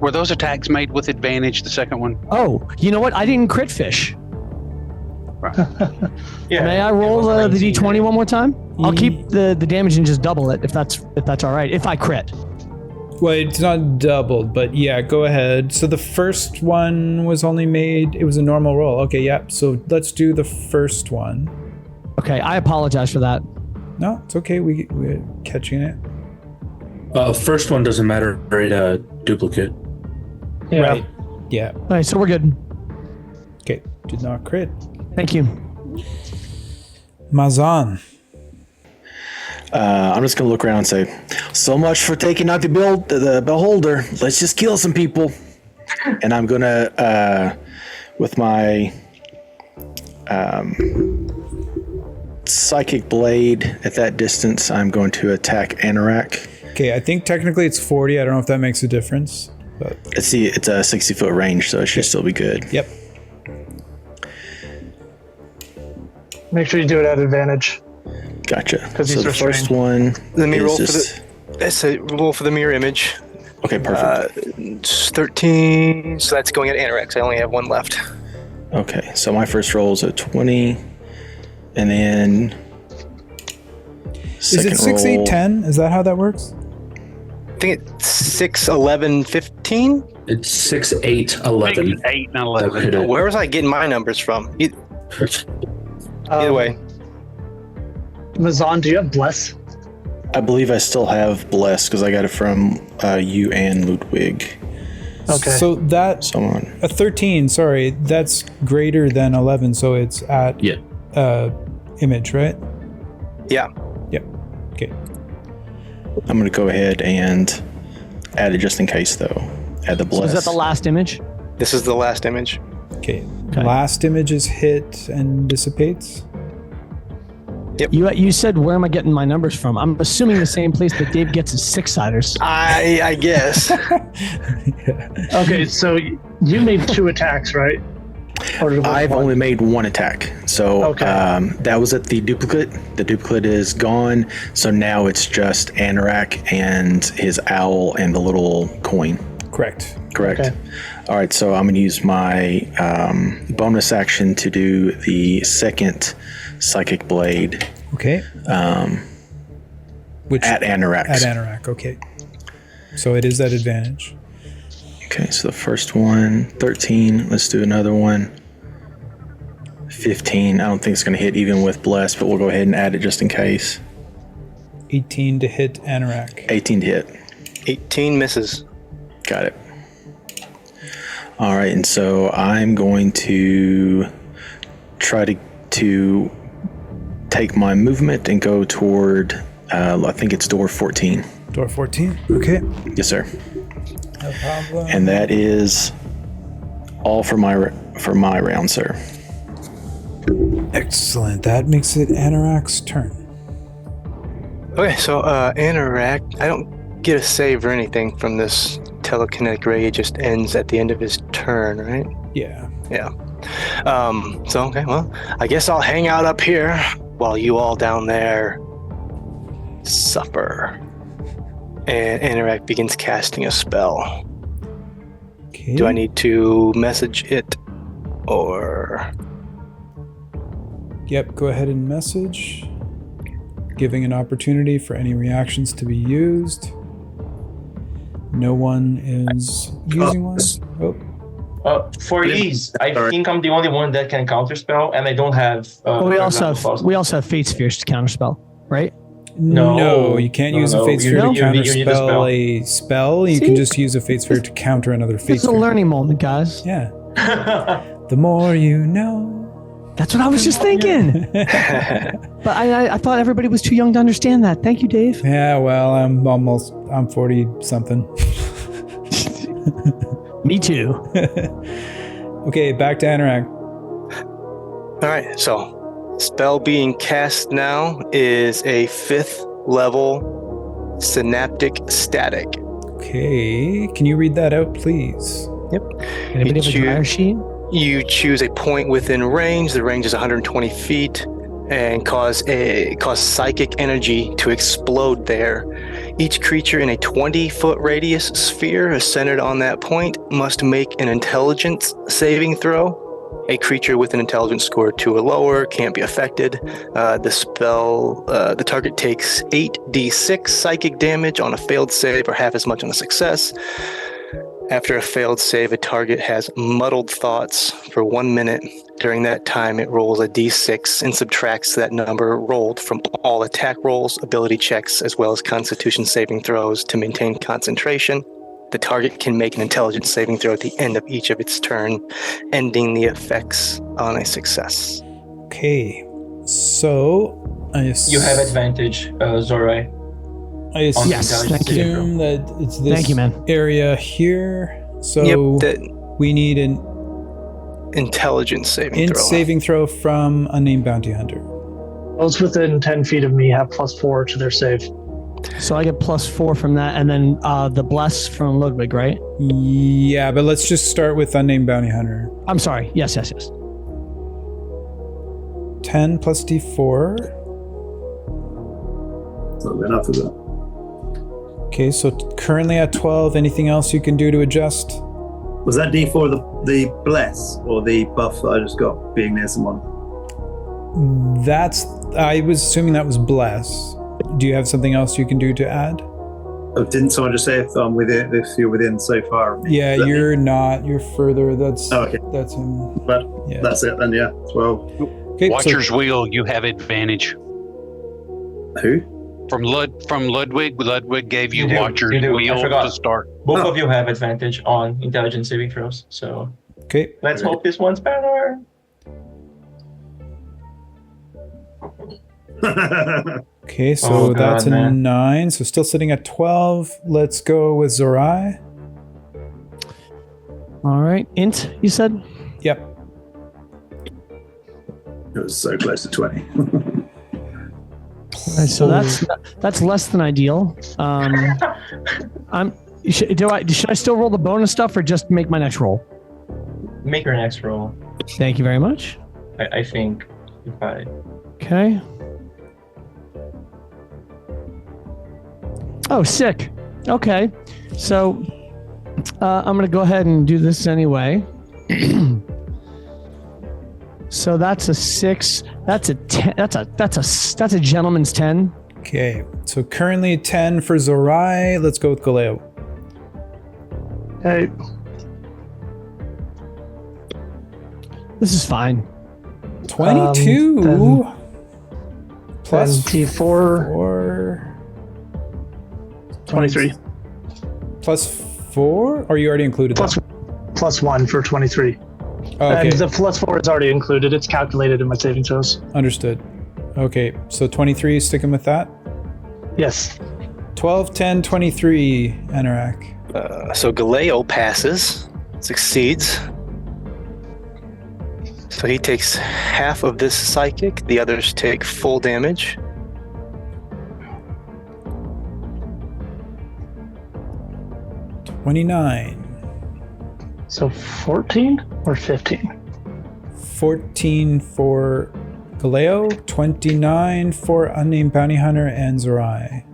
Were those attacks made with advantage, the second one? Oh, you know what? I didn't crit fish. Yeah. May I roll the d20 one more time? I'll keep the damage and just double it if that's all right. If I crit. Well, it's not doubled, but yeah, go ahead. So the first one was only made, it was a normal roll. Okay, yeah, so let's do the first one. Okay, I apologize for that. No, it's okay, we're catching it. First one doesn't matter, right? Duplicate. Yeah. Right, yeah. All right, so we're good. Okay, did not crit. Thank you. Mazan. I'm just gonna look around and say, so much for taking out the beholder. Let's just kill some people. And I'm gonna, with my psychic blade at that distance, I'm going to attack Anorak. Okay, I think technically it's 40. I don't know if that makes a difference. But It's a 60-foot range, so it should still be good. yep. Make sure you do it at advantage. Gotcha. 'Cause So he's the first restrained. one Let me is roll for just... That's a roll for the mirror image. Okay, perfect. It's 13. So that's going at Anorak. I only have one left. Okay, so my first roll is a 20, and then Is it 6, roll, 8, 10? Is that how that works? I think it's 6, 11, 15. It's 6, 8, 11. 8 and 11. That Where was I getting my numbers from? Either way. Mazan, do you have Bless? I believe I still have Bless because I got it from you and Ludwig. Okay. So that, Someone. a 13, sorry, that's greater than 11, so it's at Yeah. image, right? Yeah. Yep. Okay. I'm going to go ahead and add it just in case, though. Add the So Bless. is that the last image? This is the last image. Okay. Okay. Last image is hit and dissipates. You said where am I getting my numbers from? I'm assuming the same place that Dave gets his 6-siders. I guess. Okay, so you made 2 attacks, right? Or did I've one? only made one attack. So Okay. that was at the duplicate. The duplicate is gone. So now it's just Anorak and his owl and the little coin. Correct. Correct. Okay. All right, so I'm going to use my bonus action to do the second psychic blade Okay. Which at Anorak. at Anorak, okay. So it is at advantage. Okay, so the first one, 13. Let's do another one. 15. I don't think it's going to hit even with Bless, but we'll go ahead and add it just in case. 18 to hit Anorak. 18 to hit. 18 misses. Got it. All right, and so I'm going to try to take my movement and go toward, I think it's door 14. Door 14? Okay. Yes, sir. No problem. And that is all for my round, sir. Excellent. That makes it Anorak's turn. Okay, so Anorak, I don't get a save or anything from this telekinetic ray. It just ends at the end of his turn, right? Yeah. Yeah. So, okay, well, I guess I'll hang out up here while you all down there suffer. And Anorak begins casting a spell. Okay. Do I need to message it or... Yep, go ahead and message. Giving an opportunity for any reactions to be used. No one is using one. Oh. For ease, I think I'm the only one that can counterspell, and I don't have. We also have Fate Spheres to counterspell, right? No, you can't use a Fate Sphere to You need a counterspell a spell. You can just use a Fate Sphere to counter another Fate It's a Sphere. learning moment, guys. Yeah. The more you know. That's what I was just thinking. But I thought everybody was too young to understand that. Thank you, Dave. Yeah, well, I'm 40-something. Me too. Okay, back to Anorak. All right, so spell being cast now is a 5th level synaptic static. Okay, can you read that out, please? Yep. Anybody have a dryer sheet? You choose a point within range. The range is 120 feet, and cause psychic energy to explode there. Each creature in a 20-foot radius sphere centered on that point must make an intelligence saving throw. A creature with an intelligence score 2 or lower can't be affected. The target takes 8d6 psychic damage on a failed save or half as much on a success. After a failed save, a target has muddled thoughts for 1 minute. During that time, it rolls a d6 and subtracts that number rolled from all attack rolls, ability checks, as well as constitution saving throws to maintain concentration. The target can make an intelligence saving throw at the end of each of its turn, ending the effects on a success. Okay, so You have advantage, Zorai. I assume, Yes, thank you. that it's this Thank you, man. area here. So we need an Intelligence saving throw. saving throw from unnamed bounty hunter. Those within 10 feet of me have +4 to their save. So I get +4 from that, and then the bless from Ludwig, right? Yeah, but let's just start with unnamed bounty hunter. I'm sorry. Yes. 10 plus d4. So enough of that. Okay, so currently at 12. Anything else you can do to adjust? Was that D4 the bless or the buff that I just got being near someone? I was assuming that was bless. Do you have something else you can do to add? Oh, didn't someone just say if I'm within, if you're within so far? Yeah, you're not. You're further. That's okay. That's him. But Yeah. that's it then. Yeah, 12. Okay, Watcher's Wheel, you have advantage. Who? From Ludwig gave you You do, Watcher's you do. I Wheel forgot. to start. Both of you have advantage on intelligence saving throws, so Okay. let's hope this one's better. Okay, so Oh, God, that's a man. 9. So still sitting at 12. Let's go with Zorai. All right. Int, you said? Yep. It was so close to 20. All right, so that's less than ideal. Should I still roll the bonus stuff or just make my next roll? Make your next roll. Thank you very much. I think if I Okay. Oh, sick. Okay. So I'm going to go ahead and do this anyway. So that's a 6. That's a 10. That's a gentleman's 10. Okay, so currently 10 for Zorai. Let's go with Galeo. Hey, This is fine. 22 then plus 24. 4. 23. Plus 4? Or you already included that? Plus 1 for 23. Oh, okay. And the plus 4 is already included. It's calculated in my saving throws. Understood. Okay, so 23, sticking with that? Yes. 12, 10, 23, Anorak. So Galeo passes, succeeds. So he takes half of this psychic. The others take full damage. $29. So 14 or 15? 14 for Galeo, 29 for Unnamed Bounty Hunter and Zerai.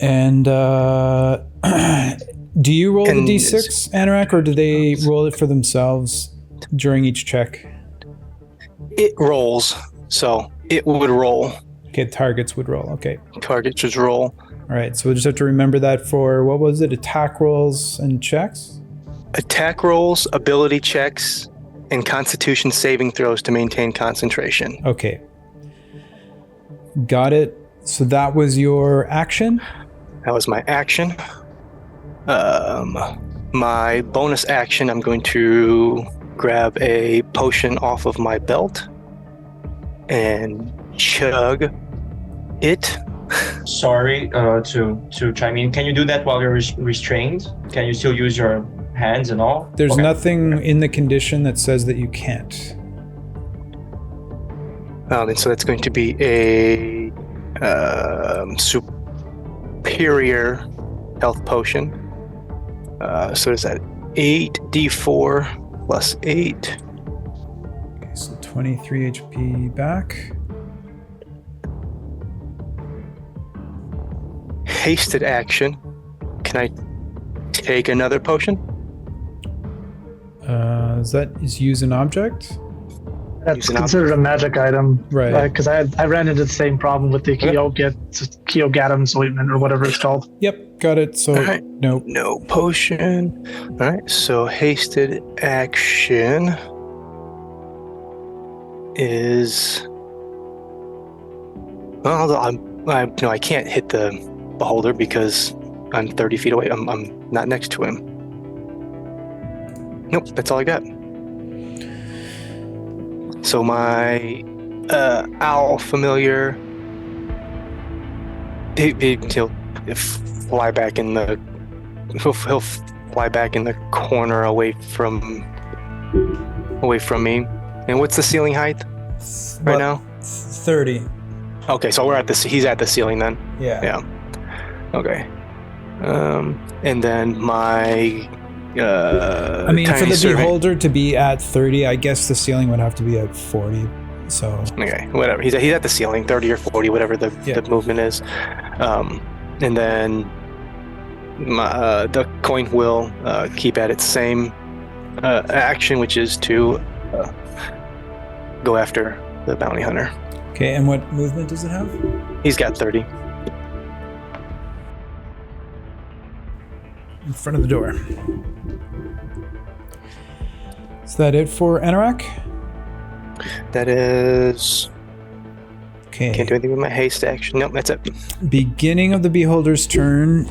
And do you roll the d6, Anorak, or do they roll it for themselves during each check? It rolls, so it would roll. Okay, targets would roll. Okay. Targets just roll. All right, so we'll just have to remember that for, what was it, attack rolls and checks? Attack rolls, ability checks, and constitution saving throws to maintain concentration. Okay. Got it. So that was your action? That was my action. My bonus action, I'm going to grab a potion off of my belt and chug it. Sorry to chime in. Can you do that while you're restrained? Can you still use your hands and all? There's Okay. nothing in the condition that says that you can't. And so that's going to be a superior health potion. So is that 8d4 plus 8? Okay, so 23 HP back. Hasted action. Can I take another potion? Is use an object? That's Use an considered a magic item. Right. Because I ran into the same problem with the Keogatum's ointment or whatever it's called. Yep, got it. So, All right. nope. No potion. All right. So hasted action is. Well, I can't hit the beholder because I'm 30 feet away. I'm not next to him. Nope, that's all I got. So my owl familiar, he'll fly back in the he'll fly back in the corner away from me. And what's the ceiling height right now? 30. Okay, so he's at the ceiling then. Yeah. Okay. And then my I mean, for the beholder to be at 30, I guess the ceiling would have to be at 40. So okay, whatever. He's at the ceiling, 30 or 40, whatever the movement is. And then the coin will keep at its same action, which is to go after the bounty hunter. okay, and what movement does it have? He's got 30. In front of the door. Is that it for Anorak? That is. Okay. Can't do anything with my haste action. Nope, that's it. Beginning of the beholder's turn,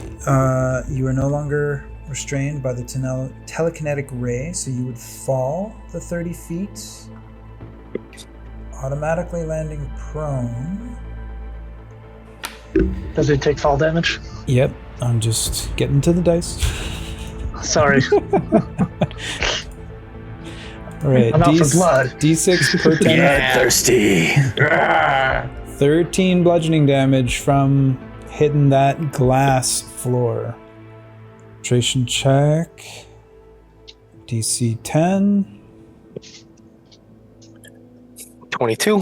you are no longer restrained by the telekinetic ray, so you would fall the 30 feet, automatically landing prone. Does it take fall damage? Yep, I'm just getting to the dice. Sorry. All right, I'm out for blood. D6 per 10. Yeah, thirsty. 13 bludgeoning damage from hitting that glass floor. Concentration check. DC 10. 22.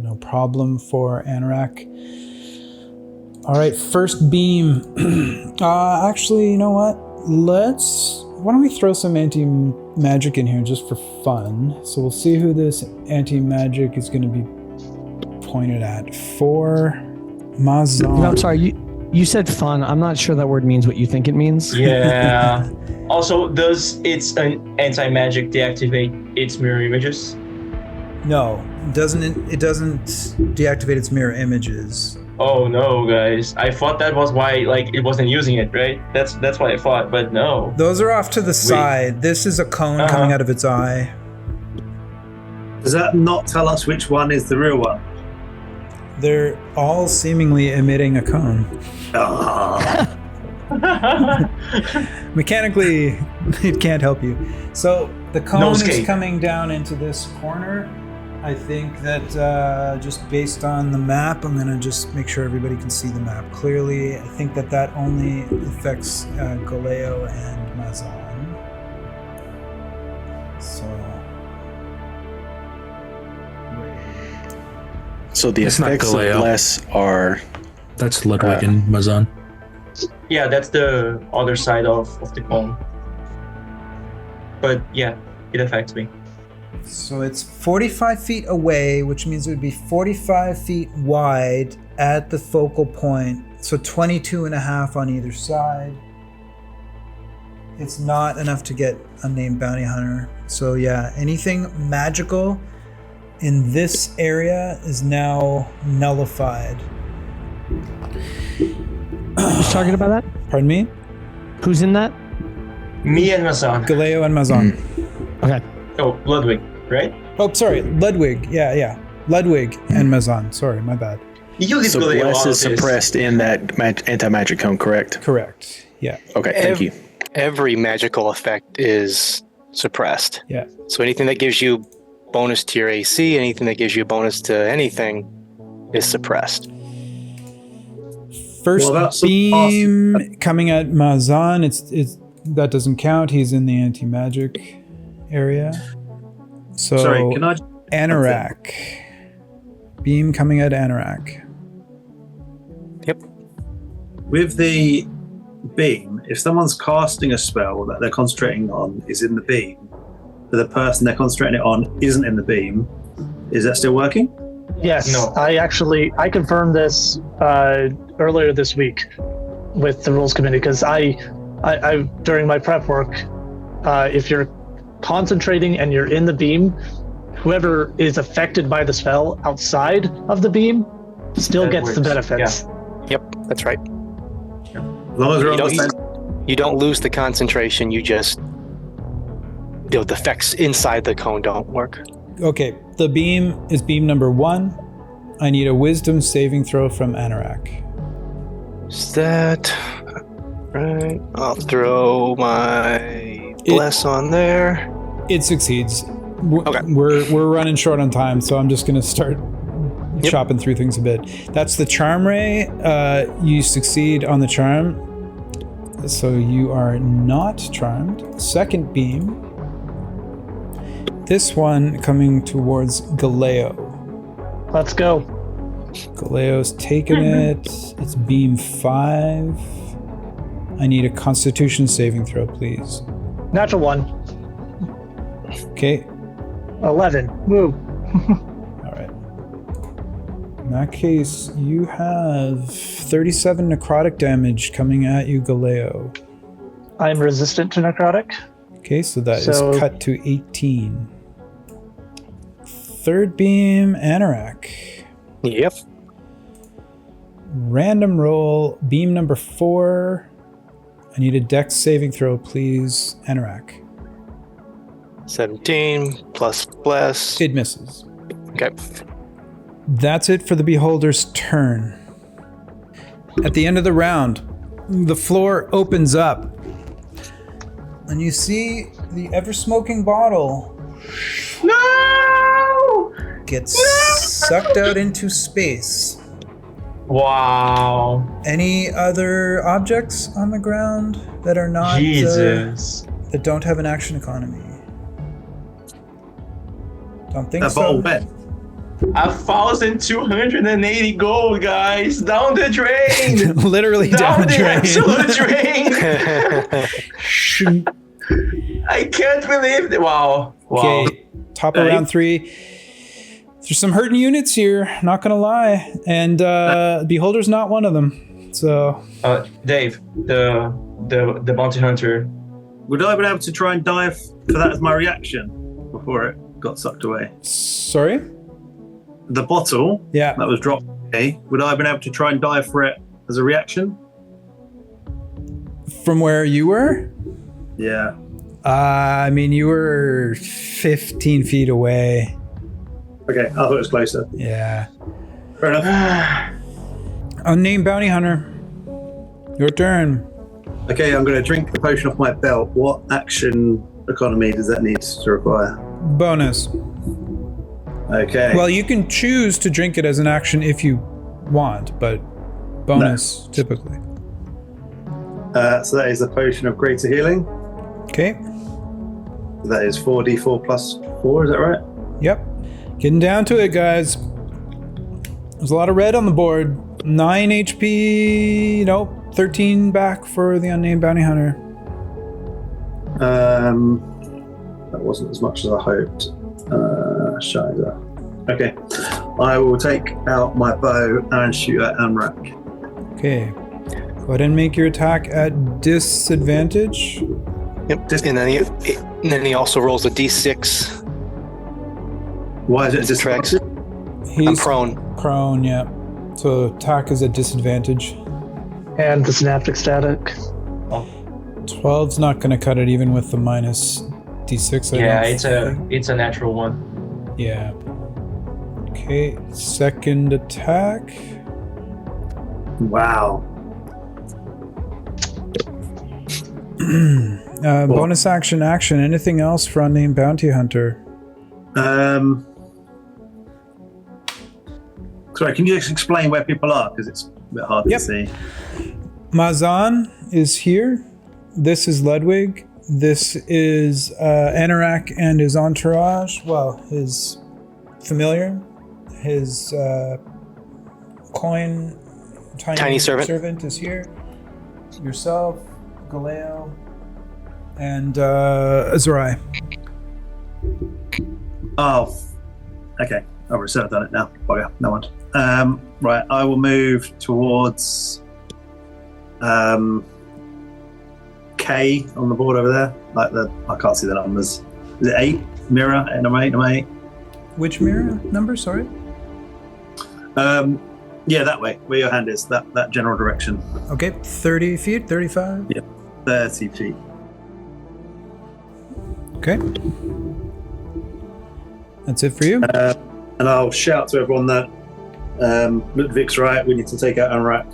No problem for Anorak. All right, first beam. Actually, you know what? Why don't we throw some anti-magic in here just for fun? So we'll see who this anti-magic is going to be pointed at. For Mazan. No, I'm sorry. You said fun. I'm not sure that word means what you think it means. Yeah. Also, does its an anti-magic deactivate its mirror images? No, it doesn't deactivate its mirror images. Oh no, guys! I thought that was why, like, it wasn't using it, right? That's what I thought, but no. Those are off to the side. This is a cone coming out of its eye. Does that not tell us which one is the real one? They're all seemingly emitting a cone. Mechanically, it can't help you. So the cone is coming down into this corner. I think that just based on the map, I'm going to just make sure everybody can see the map clearly. I think that only affects Galeo and Mazan. So the effects of Bless are... That's Ludwig and Mazan. Yeah, that's the other side of the cone. But yeah, it affects me. So it's 45 feet away, which means it would be 45 feet wide at the focal point. So 22 and a half on either side. It's not enough to get unnamed bounty hunter. So yeah, anything magical in this area is now nullified. Who's talking about that? Pardon me? Who's in that? Me and Mazan. Galeo and Mazan. Okay. Oh, Ludwig, right? Oh, sorry, Ludwig. Yeah. Ludwig and Mazan. Sorry, my bad. So Bless is suppressed in that anti-magic cone, correct? Correct. Yeah. Okay, thank you. Every magical effect is suppressed. Yeah. So anything that gives you bonus to your AC, anything that gives you a bonus to anything is suppressed. First beam coming at Mazan. It's that doesn't count. He's in the anti-magic area. So sorry, can I Anorak. Beam coming at Anorak. Yep. With the beam, if someone's casting a spell that they're concentrating on is in the beam, but the person they're concentrating it on isn't in the beam, is that still working? Yes. No. I confirmed this earlier this week with the rules committee because I during my prep work, if you're concentrating and you're in the beam, whoever is affected by the spell outside of the beam still gets the benefits. Yeah. Yep, that's right. As long as we're on the same. You don't lose the concentration, you just the effects inside the cone don't work. Okay, the beam is beam number 1. I need a wisdom saving throw from Anorak. Is that right? I'll throw my bless on there. It succeeds. Okay. We're running short on time, so I'm just going to start chopping through things a bit. That's the charm ray. You succeed on the charm, so you are not charmed. Second beam. This one coming towards Galeo. Let's go. Galeo's taken it. It's beam 5. I need a Constitution saving throw, please. Natural 1. Okay. 11. Woo. All right. In that case, you have 37 necrotic damage coming at you, Galeo. I'm resistant to necrotic. Okay, so that is cut to 18. Third beam, Anorak. Yep. Random roll, beam number 4. I need a dex saving throw, please, Anorak. 17 plus bless. It misses. Okay. That's it for the Beholder's turn. At the end of the round, the floor opens up. And you see the ever-smoking bottle gets sucked out into space. Wow. Any other objects on the ground that are not Jesus. That don't have an action economy? Don't think That so. bottle bet. 1,280 gold, guys. Down the drain. Literally down the drain. Absolute drain. I can't believe that. Wow. Okay, top of round 3. There's some hurting units here, not gonna lie. And Beholder's not one of them. So, Dave, the bounty hunter. Would I have been able to try and dive for that as my reaction before it got sucked away? sorry? The bottle Yeah. that was dropped, okay, would I have been able to try and dive for it as a reaction? From where you were? Yeah. I mean, you were 15 feet away. Okay, I thought it was closer. Yeah. Fair enough. Unnamed bounty hunter. Your turn. Okay, I'm going to drink the potion off my belt. What action economy does that need to require? Bonus. Okay. Well, you can choose to drink it as an action if you want, but bonus typically. So that is a potion of greater healing. Okay. That is 4d4 plus 4, is that right? Yep. Getting down to it, guys. There's a lot of red on the board. 9 HP. Nope. 13 back for the unnamed bounty hunter. That wasn't as much as I hoped. Shider. Okay. I will take out my bow and shoot at Amrak. Okay. Go ahead and make your attack at disadvantage. Yep. And then he also rolls a d6. Why is it distracted? He's I'm prone. Prone, yeah. So attack is at disadvantage. And the synaptic static. 12's not going to cut it even with the minus d6. Yeah, it's a natural one. Yeah. Okay, second attack. Wow. Bonus action. Anything else for unnamed bounty hunter? Sorry, can you just explain where people are? Because it's a bit hard to see. Mazan is here. This is Ludwig. This is Anorak and his entourage. Well, his familiar. His coin tiny servant is here. Yourself, Galeo, and Azurai. Oh, okay. I've already done it now. Oh yeah, no one. Right, I will move towards K on the board over there. I can't see the numbers. Is it 8? Mirror, number 8, number 8. Which mirror number? Sorry. Yeah, that way, where your hand is, that general direction. Okay, 30 feet, 35? Yep, 30 feet. Okay. That's it for you? And I'll shout to everyone that Ludwig's right, we need to take out Unrack.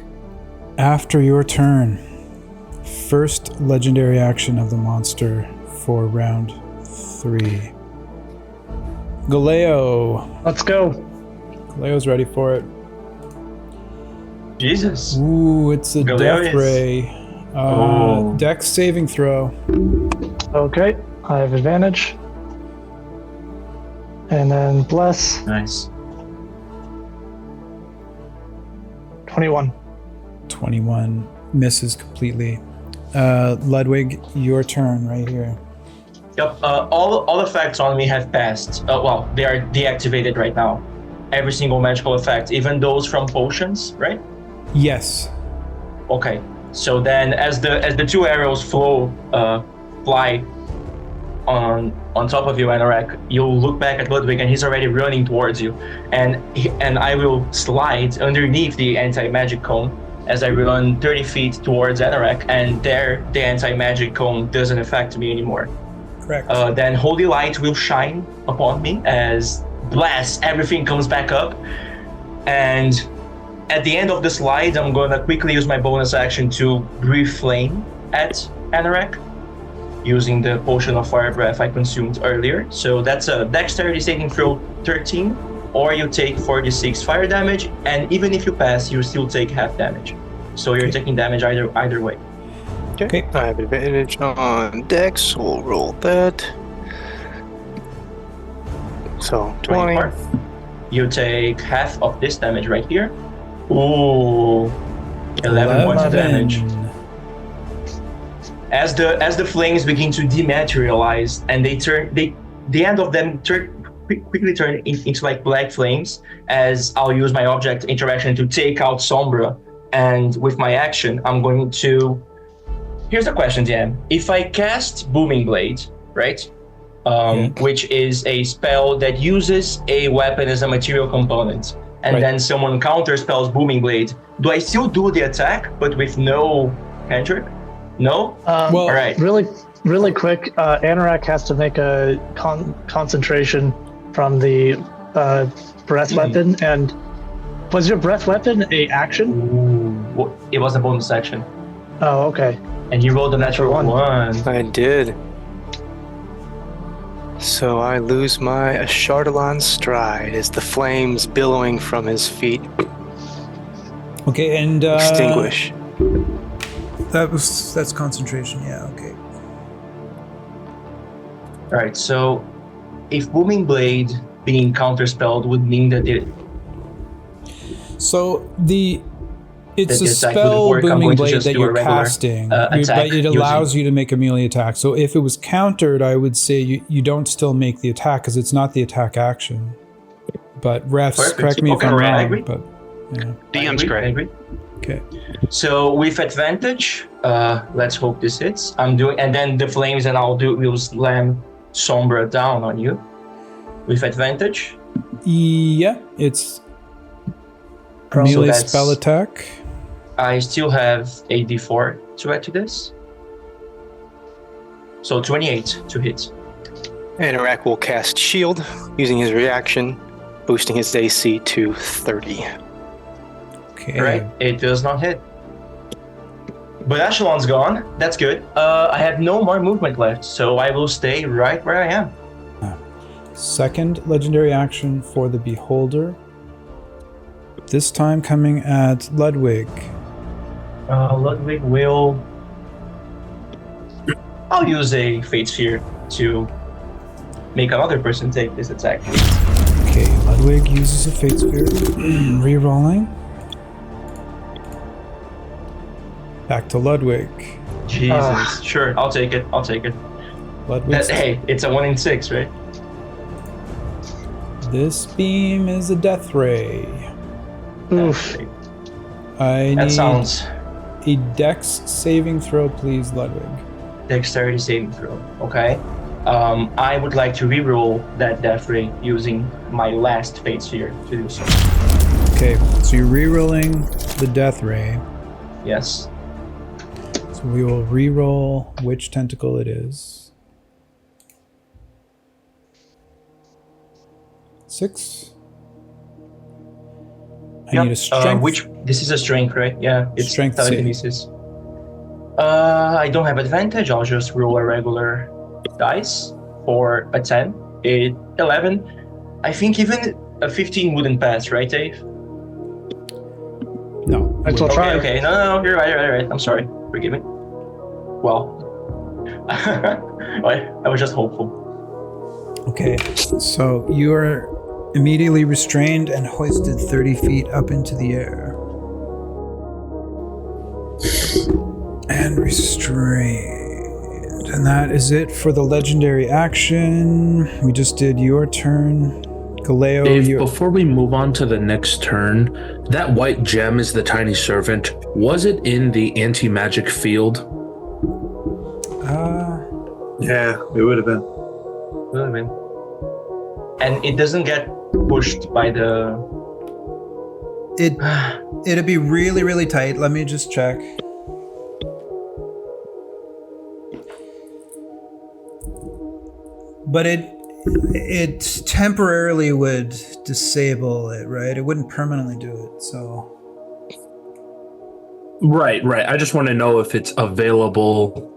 After your turn, first legendary action of the monster for round 3. Galeo. Let's go. Galeo's ready for it. Jesus. Ooh, it's a Galeo death is- ray. Dex saving throw. Okay, I have advantage. And then bless. Nice. 21. 21 misses completely. Ludwig, your turn right here. Yep. All effects on me have passed. Well, they are deactivated right now. Every single magical effect, even those from potions, right? Yes. Okay. So then, as the two arrows fly on top of you, Anorak, you'll look back at Ludwig, and he's already running towards you, and I will slide underneath the anti-magic cone as I run 30 feet towards Anorak, and there the anti-magic cone doesn't affect me anymore. Correct. Then Holy Light will shine upon me as blast, everything comes back up, and at the end of the slide, I'm gonna quickly use my bonus action to breathe flame at Anorak, using the potion of fire breath I consumed earlier. So that's a dexterity saving throw 13, or you take 46 fire damage, and even if you pass, you still take half damage. So you're taking damage either way. Okay. I have advantage on dex, so we'll roll that. So 20. 24. You take half of this damage right here. Ooh, 11 points of damage. As the flames begin to dematerialize, and the end of them quickly turn into like black flames, as I'll use my object interaction to take out Sombra and with my action, I'm going to. Here's the question, Dan. If I cast Booming Blade, right, which is a spell that uses a weapon as a material component, and then someone counter spells Booming Blade, do I still do the attack but with no cantrip? No. All right. Really quick. Anorak has to make a concentration from the breath weapon. And was your breath weapon a action? Ooh, well, it was a bonus action. Oh, okay. And you rolled a natural one. I did. So I lose my Ashardalon stride as the flames billowing from his feet Okay, and extinguish. that's concentration. Yeah. Okay. All right. So, if Booming Blade being counterspelled would mean that So it's the a attack spell wouldn't work. I'm Booming going to Blade just that do a you're regular, casting, attack but it allows using- you to make a melee attack. So if it was countered, I would say you don't still make the attack because it's not the attack action. But refs, Perfect. correct me if Okay, I'm right, I wrong. agree. But yeah. DM's I great. agree. Okay. So with advantage, let's hope this hits. I'm doing, and then the flames, and we'll slam Sombra down on you with advantage. Yeah, it's a So melee that's- spell attack. I still have a D4 to add to this. So 28 to hit. Anorak will cast Shield using his reaction, boosting his AC to 30. Okay. Right? It does not hit. But Echelon's gone. That's good. I have no more movement left, so I will stay right where I am. Second legendary action for the Beholder. This time coming at Ludwig. Ludwig will. I'll use a Fate Sphere to make another person take this attack. Okay, Ludwig uses a Fate Sphere. Rerolling. Back to Ludwig. Jesus. Sure, I'll take it. Ludwig. Hey, it's a 1 in 6, right? This beam is a death ray. Oof. I That need sounds a dex saving throw, please, Ludwig. dexterity saving throw. Okay. I would like to reroll that death ray using my last Fate Sphere to do so. Okay, so you're rerolling the death ray. Yes. So we will reroll which tentacle it is. 6. I need a strength. This is a strength, right? Yeah, it's Strength save. telekinesis. I don't have advantage. I'll just roll a regular dice for a 10, 11. I think even a 15 wouldn't pass, right, Dave? No. I still try. Okay. No, you're right. I'm sorry. Forgive me. Well, I was just hopeful. Okay, so you are immediately restrained and hoisted 30 feet up into the air. And restrained. And that is it for the legendary action. We just did your turn. Galeo, Dave, before we move on to the next turn, that white gem is the tiny servant. Was it in the anti-magic field? Yeah, it would have been. And it doesn't get pushed by the. It'd be really, really tight. Let me just check. But it temporarily would disable it, right? It wouldn't permanently do it, so. Right. I just want to know if it's available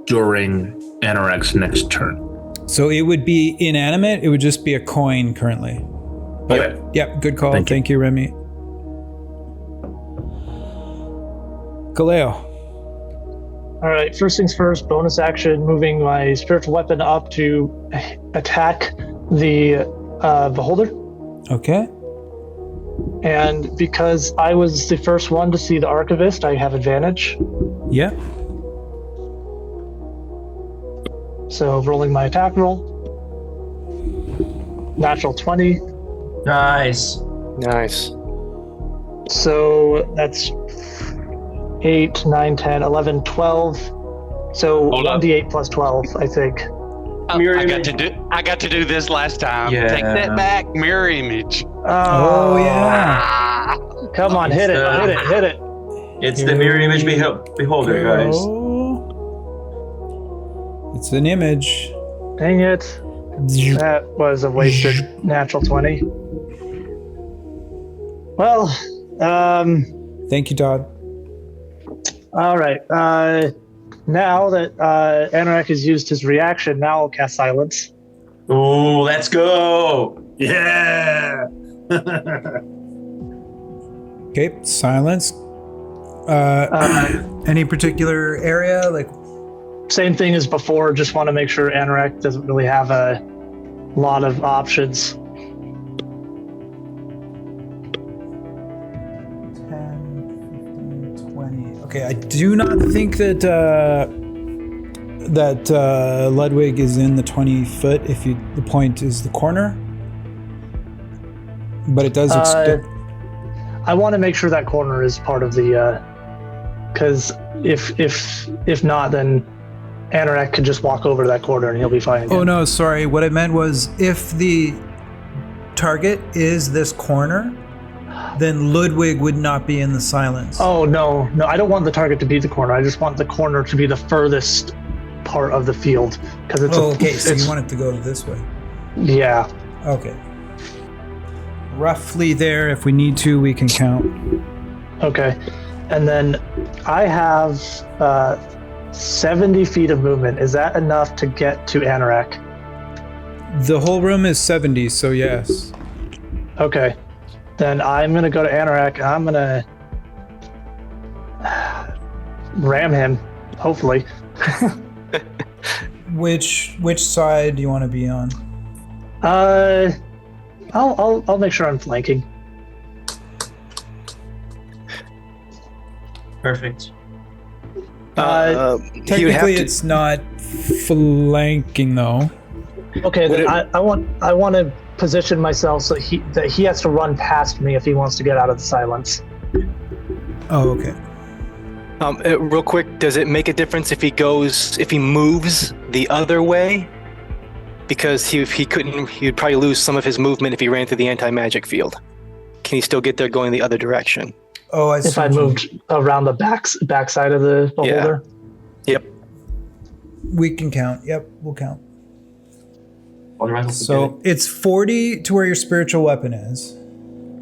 during Anorak's next turn. So it would be inanimate. It would just be a coin currently. Okay. Yep, good call. Thank you. Thank you, Remy. Galeo. All right, first things first, bonus action, moving my spiritual weapon up to attack the beholder. Okay. And because I was the first one to see the archivist, I have advantage. Yeah. So rolling my attack roll. Natural 20. Nice. So that's 8, 9, 10, 11, 12. So Hold up. 1d8 plus 12, I think. Mirror I image. got to do this last time. Yeah. Take that back. Mirror image. Oh, yeah. Ah. Come on, hit it. It's the mirror image beholder, guys. It's an image. Dang it. That was a wasted natural 20. Well, Thank you, Todd. all right. Now that Anorak has used his reaction, now I'll cast Silence. Ooh, let's go. Yeah. Okay, silence. Any particular area? Like, Same thing as before, just want to make sure Anorak doesn't really have a lot of options. 10, 15, 20. Okay, I do not think that Ludwig is in the 20 foot. If you, the point is the corner, but it does. I want to make sure that corner is part of the, because if not, then Anorak could just walk over to that corner and he'll be fine again. Oh no, sorry. What I meant was if the target is this corner, then Ludwig would not be in the silence. Oh no, I don't want the target to be the corner. I just want the corner to be the furthest part of the field because it's. Okay. So you want it to go this way. Yeah. Okay. Roughly there. If we need to, we can count. Okay, and then I have 70 feet of movement. Is that enough to get to Anorak? The whole room is 70, so yes. Okay, then I'm gonna go to Anorak. I'm gonna ram him. Hopefully. Which side do you want to be on? I'll make sure I'm flanking. Perfect. Technically, it's not flanking though. Okay, then I want to position myself so that he has to run past me if he wants to get out of the silence. Oh, okay. Real quick, does it make a difference if he moves the other way? Because he couldn't, he would probably lose some of his movement if he ran through the anti-magic field. Can he still get there going the other direction? Oh, I see. If I moved around the backside of the beholder? Yep. We can count. Yep, we'll count. Otherwise, So it's 40 to where your spiritual weapon is.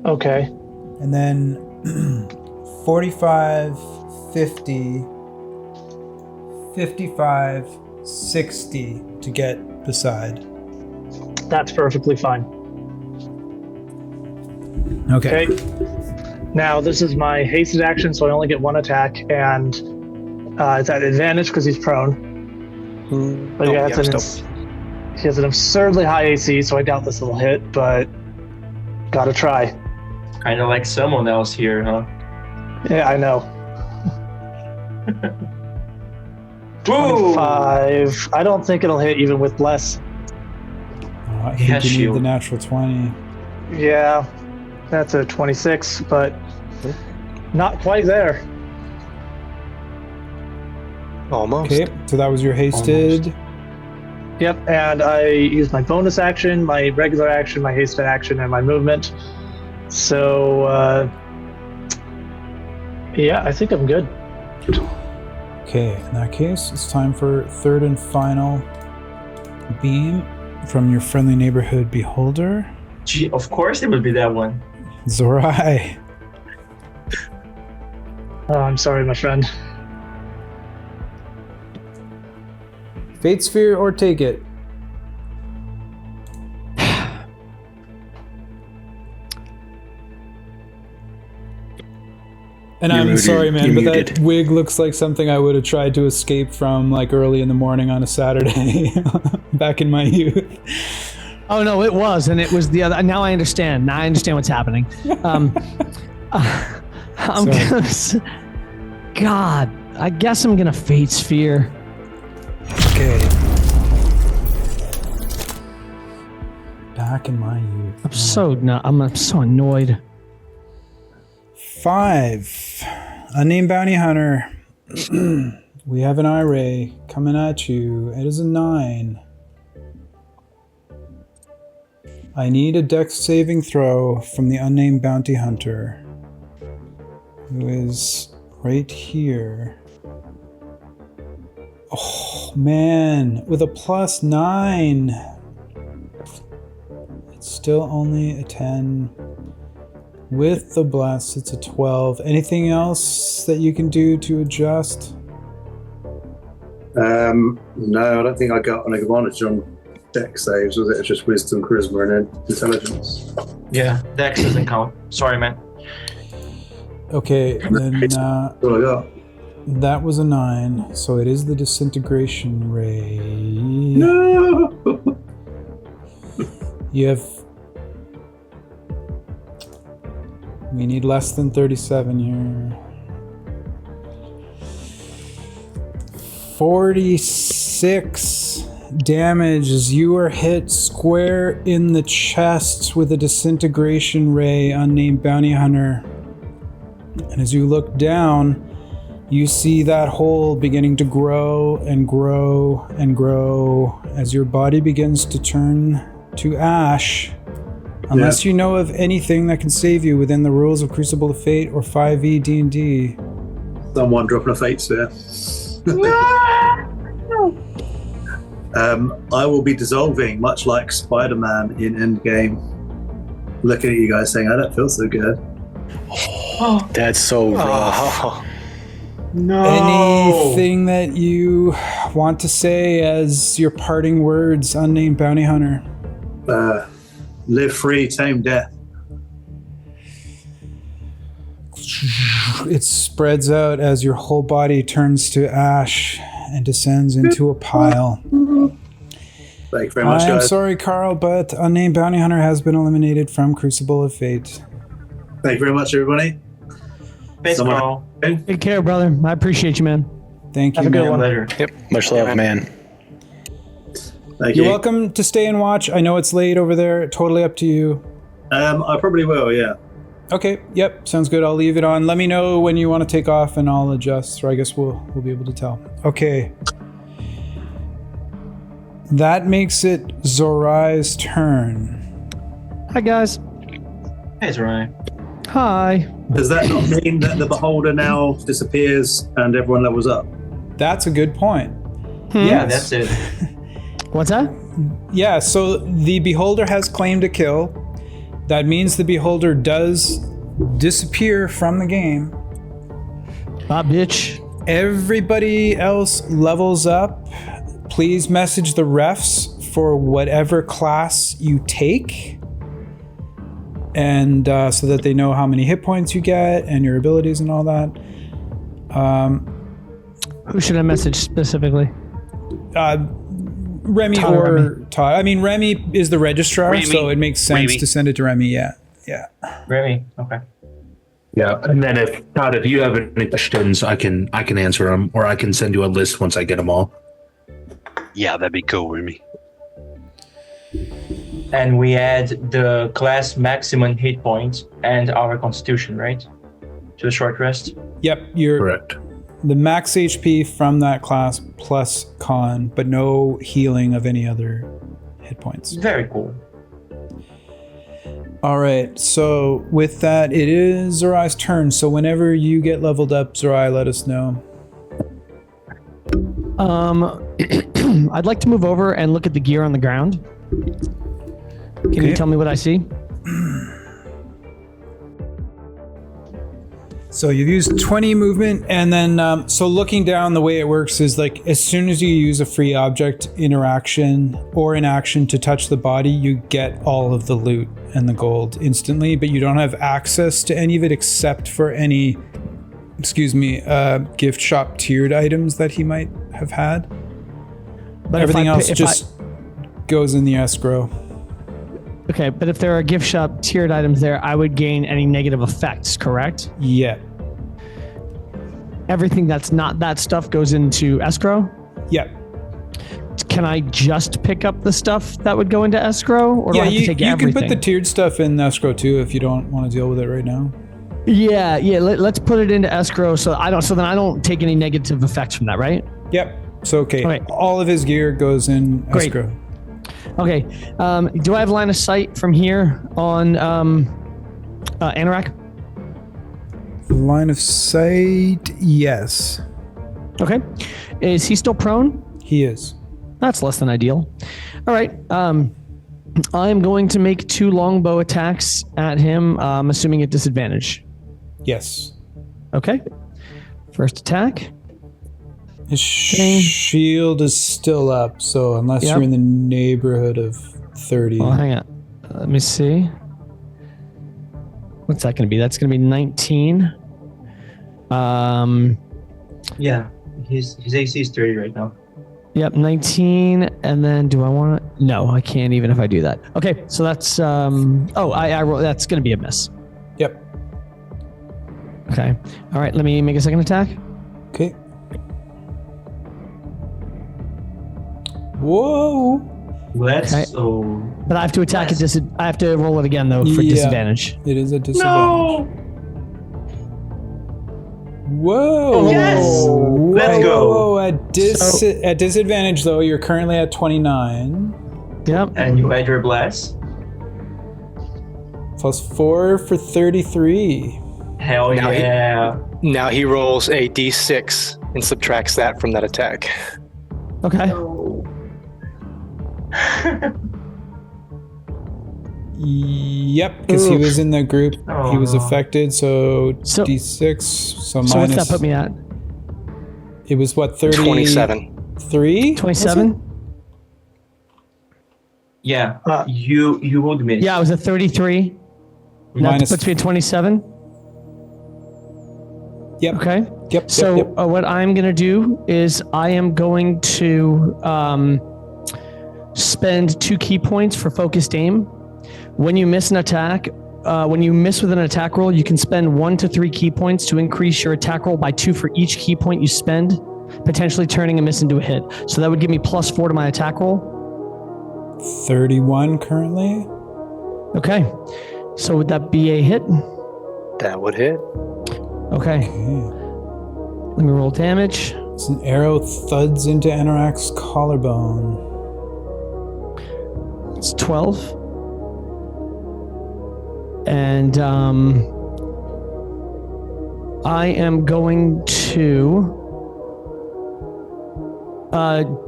Okay. And then 45, 50, 55, 60 to get beside. That's perfectly fine. Okay. Now, this is my hasted action, so I only get one attack, and it's at advantage because he's prone. But he has an absurdly high AC, so I doubt this will hit, but gotta try. kind of like someone else here, huh? Yeah, I know. 25. I don't think it'll hit even with less. I think you need the natural 20. Yeah, that's a 26, but not quite there. Almost. Okay, so that was your hasted. Almost. Yep, and I used my bonus action, my regular action, my hasted action, and my movement. So, yeah, I think I'm good. Okay, in that case, it's time for third and final beam from your friendly neighborhood beholder. Gee, of course it would be that one. Zorai. Oh, I'm sorry, my friend. Fate Sphere or take it? And I'm sorry, man, but that wig looks like something I would have tried to escape from like early in the morning on a Saturday back in my youth. Oh no, it was, and it was the other. Now I understand. Now I understand what's happening. I'm gonna. God, I guess I'm gonna Fate Sphere. Okay. Back in my youth. I'm so annoyed. 5. Unnamed bounty hunter. We have an eye ray coming at you. It is a 9. I need a dex saving throw from the unnamed bounty hunter, who is right here. Oh man, with a +9. It's still only a 10. With the bless, it's a 12. Anything else that you can do to adjust? No, I don't think I got an advantage on dex saves, was it? It's just wisdom, charisma, and then intelligence. Yeah, Dex doesn't count. Sorry, man. Okay, then What I got? that was a 9, so it is the disintegration ray. No! You have... We need less than 37 here. 46 damage as you are hit square in the chest with a disintegration ray, unnamed bounty hunter. And as you look down, you see that hole beginning to grow and grow and grow as your body begins to turn to ash. Unless you know of anything that can save you within the rules of Crucible of Fate or 5e D&D. Someone dropping a fate sphere. I will be dissolving, much like Spider-Man in Endgame. Looking at you guys saying, I don't feel so good. That's so rough. No. Anything that you want to say as your parting words, unnamed bounty hunter? Live free, tame death. It spreads out as your whole body turns to ash and descends into a pile. Thank you very much, I am guys. sorry, Carl, but unnamed bounty hunter has been eliminated from Crucible of Fate. Thank you very much, everybody. Thanks, Someone- Carl. Take care, brother. I appreciate you, man. Thank you, Have a good man. one. Later. Yep. Much love, man. Thank You're you. welcome to stay and watch. I know it's late over there. Totally up to you. I probably will, yeah. Okay, yep, sounds good. I'll leave it on. Let me know when you want to take off and I'll adjust, or I guess we'll be able to tell. Okay. That makes it Zorai's turn. Hi, guys. Hey, Zorai. Hi. Does that not mean that the beholder now disappears and everyone levels up? That's a good point. Yeah, Yes. that's it. What's that? Yeah, so the beholder has claim to kill. That means the beholder does disappear from the game. Bitch. Everybody else levels up. Please message the refs for whatever class you take, and so that they know how many hit points you get and your abilities and all that. Who should I message specifically? Remy Todd or or Remy? Todd. I mean, Remy is the registrar, Remy. so it makes sense Remy. to send it to Remy. Yeah. Remy. Okay. Yeah, and then if Todd, if you have any questions, I can answer them, or I can send you a list once I get them all. Yeah, that'd be cool, Remy. And we add the class maximum hit points and our constitution, right? To the short rest. Yep. You're Correct. the max HP from that class plus con, but no healing of any other hit points. Very cool. All right, so with that, it is Zorai's turn. So whenever you get leveled up, Zorai, let us know. I'd like to move over and look at the gear on the ground. Can you Okay. tell me what I see? So you've used 20 movement, and then so looking down, the way it works is like as soon as you use a free object interaction or an action to touch the body, you get all of the loot and the gold instantly, but you don't have access to any of it except for any, gift shop tiered items that he might have had. But if Everything I- else if just goes in the escrow. Okay, but if there are gift shop tiered items there, I would gain any negative effects, correct? Yeah. Everything that's not that stuff goes into escrow? Yeah. Can I just pick up the stuff that would go into escrow? Or do I Yeah, have to you take can everything? put the tiered stuff in escrow too if you don't want to deal with it right now. Yeah. Let's put it into escrow so then I don't take any negative effects from that, right? Yep. So Okay. all of his gear goes in Great. escrow. Okay. Do I have line of sight from here on Anorak? Line of sight, yes. Okay. Is he still prone? He is. That's less than ideal. All right. I'm going to make 2 longbow attacks at him, assuming at disadvantage. Yes. Okay. First attack. His shield is still up, so unless you're in the neighborhood of 30. Well, hang on. Let me see. What's that going to be? That's going to be 19. Yeah, his AC is 30 right now. Yep, 19. And then do I want to? No, I can't even if I do that. Okay, so that's I roll. That's going to be a miss. Yep. Okay. All right. Let me make a second attack. Okay. Whoa. Let's. But I have to attack at I have to roll it again though for disadvantage. It is a disadvantage. Whoa. Yes. Let's go. Whoa. At disadvantage though, you're currently at 29. Yep. And you add your bless. +4 for 33. Hell yeah. Now he rolls a d6 and subtracts that from that attack. Okay. Yep, because he was in the group. He was affected, so D6. So what's minus. that put me at? It was what, 30? 27. 3? 27? Yeah. You would miss. Yeah, I was at 33. Minus- That puts me at 27. Yep. Okay. Yep. So yep. what I'm going to do is I am going to spend 2 key points for focused aim. When you miss an attack, when you miss with an attack roll, you can spend 1 to 3 key points to increase your attack roll by 2 for each key point you spend, potentially turning a miss into a hit. So that would give me +4 to my attack roll. 31 currently. Okay. So would that be a hit? That would hit. Okay. Let me roll damage. It's an arrow thuds into Anorak's collarbone. It's 12. And I am going to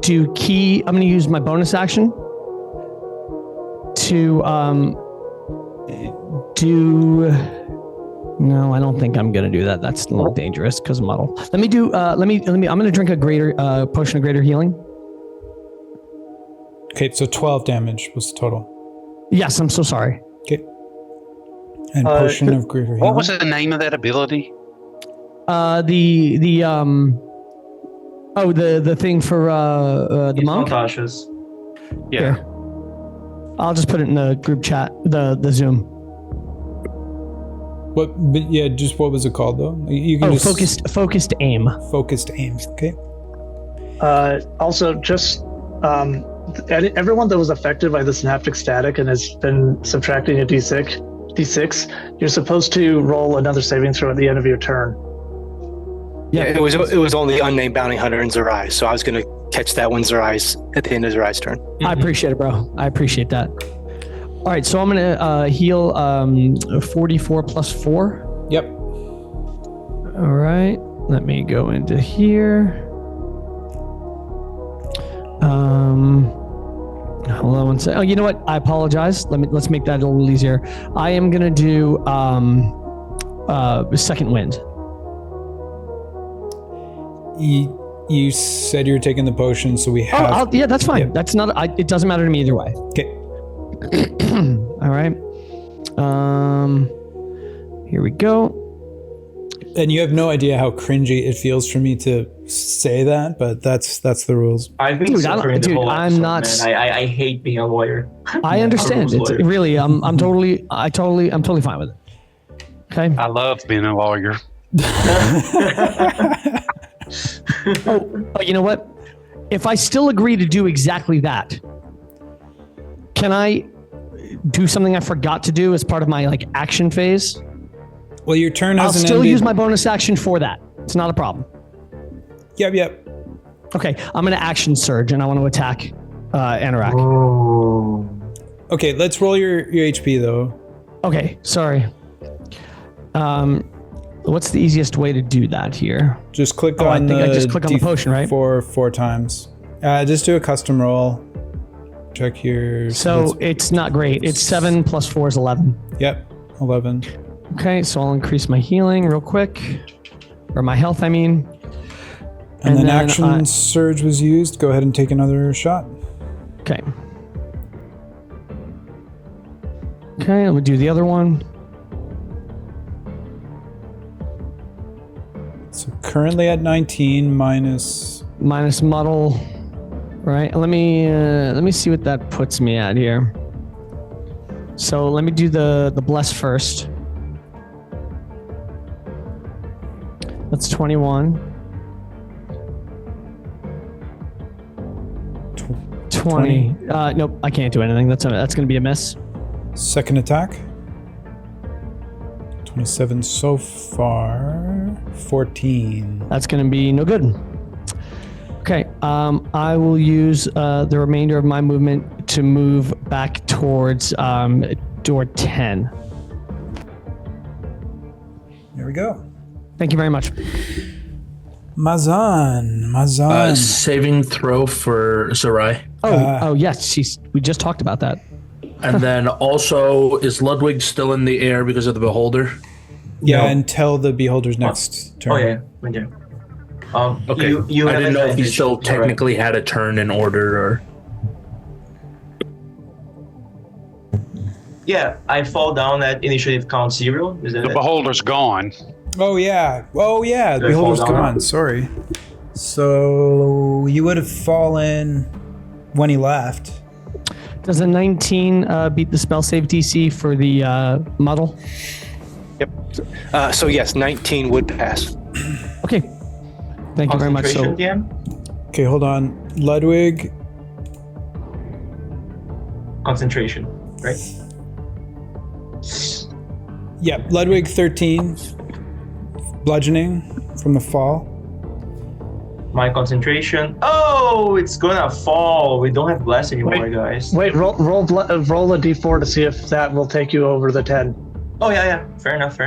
do key. I'm going to use my bonus action to do. No, I don't think I'm going to do that. That's a little dangerous because muddle. Let me do. I'm going to drink a greater potion of greater healing. Okay, so 12 damage was the total. Yes, I'm so sorry. Okay. And potion of greater healing. What was the name of that ability? The thing for the monk. Natasha's. Yeah. Here. I'll just put it in the group chat, the Zoom. What? But yeah, just what was it called though? You can just focused aim. Focused aim. Okay. Also, just everyone that was affected by the synaptic static and has been subtracting a d6, you're supposed to roll another saving throw at the end of your turn. Yeah, it was only unnamed bounty hunter and Zerai, so I was going to catch that one Zerai's at the end of Zerai's turn. I appreciate it, bro. I appreciate that. All right, so I'm gonna heal 44 plus 4. Yep. All right, let me go into here. Hold on one second. Oh, you know what? I apologize. Let's make that a little easier. I am gonna do second wind. You said you were taking the potion, so we have. Yeah, that's fine. That's not. It doesn't matter to me either way. Okay. All right. Here we go. And you have no idea how cringy it feels for me to say that, but that's the rules. I've been suffering the whole I'm not. Man. I hate being a lawyer. I understand. It's really. I'm totally fine with it. Okay. I love being a lawyer. Oh, you know what? If I still agree to do exactly that, can I do something I forgot to do as part of my action phase? Well, your turn I'll hasn't still ended. use my bonus action for that. It's not a problem. Yep. Okay, I'm going to action surge, and I want to attack Anorak. Oh. Okay, let's roll your HP though. Okay, sorry. What's the easiest way to do that here? Just click Oh, I on think the I just click on the potion, right? four times. Just do a custom roll. Check your. So it's not great. It's 7 plus 4 is 11. Yep, 11. Okay, so I'll increase my healing real quick. Or my health, I mean. And then action surge was used. Go ahead and take another shot. Okay. Okay, we'll do the other one. So currently at 19 minus Muddle. Right. Let me see what that puts me at here. So let me do the bless first. That's 21. 20. Nope, I can't do anything. That's going to be a miss. second attack. 27 so far. 14. That's going to be no good. Okay, I will use the remainder of my movement to move back towards door 10. There we go. Thank you very much. Mazan. Saving throw for Sarai. Oh yes, we just talked about that. And then also, is Ludwig still in the air because of the Beholder? Yeah, No. until the Beholder's next turn. Oh yeah, we do. Okay. You I have didn't know if he advantage, still right? technically had a turn in order or. Yeah, I fall down at initiative count 0. Is that The it? beholder's gone. Oh yeah. The Did I Beholder's fall down? gone. Sorry. So you would have fallen when he left. Does a 19 beat the spell save DC for the muddle? Yep. So yes, 19 would pass. Okay. Thank you very much. So, Concentration, DM? Okay, hold on. Ludwig. Concentration, right? Yep, Ludwig 13. Bludgeoning from the fall. My concentration. Oh, it's gonna fall. We don't have bless anymore, Wait. guys. Wait, roll a d4 to see if that will take you over the 10. Oh yeah. Fair enough.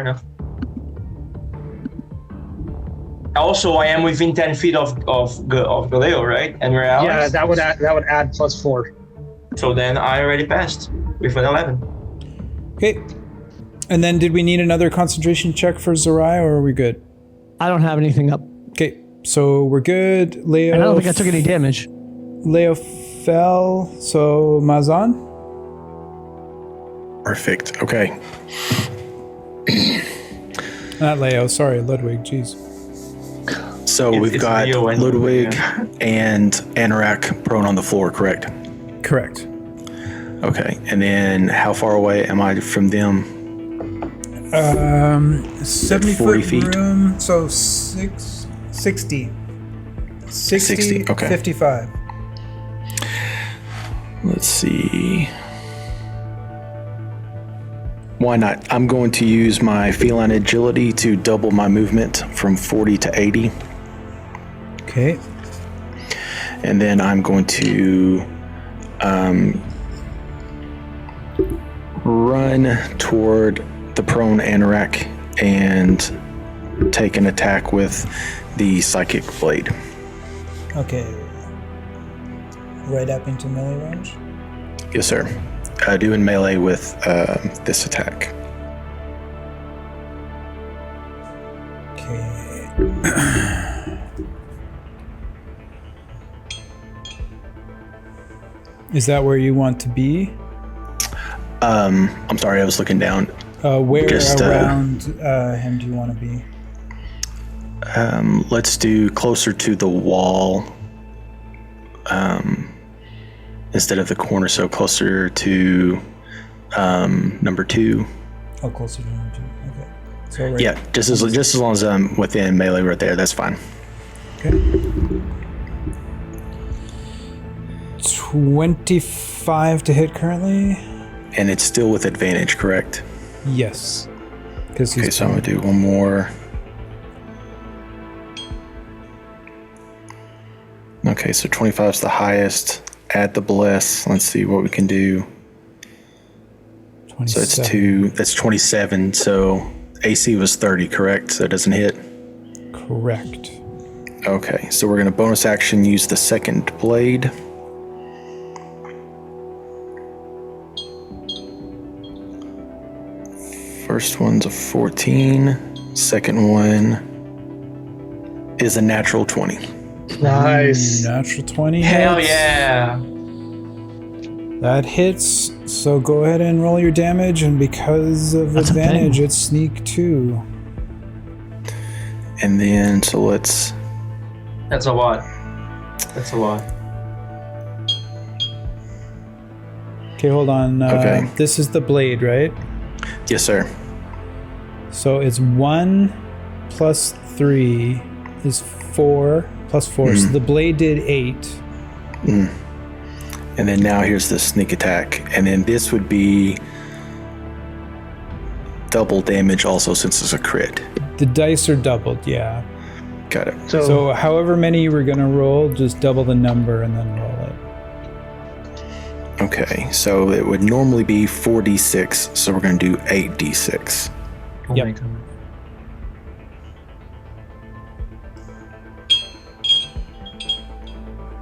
Also, I am within 10 feet of Galeo, right? And we're out. Yeah, that would add +4. So then I already passed with an 11. Okay. And then did we need another concentration check for Zerai, or are we good? I don't have anything up. Okay, so we're good. Leo. And I don't think I took any damage. Leo fell. So Mazan. Perfect. Okay. Not Leo. Sorry, Ludwig. Jeez. So we've it's got Leo and- Ludwig yeah. and Anorak prone on the floor, correct? Correct. Okay. And then how far away am I from them? 70 40 foot feet. room. So 60. 60, okay. 55. Let's see. Why not? I'm going to use my feline agility to double my movement from 40 to 80. Okay. And then I'm going to run toward the prone Anorak and take an attack with the psychic blade. Okay. Right up into melee range. Yes, sir. Doing melee with this attack. Okay. Is that where you want to be? I'm sorry, I was looking down. Where Just, around him do you want to be? Let's do closer to the wall instead of the corner, so closer to number 2. Oh, closer to number 2. Okay. So right. Yeah, just as long as I'm within melee right there, that's fine. Okay. 25 to hit currently. And it's still with advantage, correct? Yes. because he's. Okay, so I'm gonna do one more. Okay, so 25 is the highest. Add the bless. Let's see what we can do. 27. So it's 2. That's 27. So AC was 30, correct? So it doesn't hit. Correct. Okay, so we're gonna bonus action use the second blade. First one's a 14. Second one is a natural 20. Nice. Natural 20 Hell hits. yeah! That hits, so go ahead and roll your damage, and because of That's a advantage, thing. it's sneak 2. And then, so let's... That's a lot. That's a lot. Okay, hold on. Okay. This is the blade, right? Yes, sir. So it's 1 plus 3 is 4 plus 4. So the blade did 8. And then now here's the sneak attack. And then this would be double damage also since it's a crit. The dice are doubled, yeah. Got it. So however many you were going to roll, just double the number and then roll it. Okay, so it would normally be 4d6, so we're going to do 8d6. Oh Yep. my god.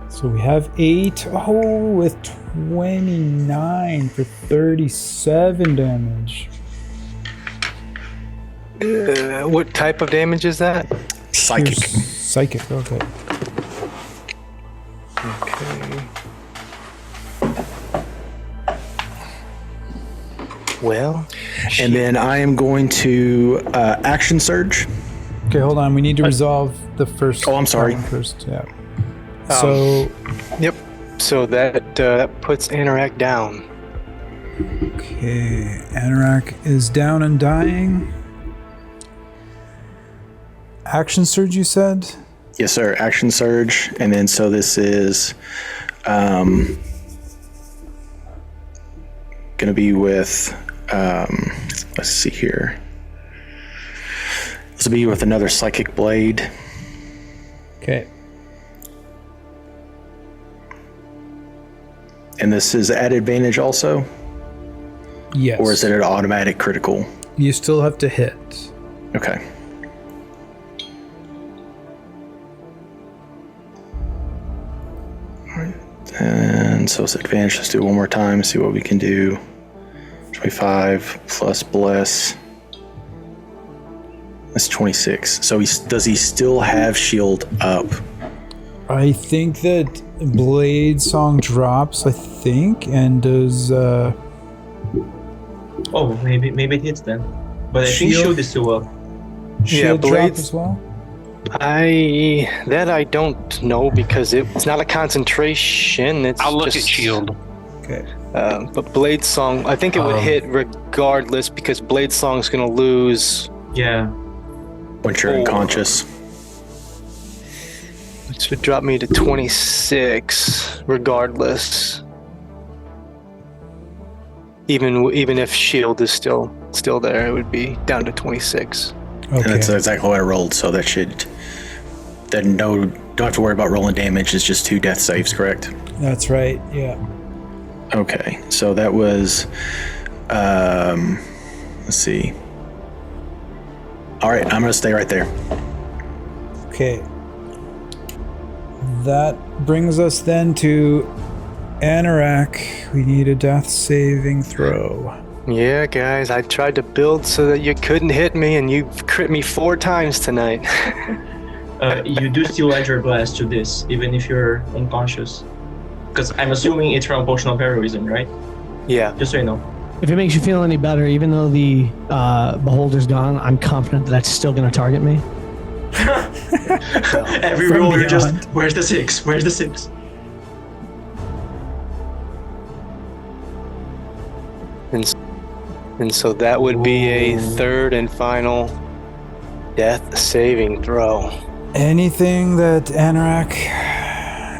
So we have 8. Oh, with 29 for 37 damage. What type of damage is that? Psychic. Psychic, okay. Okay. Well, And then I am going to action surge. Okay, hold on. We need to resolve the first. Oh, I'm sorry. problem first, yeah. So, yep. So that puts Anorak down. okay, Anorak is down and dying. Action surge, you said? Yes, sir. Action surge. And then so this is going to be with, let's see here. This will be with another psychic blade. Okay. And this is at advantage also? Yes. Or is it an automatic critical? You still have to hit. Okay. Alright. And so it's advantage. Let's do it one more time, see what we can do. 25 plus bless. That's 26. So does he still have shield up? I think that Blade Song drops, I think, and does Oh, maybe it hits then. But I think Shield? shield is still up. shield drop Blades- as well? I don't know because it's not a concentration. It's I'll look just, at shield. Okay. But Blade Song, I think it would hit regardless because Blade Song's gonna lose. Yeah. Once you're unconscious. Which would drop me to 26 regardless. Even if shield is still there, it would be down to 26. And Okay. that's exactly what I rolled, so that should... Then don't have to worry about rolling damage, it's just 2 death saves, correct? That's right, yeah. Okay, so that was... let's see. Alright, I'm going to stay right there. Okay. That brings us then to Anorak. We need a death saving throw. Yeah, guys, I tried to build so that you couldn't hit me, and you crit me 4 times tonight. You do still add your blast to this, even if you're unconscious. Because I'm assuming it's from Potion of Heroism, right? Yeah. Just so you know. If it makes you feel any better, even though the beholder's gone, I'm confident that that's still going to target me. Every From roll, you're just, beyond. where's the 6? Where's the 6? And so that would be a third and final death saving throw. Anything that Anorak,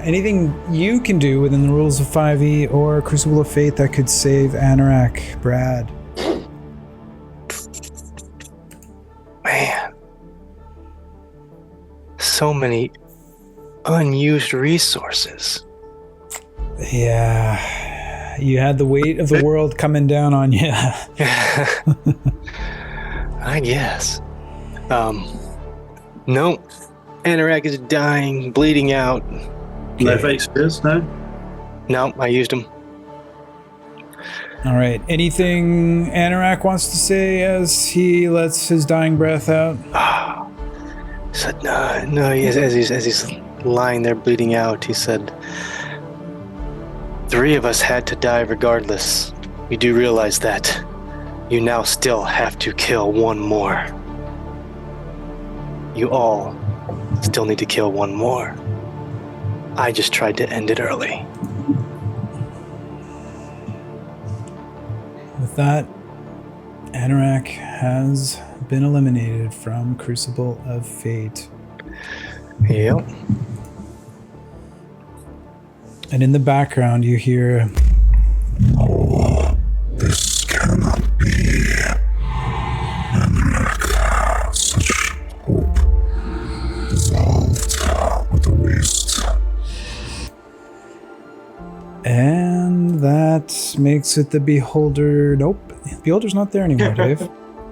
anything you can do within the rules of 5e or Crucible of Fate that could save Anorak, Brad? so many unused resources. Yeah, you had the weight of the world coming down on you. I guess. No. Anorak is dying, bleeding out. No fake spears, no? No, I used them. All right. Anything Anorak wants to say as he lets his dying breath out? He said, no, as he's lying there bleeding out, he said, 3 of us had to die regardless. You do realize that. You now still have to kill 1 more. You all still need to kill 1 more. I just tried to end it early. With that, Anorak has been eliminated from Crucible of Fate. Yep. And in the background, you hear... Oh, this cannot be. Anorak, such hope dissolved with the waste. And that makes it the Beholder. Nope. Beholder's not there anymore, Dave.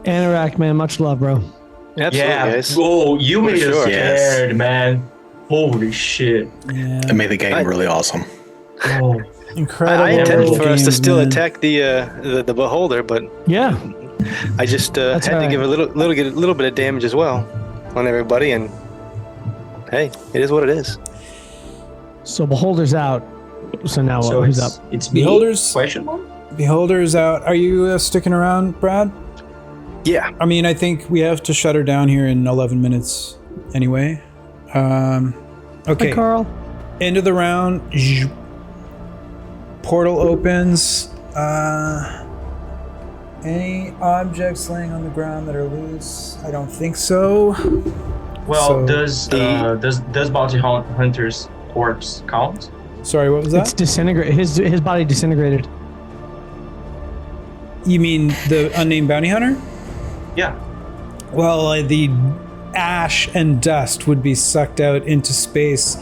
Anorak, man, much love, bro. Absolutely, Yeah, guys. oh, you made us sure. scared, man. Holy shit. Yeah. It made the game really awesome. Oh. Incredible. I intended for us to games, still man. attack the beholder, but Yeah. I just had That's to all give a little bit of damage as well on everybody, and hey, it is what it is. So Beholder's out. So now So who's it's, up? it's me? Beholders. Question mark? Beholder's out. Are you sticking around, Brad? Yeah. I mean, I think we have to shut her down here in 11 minutes anyway. Okay. Hi, Carl. End of the round. Portal opens. Any objects laying on the ground that are loose? I don't think so. Well, So- does bounty hunter's corpse count? Sorry, what was It's that? disintegrate. His body disintegrated. You mean the unnamed bounty hunter? Yeah. Well, the ash and dust would be sucked out into space,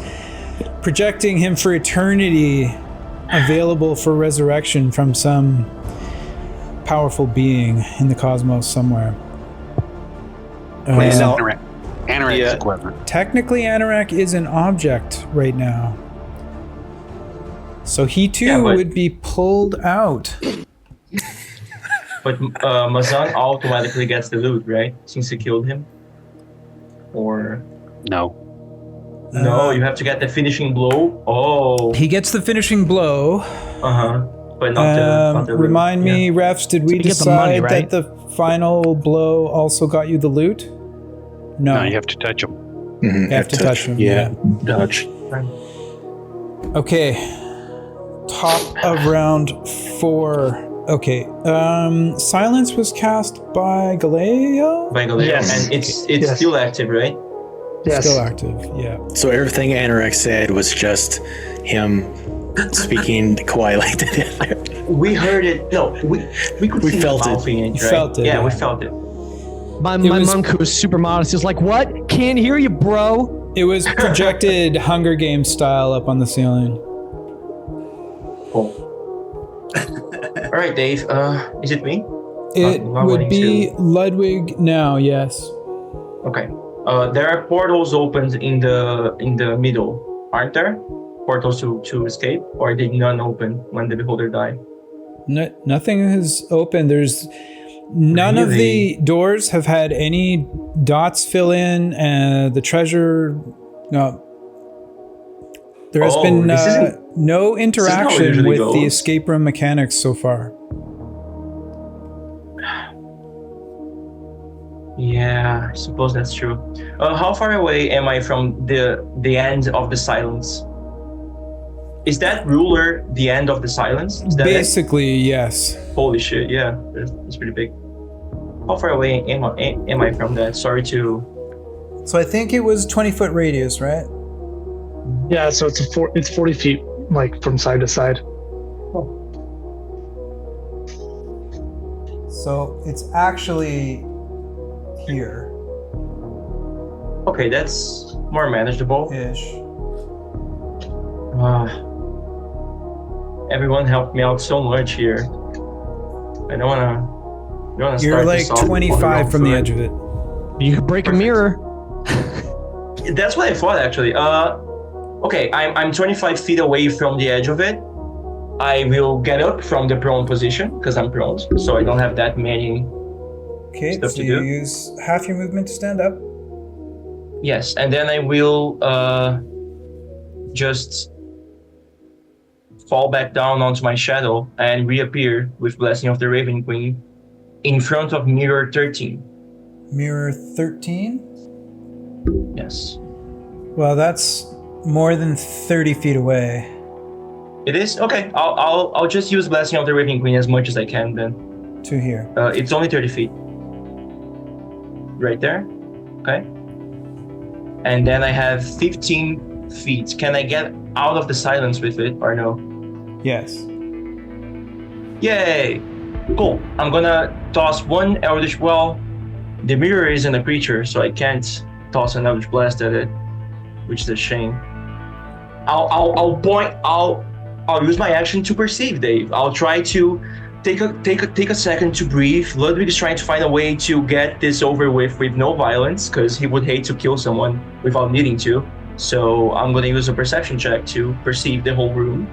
projecting him for eternity, available for resurrection from some powerful being in the cosmos somewhere. Now- Anorak's Yeah. equipment. Technically, Anorak is an object right now. So he too Yeah, but- would be pulled out. But Mazan automatically gets the loot, right? Since he killed him? Or... No. No, you have to get the finishing blow. Oh. He gets the finishing blow. Uh-huh. But not the loot. Remind me, Yeah. refs, did we you get the money, decide right? that the final blow also got you the loot? No, No, you have to touch them. Mhm, you have to touch him. Yeah, touch. Okay. Top of round 4. Okay. Silence was cast by Galeo? By Galeo. Yes. And it's Yes. still active, right? Yes. Still active, yeah. So everything Anorak said was just him speaking quietly to the We heard it. No, we could We see felt it. mouthing You right? felt it, Yeah, yeah. we felt it. My was- monk, who was super modest, is like, "What? Can't hear you, bro." It was projected Hunger Games style up on the ceiling. Cool. All right, Dave. Is it me? It Not would wanting be Ludwig now, yes. Okay. There are portals opened in the middle, aren't there? Portals to escape, or did none open when the beholder died? Nothing is open. There's none of the doors have had any dots fill in. The treasure, no. There has been this isn't- no how it interaction usually with the goes. escape room mechanics so far. Yeah, I suppose that's true. How far away am I from the end of the silence? Is that ruler the end of the silence? Is that it? Basically, yes. Holy shit! Yeah, that's pretty big. How far away am I from that? Sorry to. So I think it was 20-foot radius, right? Yeah, so it's 40 feet, like from side to side. So it's actually here. Okay, that's more manageable. Ish. Everyone helped me out so much here. I don't wanna You're start like this off on the 25 wrong from the foot. edge of it. You could break a mirror. That's what I thought actually. Okay, I'm 25 feet away from the edge of it. I will get up from the prone position because I'm prone, so I don't have that many. Okay, Stuff so to you do. use half your movement to stand up. Yes, and then I will just fall back down onto my shadow and reappear with Blessing of the Raven Queen in front of Mirror 13. Mirror 13? Yes. Well, that's more than 30 feet away. It is? Okay, I'll just use Blessing of the Raven Queen as much as I can then. To here. It's only 30 feet. Right there. Okay. And then I have 15 feet. Can I get out of the silence with it or no? Yes. Yay! Cool. I'm gonna toss one Eldritch. Well, the mirror isn't a creature, so I can't toss an Eldritch Blast at it, which is a shame. I'll use my action to perceive, Dave. I'll try to take a second to breathe. Ludwig is trying to find a way to get this over with no violence, because he would hate to kill someone without needing to. So I'm gonna use a perception check to perceive the whole room.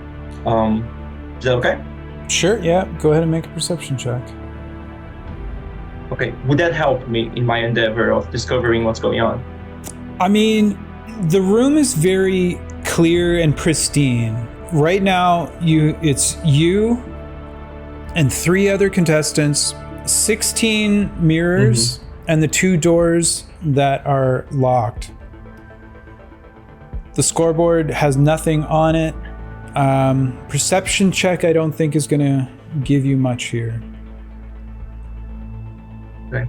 Is that okay? Sure, yeah. Go ahead and make a perception check. Okay. Would that help me in my endeavor of discovering what's going on? I mean, the room is very clear and pristine. Right now, it's you and 3 other contestants, 16 mirrors, and the 2 doors that are locked. The scoreboard has nothing on it. Perception check, I don't think is going to give you much here. Okay.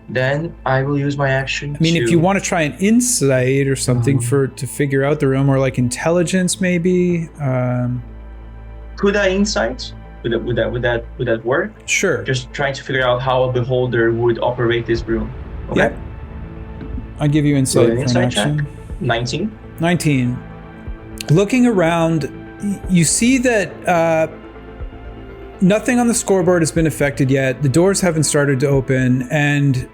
Then I will use my action. I mean, if you want to try an insight or something to figure out the room, or like intelligence, maybe. Could I insight? Would that work? Sure. Just trying to figure out how a beholder would operate this room. Okay. Yep. I'll give you insight Roll an for insight an action. check. 19. 19. Looking around, you see that nothing on the scoreboard has been affected yet. The doors haven't started to open, and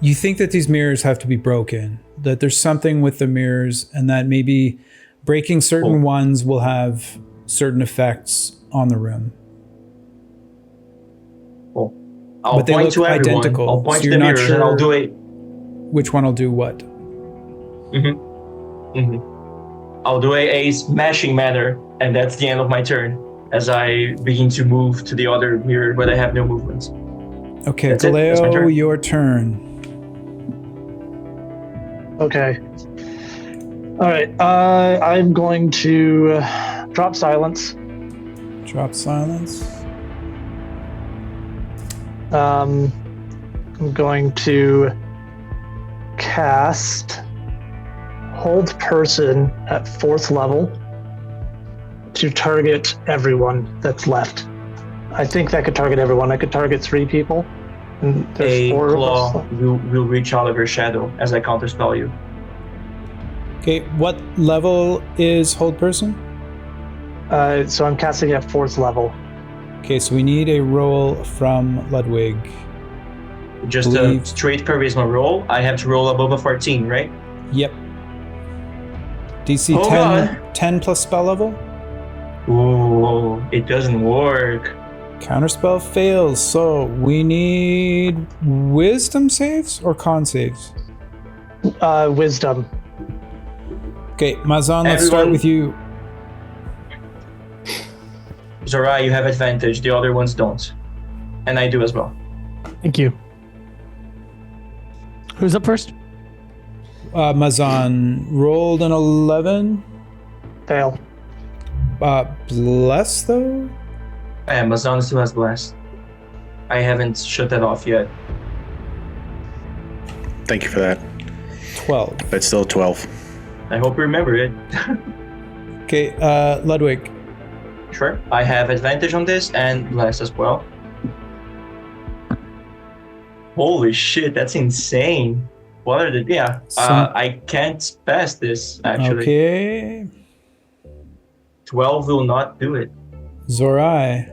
you think that these mirrors have to be broken, that there's something with the mirrors, and that maybe breaking certain ones will have certain effects on the room. Cool. I'll But they point look to everyone. identical, I'll point so to you're the not mirrors sure and I'll do it. which one will do what. I'll do a smashing manner, and that's the end of my turn as I begin to move to the other mirror, but I have no movement. Okay, That's it. That's my Galeo, turn. your turn. Okay. All right. I'm going to drop silence. Drop silence. I'm going to cast Hold Person at 4th level to target everyone that's left. I think that could target everyone. I could target 3 people. And there's A 4 of claw us. will reach out of your shadow as I counterspell you. Okay, what level is Hold Person? So I'm casting at 4th level. Okay, so we need a roll from Ludwig. Just a straight charisma roll. I have to roll above a 14, right? Yep. DC Oh, 10, God. 10 plus spell level. Ooh, it doesn't work. Counterspell fails, so we need wisdom saves or con saves? Wisdom. Okay, Mazan, let's start Everyone- with you. Zora, you have advantage. The other ones don't. And I do as well. Thank you. Who's up first? Mazan rolled an 11. Fail. Bless, though? Amazon still has blast. I haven't shut that off yet. Thank you for that. 12. But still 12. I hope you remember it. Okay, Ludwig. Sure. I have advantage on this and blast as well. Holy shit, that's insane. What are the? Yeah. I can't pass this actually. Okay. 12 will not do it. Zorai.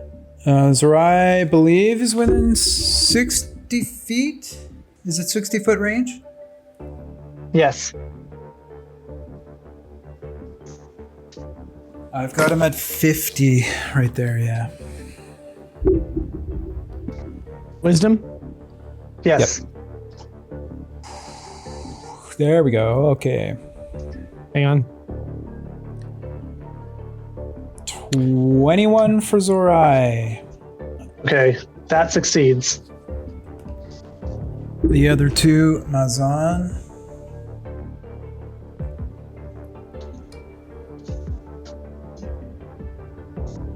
Zorai, I believe, is within 60 feet. Is it 60-foot range? Yes. I've got him at 50 right there, yeah. Wisdom? Yes. There we go. Okay. Hang on. 21 for Zorai. Okay, that succeeds. The other two, Mazan.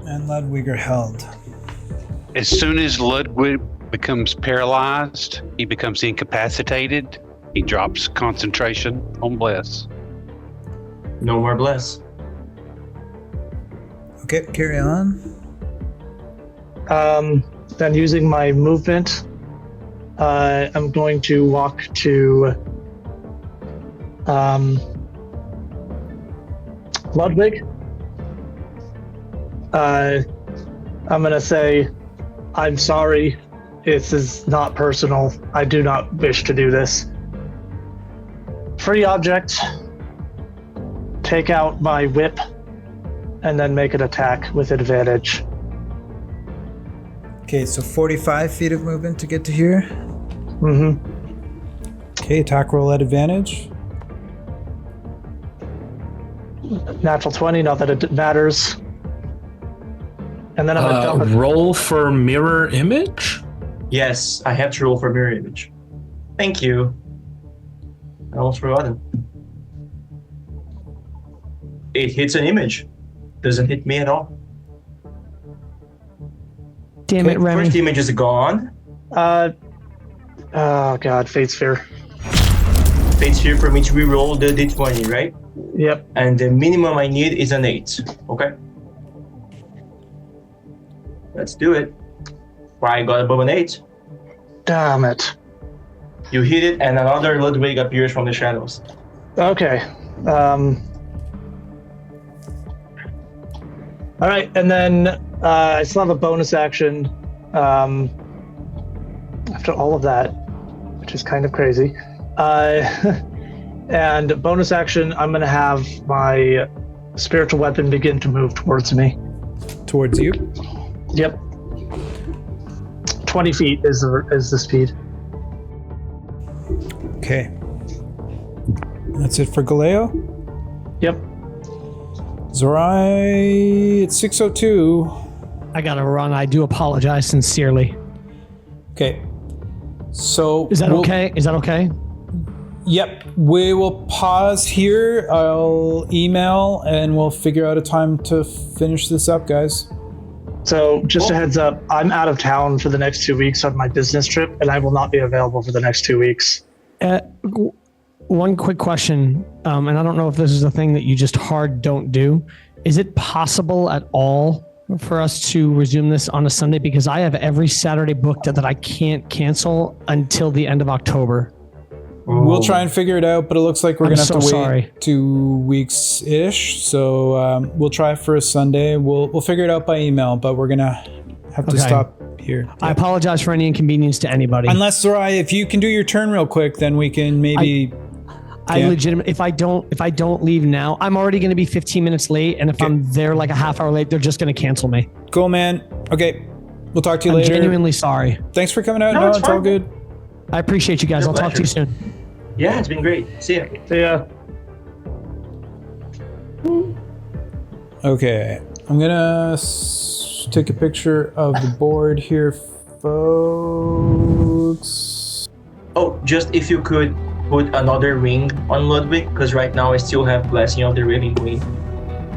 And Ludwig are held. As soon as Ludwig becomes paralyzed, he becomes incapacitated. He drops concentration on Bless. No more Bless. Okay, carry on. Then using my movement, I'm going to walk to Ludwig. I'm going to say, I'm sorry. This is not personal. I do not wish to do this. Free object. Take out my whip and then make an attack with advantage. Okay, so 45 feet of movement to get to here. Mm-hmm. Okay, attack roll at advantage. Natural 20, not that it matters. And then I'm gonna dump it. Roll for mirror image? Yes, I have to roll for mirror image. Thank you. I almost forgot it. It hits an image. Doesn't hit me at all. Damn it, Remy. First image is gone. Oh god, Fate Sphere. Fate Sphere for me to reroll the d20, right? Yep. And the minimum I need is an 8. Okay. Let's do it. I got above an 8. Damn it. You hit it, and another Ludwig appears from the shadows. Okay. All right, and then I still have a bonus action after all of that, which is kind of crazy. And bonus action, I'm going to have my spiritual weapon begin to move towards me. Towards you? Yep. 20 feet is the speed. Okay. That's it for Galeo? Yep. Zorai, it's 6:02. I gotta run. I do apologize sincerely. Okay. So Is that okay? Is that okay? Yep. We will pause here. I'll email and we'll figure out a time to finish this up, guys. So just a heads up, I'm out of town for the next 2 weeks on my business trip, and I will not be available for the next 2 weeks. One quick question, and I don't know if this is a thing that you just hard don't do. Is it possible at all for us to resume this on a Sunday? Because I have every Saturday booked that I can't cancel until the end of October. We'll try and figure it out, but it looks like we're going to have to wait 2 weeks-ish. So we'll try for a Sunday. We'll figure it out by email, but we're going to have to stop here. I apologize for any inconvenience to anybody. Unless, Zorai, if you can do your turn real quick, then we can maybe... I legitimately, if I don't leave now, I'm already going to be 15 minutes late, and if I'm there like a half hour late, they're just going to cancel me. Cool, man. Okay, we'll talk to you later. I'm genuinely sorry. Thanks for coming out. No, it's all good. I appreciate you guys. I'll talk to you soon. Yeah, it's been great. See ya. See ya. Okay, I'm gonna take a picture of the board here, folks. Oh, just if you could put another ring on Ludwig, because right now I still have Blessing of the Raven Queen.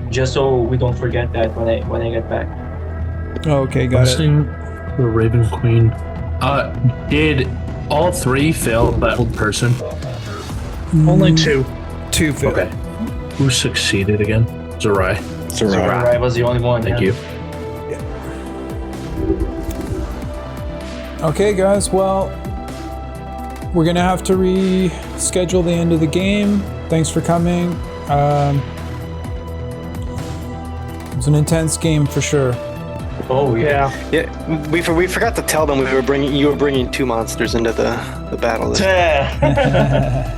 Just so we don't forget that when I get back. Okay, got Blessing the Raven Queen. Did all three fail that old person? Only 2. 2 failed. Okay. Who succeeded again? Zorai. Zorai was the only one. Thank you. Okay, guys, well, we're gonna have to reschedule the end of the game. Thanks for coming. It was an intense game for sure. Oh yeah. Yeah, we forgot to tell them you were bringing 2 monsters into the battle. Yeah.